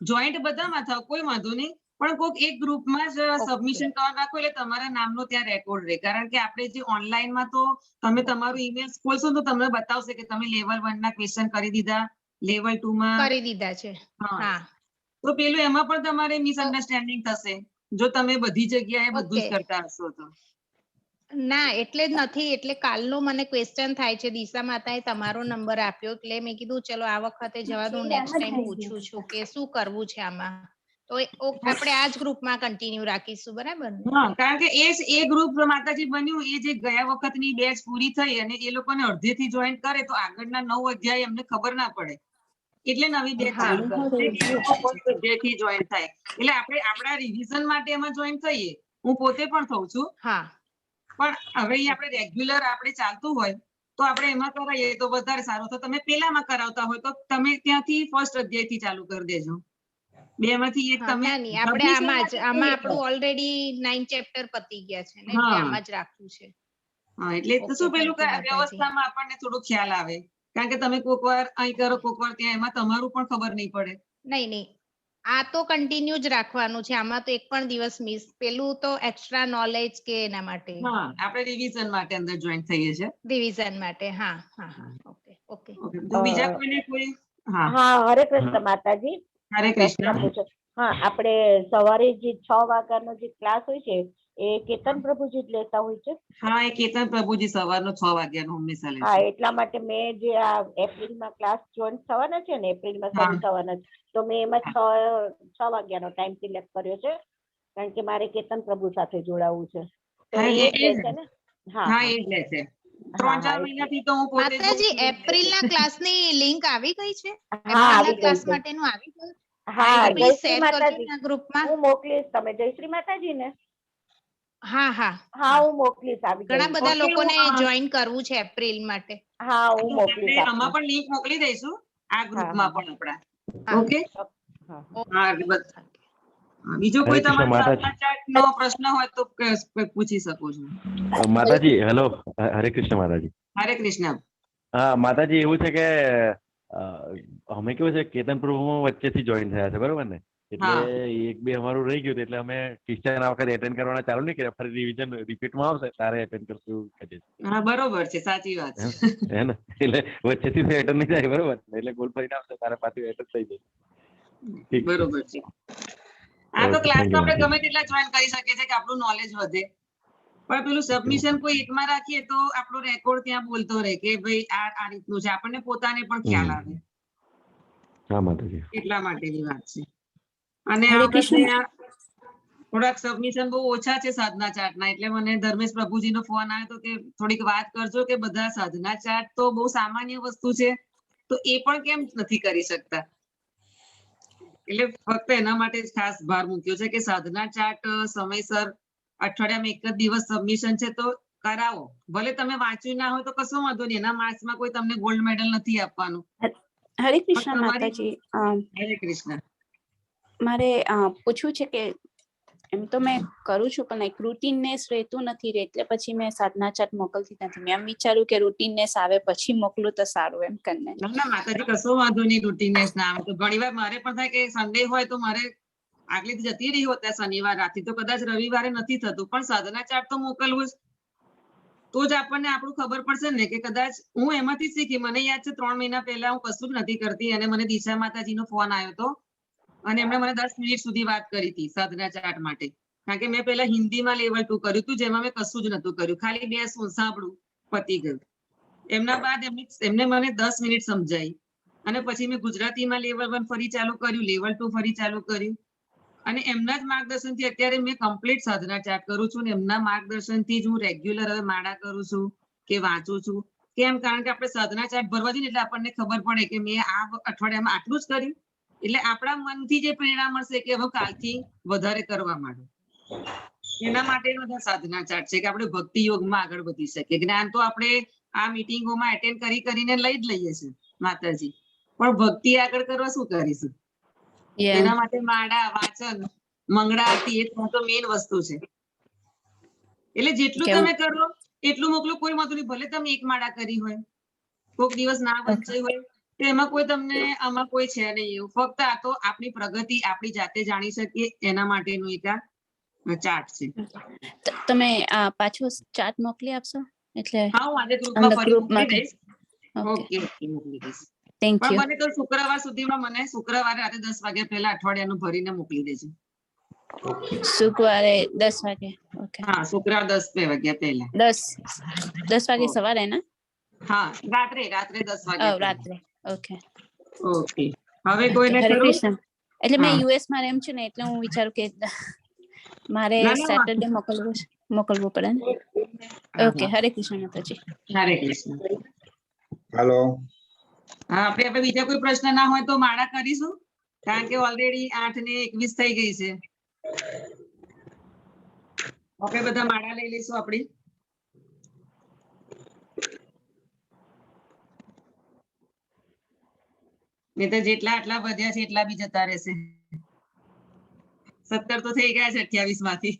જોઈન્ટ બધામાં થાવ કોઈ વાંધો નહીં, પણ કોક એક ગ્રુપમાં જ સબમિશન કરવા નાખો એટલે તમારા નામનો ત્યાં રેકોર્ડ રહે, કારણ કે આપણે જે ઓનલાઈનમાં તો તમે તમારું ઈમેલ ખોલશો તો તમને બતાવશે કે તમે લેવલ 1 ના ક્વેશ્ચન કરી દીધા, લેવલ 2 માં કરી દીધા છે. હા, તો પેલું એમાં પણ તમારે મિસઅન્ડરસ્ટેન્ડિંગ થશે જો તમે બધી જગ્યાએ બધું જ કરતા હશો તો. ના, એટલે જ નથી. એટલે કાલનો મને ક્વેશ્ચન થાય છે, દિશા માતાએ તમારો નંબર આપ્યો એટલે મેં કીધું ચલો આ વખતે જવા દઉં, નેક્સ્ટ ટાઈમ પૂછું છું કે શું કરવું છે આમાં. તો આપણે આ જ ગ્રુપમાં કન્ટિન્યુ રાખીશું, બરાબર ને? હા, કારણ કે એ ગ્રુપ માતાજી બન્યું એ જે ગયા વખતની બેચ પૂરી થઈ અને એ લોકોને અડધેથી જોઈન કરે તો આગળના 9 અધ્યાય એમને ખબર ના પડે, એટલે નવી બેચ ચાલુ કરશે જોઈન થાય. એટલે આપણે આપણા રિવિઝન માટે એમાં જોઈન થઈએ, હું પોતે પણ થઉં છું. હા, પણ હવે આપણે રેગ્યુલર આપણે ચાલતું હોય તો આપણે એમાં કરાવીએ તો વધારે સારું. તો તમે પેલામાં કરાવતા હોય તો તમે ત્યાંથી ફર્સ્ટ અધ્યાયથી ચાલુ કરી દેજો. બેમાંથી એક તમે આપણે આમાં આપણું ઓલરેડી 9 ચેપ્ટર પતી ગયા છે ને, એટલે આમાં જ રાખવું છે. હા, એટલે તો શું પેલું વ્યવસ્થામાં આપણને થોડું ખ્યાલ આવે, કારણ કે તમે કોક વાર અહીં કરો કોક વાર ત્યાં, એમાં તમારું પણ ખબર નહીં પડે. નહીં, આ તો કન્ટિન્યુ જ રાખવાનું છે. આમાં તો એક પણ દિવસ મિસ. પેલું તો એક્સ્ટ્રા નોલેજ કે એના માટે. હા, આપણે રિવિઝન માટે અંદર જોઈન થઈએ છીએ. રિવિઝન માટે. હા. ઓકે. તો બીજા કોઈને કોઈ? હા, હરે કૃષ્ણ માતાજી. હરે કૃષ્ણ. હા, આપણે સવારે જે 6 વાગ્યાનો જે ક્લાસ હોય છે એ કેતન પ્રભુજી જ લેતા હોય છે? હા, એ કેતન પ્રભુજી સવારનો 6 વાગ્યાનો હંમેશા લે છે. હા, એટલા માટે મેં જે આ એપ્રિલમાં ક્લાસ જોઈન થવાના છે ને, એપ્રિલમાં શરૂ થવાના છે, તો મેં એમાં 6 વાગ્યાનો ટાઈમ સિલેક્ટ કર્યો છે, કારણ કે મારે કેતન પ્રભુ સાથે જોડાવું છે. તો એ જ લે છે ને? હા, એ જ લે છે. 3-4 મહિનાથી તો હું પોતે માતાજી એપ્રિલના ક્લાસની લિંક આવી ગઈ છે? એપ્રિલના ક્લાસ માટેનું આવી ગયું? હા, જયશ્રી શેર માતાજી. કરજો ગ્રુપમાં. હું મોકલીશ. તમે જયશ્રી માતાજી ને? હા, હું મોકલીશ. આવી ઘણા બધા લોકોને જોઈન કરવું છે એપ્રિલ માટે. હા, હું મોકલીશ. આમાં પણ લિંક મોકલી દઈશું આ ગ્રુપમાં પણ આપણા. ઓકે. હા, બીજો કોઈ તમારો સાધના ચાર્ટનો પ્રશ્ન હોય તો પૂછી શકો છો. માતાજી હેલો, હરે કૃષ્ણ માતાજી. હરે કૃષ્ણ. હા માતાજી, એવું છે કે અમે કેવું છે કેતન પ્રભુમાં વચ્ચેથી જોઈન થયા છે, બરોબર ને? એટલે 1-2 અમારું રહી ગયું, એટલે અમે ક્રિશ્ચન આ વખતે એટેન્ડ કરવાના ચાલુ નહીં કર્યા. ફરી રિવિઝન રિપીટમાં આવશે તારે એટેન્ડ કરશું એવું કહે છે. હા, બરોબર છે, સાચી વાત છે. હે ને, એટલે વચ્ચેથી એટેન્ડ નહીં થાય, બરોબર? એટલે ગોલ ફરીને આવશે તારે પાછું એટેન્ડ થઈ જાય. બરોબર છે. આ તો ક્લાસ તો આપણે ગમે તેટલા જોઈન કરી શકીએ છીએ કે આપણું નોલેજ વધે, પણ પેલું સબમિશન કોઈ એકમાં રાખીએ તો આપણો રેકોર્ડ ત્યાં બોલતો રહે કે ભાઈ આ રીતનું છે, આપણને પોતાને પણ ખ્યાલ આવે. હા માતાજી, એટલા માટેની વાત છે. અને આપણે થોડાક સબમિશન બહુ ઓછા છે સાધના ચાર્ટના, એટલે મને ધર્મેશ પ્રભુજીનો ફોન આવ્યો તો કે થોડીક વાત કરજો કે બધા સાધના ચાર્ટ તો બહુ સામાન્ય વસ્તુ છે, તો એ પણ કેમ નથી કરી શકતા. એટલે ફક્ત એના માટે જ ખાસ ભાર મૂક્યો છે કે સાધના ચાર્ટ સમયસર અઠવાડિયામાં એક જ દિવસ સબમિશન છે તો કરાવો. ભલે તમે વાંચ્યું ના હોય તો કશો વાંધો નહીં, એના માર્ક્સમાં કોઈ તમને ગોલ્ડ મેડલ નથી આપવાનું. હરે કૃષ્ણ માતાજી. હરે કૃષ્ણ. મારે પૂછવું છે કે એમ તો મેં કરું છું પણ એક રૂટીનનેસ રહેતું નથી રે, એટલે પછી મેં સાધના ચાર્ટ મોકલતી નથી. મેં એમ વિચાર્યું કે રૂટીનનેસ આવે પછી મોકલું તો સારું એમ કરીને. ના માતાજી કશો વાંધો નહીં, રૂટીનનેસ ના આવે તો. ઘણીવાર મારે પણ થાય કે સન્ડે હોય તો મારે આગલી જતી રહી હોત શનિવાર રાતે તો કદાચ રવિવારે નથી થતું, પણ સાધના ચાર્ટ તો મોકલવું જ, તો જ આપણને આપણું ખબર પડશે ને કે કદાચ હું એમાંથી શીખી. મને યાદ છે 3 મહિના પહેલા હું કશું જ નથી કરતી અને મને દિશા માતાજીનો ફોન આવ્યો હતો અને એમણે મને 10 મિનિટ સુધી વાત કરી હતી સાધના ચાર્ટ માટે. કારણ કે મેં પહેલા હિન્દીમાં લેવલ 2 કર્યું હતું, જેમાં મેં કશું જ નતું કર્યું, ખાલી 2 સાંભળું પતી ગયું. એમના બાદ એમને મને 10 મિનિટ સમજાઈ અને પછી મેં ગુજરાતીમાં લેવલ 1 ફરી ચાલુ કર્યું, લેવલ 2 ફરી ચાલુ કર્યું અને એમના જ માર્ગદર્શનથી અત્યારે મેં કમ્પ્લીટ સાધના ચાર્ટ કરું છું ને એમના માર્ગદર્શનથી જ હું રેગ્યુલર હવે માળા કરું છું કે વાંચું છું. કેમ? કારણ કે આપણે સાધના ચાર્ટ ભરવા જઈએ એટલે આપણને ખબર પડે કે મેં આ અઠવાડિયામાં આટલું જ કર્યું, એટલે આપણા મનથી જે પ્રેરણા મળશે કે હવે કાલથી વધારે કરવા માંડો. એના માટે સાધના ચાર્ટ છે કે આપણે ભક્તિ યોગમાં આગળ વધી શકીએ. જ્ઞાન તો આપણે આ મીટિંગોમાં એટેન્ડ કરીને લઈ જ લઈએ છીએ માતાજી, પણ ભક્તિ આગળ કરવા શું કરીશું? એના માટે માળા, વાંચન, મંગળા આરતી એ તો મેઇન વસ્તુ છે. એટલે જેટલું તમે કરો એટલું મોકલો, કોઈ વાંધો નહીં. ભલે તમે 1 માળા કરી હોય, કોઈક દિવસ ના વંચાઈ હોય તો એમાં કોઈ તમને આમાં કોઈ છે નહીં એવું. ફક્ત આ તો આપણી પ્રગતિ આપણી જાતે જાણી શકીએ એના માટેનું એક ચાર્ટ છે. તમે પાછો ચાર્ટ મોકલી આપશો? એટલે હા, હું આજે ગ્રુપમાં ફરી મોકલી દઈશ. ઓકે, મોકલી દઈશ. થેન્ક પણ યુ. મને તો શુક્રવાર સુધીમાં મને શુક્રવારે રાતે 10 વાગ્યા પહેલા અઠવાડિયાનું ભરીને મોકલી દેજો. શુક્રવારે 10 વાગે? ઓકે. હા, શુક્રવાર 10 વાગ્યા પહેલા. 10 વાગે સવારે ને? હા, રાત્રે 10 વાગ્યા. રાત્રે. ઓકે. ઓકે. હવે કોઈને હરે ખરું? કૃષ્ણ. એટલે મેં યુએસ માં રેમ છું ને એટલે હું વિચારું કે મારે સેટરડે મોકલવું પડે ને. ઓકે. હરે કૃષ્ણ માતાજી. હરે કૃષ્ણ. હેલો. હા, આપણે બીજા કોઈ પ્રશ્ન ના હોય તો માળા કરીશું, કારણ કે ઓલરેડી 8:21 થઈ ગઈ છે. આપણે બધા માળા લઈ લઈશું આપણી. નહીં તો જેટલા આટલા વધ્યા છે એટલા બી જતા રહેશે. 17 તો થઈ ગયા છે 28 માંથી.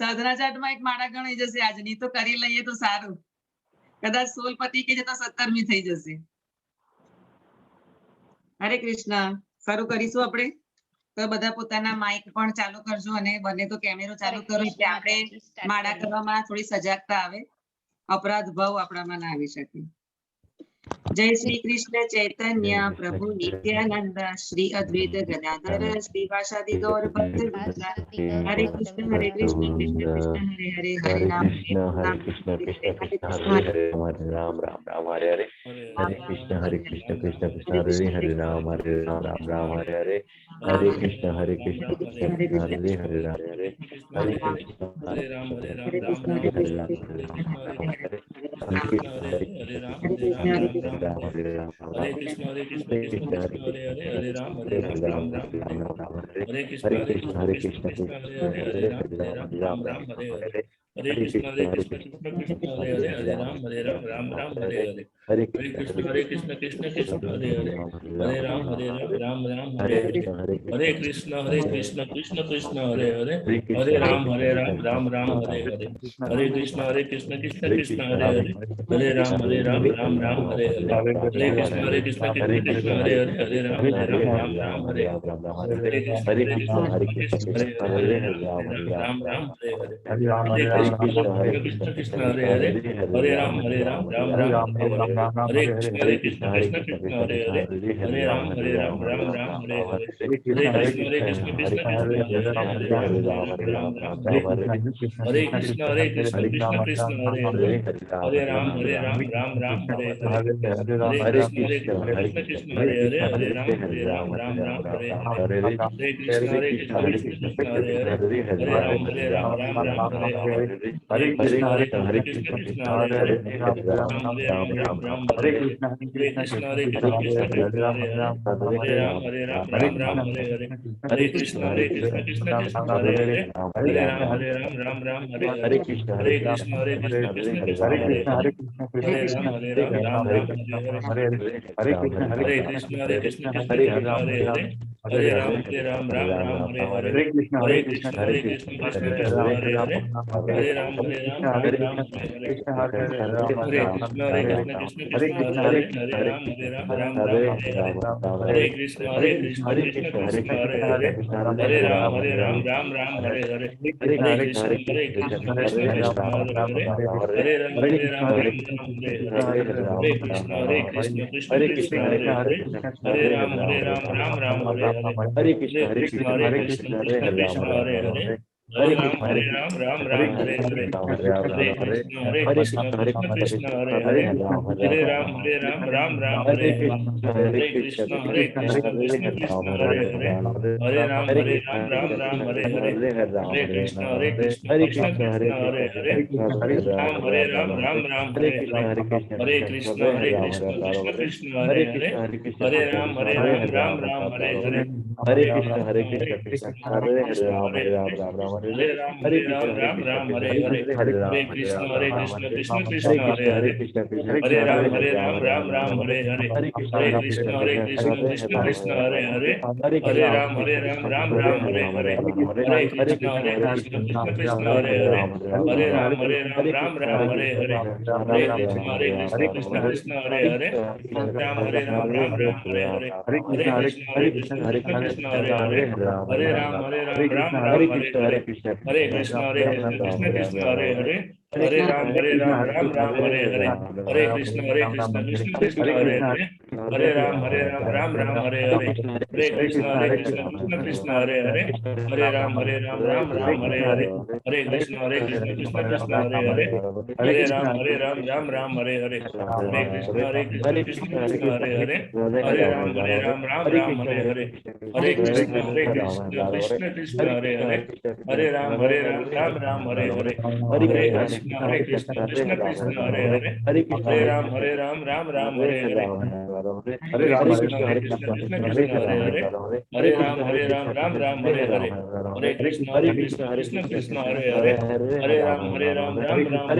સાધના ચાર્ટમાં એક માળા ગણાઈ જશે આજની, તો કરી લઈએ તો સારું. કદાચ 16 પતી કે જતા 17મી થઈ જશે. હરે કૃષ્ણ. શરૂ કરીશું આપણે. તો બધા પોતાના માઇક પણ ચાલુ કરજો અને બને તો કેમેરો ચાલુ કરો એટલે આપણે માળા કરવામાં થોડી સજાગતા આવે, અપરાધ ભાવ આપણામાં ના આવી શકે. જય શ્રી કૃષ્ણ ચૈતન્ય પ્રભુ નિત્યાનંદ શ્રી અદ્વૈત ગદાધર શ્રી વાસાદિ ગૌર ભક્ત હરે કૃષ્ણ કૃષ્ણ કૃષ્ણ હરે હરે હરે રામ હરે કૃષ્ણ કૃષ્ણ કૃષ્ણ હરે હરે રામ રામ રામ હરે હરે હરે કૃષ્ણ કૃષ્ણ કૃષ્ણ હરે હરે રામ રામ હરે હરે હરે કૃષ્ણ કૃષ્ણ કૃષ્ણ હરે હરે રામ હરે હરે કૃષ્ણ હરે રામ હરે રામ રામ હરે રામ હરે હરે Hare Krishna, Hare Krishna, Krishna Krishna, Hare Hare, Ram Ram, Ram, Hare Hare, Hare Krishna, Krishna Krishna, Hare Hare, Hare Ram, Ram, Hare Hare, Hare Krishna, Krishna Krishna, Hare Hare, Hare Ram, Ram, Hare Hare, Hare Krishna, Krishna Krishna, Hare Hare, Hare Ram, Ram, Hare Hare, Hare Krishna, Krishna Krishna, Hare Hare, Hare Ram, Ram, Hare Hare, Hare Krishna, Krishna Krishna, Hare Hare, Hare Ram, Ram, Hare Hare, Hare Krishna, Krishna Krishna, Hare Hare, Hare Ram, Ram, Hare Hare, Hare Krishna, Krishna Krishna, Hare Hare, Hare Ram, Ram, Hare Hare, Hare Krishna, Krishna Krishna, Hare Hare, Hare Ram, Ram, Hare Hare, Hare Krishna, Krishna Krishna, Hare Hare, Hare Ram, Ram, Hare Hare, Hare Krishna, Krishna Krishna, Hare Hare, Hare Ram, Ram, Hare Hare, Hare Krishna, Krishna Krishna, Hare Hare, Hare Ram, Ram, Hare Hare, Hare Krishna, Krishna Krishna, Hare Hare, Hare Ram, Ram, Hare Hare, Hare Krishna, Krishna Krishna, Hare Hare, Hare Ram, Ram, Hare Hare, Hare Krishna, Krishna Krishna, Hare Hare, Hare Ram, Ram, Hare Hare, Hare Krishna, Krishna Krishna, Hare Hare, Hare Ram, Ram, Hare Hare, Hare Krishna, Krishna Krishna, Hare Hare, Hare Ram, Ram, Hare Hare, Hare Krishna, Krishna Krishna, Hare Hare, Hare Ram, Ram, Hare Hare, Hare Krishna, Krishna Krishna, Hare Hare, Hare Ram, Ram, Hare Hare, Hare Krishna, Krishna Krishna, Hare Hare, Ram, Ram, Hare Hare, Hare Krishna, Krishna Krishna, Hare Hare, Hare Ram, Ram, Hare Hare, Hare Krishna, Krishna Krishna, Hare Hare, Hare Ram, Ram, Hare Hare, Hare Krishna, Krishna Krishna, Hare Hare, Hare Ram, Ram, Hare Hare, Hare Krishna, Krishna Krishna, Hare Hare, Hare Ram, Ram, Hare Hare, Hare Krishna, Krishna Krishna, Hare Hare, Hare Ram, Ram, Hare Hare, Hare Krishna, Krishna Krishna, Hare Hare, Hare Ram, Ram, Hare Hare, Hare Krishna, Krishna Krishna, Hare Hare, Hare Ram, Ram, Hare Hare, Hare Krishna, Krishna Krishna, Hare Hare, Hare Ram, Ram, Hare Hare, Hare Krishna, Krishna Krishna, Hare Hare, Hare Ram, Ram, Hare Hare, Hare Krishna, Krishna Krishna, Hare Hare, Hare Ram, Ram, Hare Hare, Hare Krishna, Krishna Krishna, Hare Hare, Hare Ram, Ram, Hare Hare, Hare Krishna, Krishna Krishna, Hare Hare, Hare Ram, Ram, Hare Hare, Hare Krishna, Krishna Krishna, Hare Hare, Hare Ram, Ram, Hare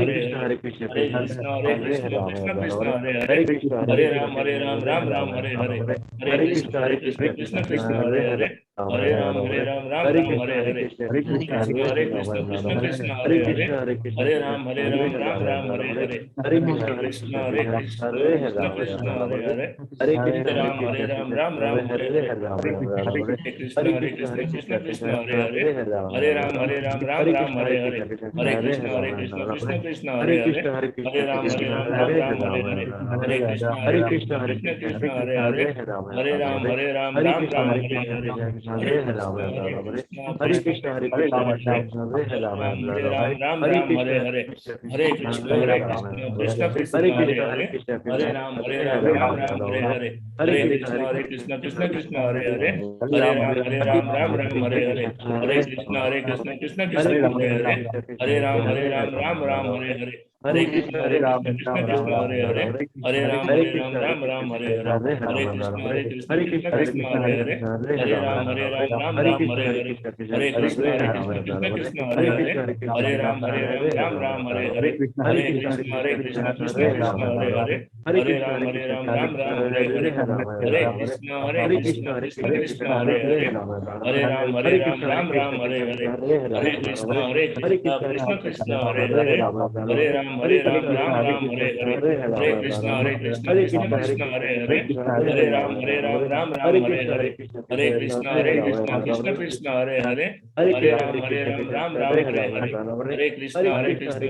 Hare, Hare Krishna, Krishna Krishna, Hare Hare, Hare Ram, Ram, Hare Hare, Hare Krishna, Krishna Krishna, Hare Hare, Hare Ram, Ram, Hare Hare, Hare Krishna, Krishna Krishna, Hare Hare, Hare Ram, Ram, Hare Hare, Hare Krishna, Krishna Krishna, Hare Hare, Hare Ram, Ram, Hare Hare, Hare Krishna, Krishna Krishna, Hare Ram, Hare Hare, Hare Krishna, Krishna Krishna, Hare Hare, Hare Ram, Ram, Hare Hare, Hare Krishna, Krishna Krishna, Hare Hare, Hare Ram, Ram, Hare Hare, Hare Krishna, Krishna Krishna, Hare Hare, Hare Ram, Ram, Hare Hare, Hare Krishna, Krishna Krishna, Hare Hare, Hare Ram, Ram, Hare Hare, Hare Krishna, Krishna Krishna, Hare Hare, Hare Ram, Ram, Hare Hare, Hare Krishna, Krishna Krishna, Hare Hare, Hare Ram, Ram, Hare Hare, Hare Krishna, Krishna Krishna, Hare Hare, Hare Ram, Ram, Hare Hare, Hare Krishna, Krishna Krishna, Hare Hare, Hare Ram, Ram, Hare Hare, Hare Krishna, Krishna Krishna, Hare Hare, Hare Ram, Ram, Hare Hare, Hare Krishna, Krishna Krishna, Hare Hare, Hare Ram, Hare Hare, Hare Krishna,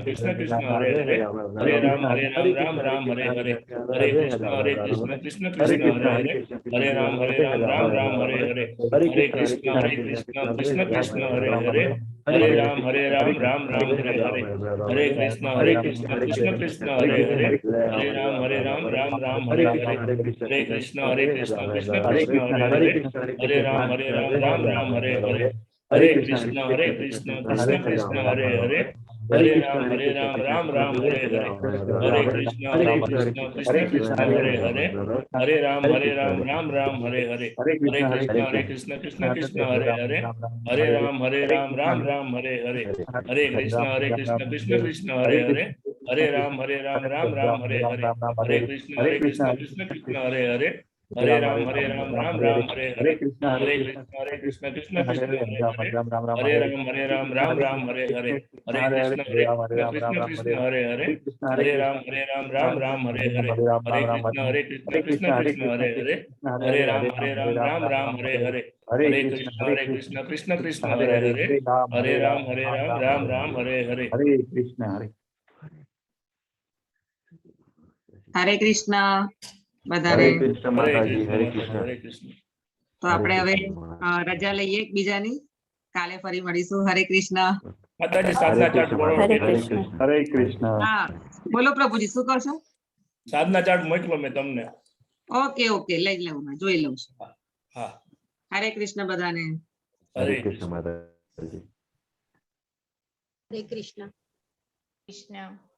Krishna Krishna, Hare Hare, Hare Ram, Ram, Hare Hare, Hare Krishna, Krishna Krishna, Hare Hare, Hare Ram, Ram, Hare Hare, Hare Krishna, Krishna Krishna, Hare Hare, Hare Ram, Ram, Hare Hare, Hare Krishna, Krishna Krishna, Hare Hare, Hare Ram, Ram, Hare Hare, Hare Krishna, Krishna Krishna, Hare Hare, Hare Ram, Ram, Hare Hare, Hare Krishna, Krishna Krishna, Hare Hare, Hare Ram, Ram, Hare Hare, Hare Krishna, Krishna Krishna, Hare Hare, हरे राम राम राम हरे हरे, हरे कृष्ण कृष्ण कृष्ण हरे हरे, हरे राम राम राम हरे हरे, हरे कृष्ण कृष्ण कृष्ण हरे हरे, हरे राम राम राम हरे हरे, हरे कृष्ण कृष्ण कृष्ण हरे हरे, हरे राम राम राम हरे हरे, हरे कृष्ण कृष्ण कृष्ण हरे हरे, हरे राम राम राम हरे हरे, हरे कृष्ण कृष्ण कृष्ण हरे हरे, हरे राम राम राम हरे हरे, हरे कृष्ण कृष्ण कृष्ण हरे हरे, हरे राम राम राम हरे हरे, हरे कृष्ण कृष्ण कृष्ण हरे हरे, हरे राम राम राम हरे हरे, हरे कृष्ण कृष्ण कृष्ण हरे हरे, हरे राम राम राम हरे हरे। हरे कृष्ण હરે કૃષ્ણ બધાને हरे कृष्ण माताजी, हरे कृष्ण। हरे कृष्ण। તો આપણે હવે રજા લઈએ એકબીજાની, કાલે ફરી મળીશું। હરે કૃષ્ણ। માતાજી સાધના ચાર્ટ બોલો। હરે કૃષ્ણ। हरे कृष्ण। હા બોલો પ્રભુજી, શું કહો છો? સાધના ચાર્ટ મોકલો મેં તમને। ઓકે ઓકે, લઈ લઉં, મેં જોઈ લઉં છું। હા, હરે કૃષ્ણ બધાને। हरे कृष्ण माताजी। हरे कृष्ण। કૃષ્ણ।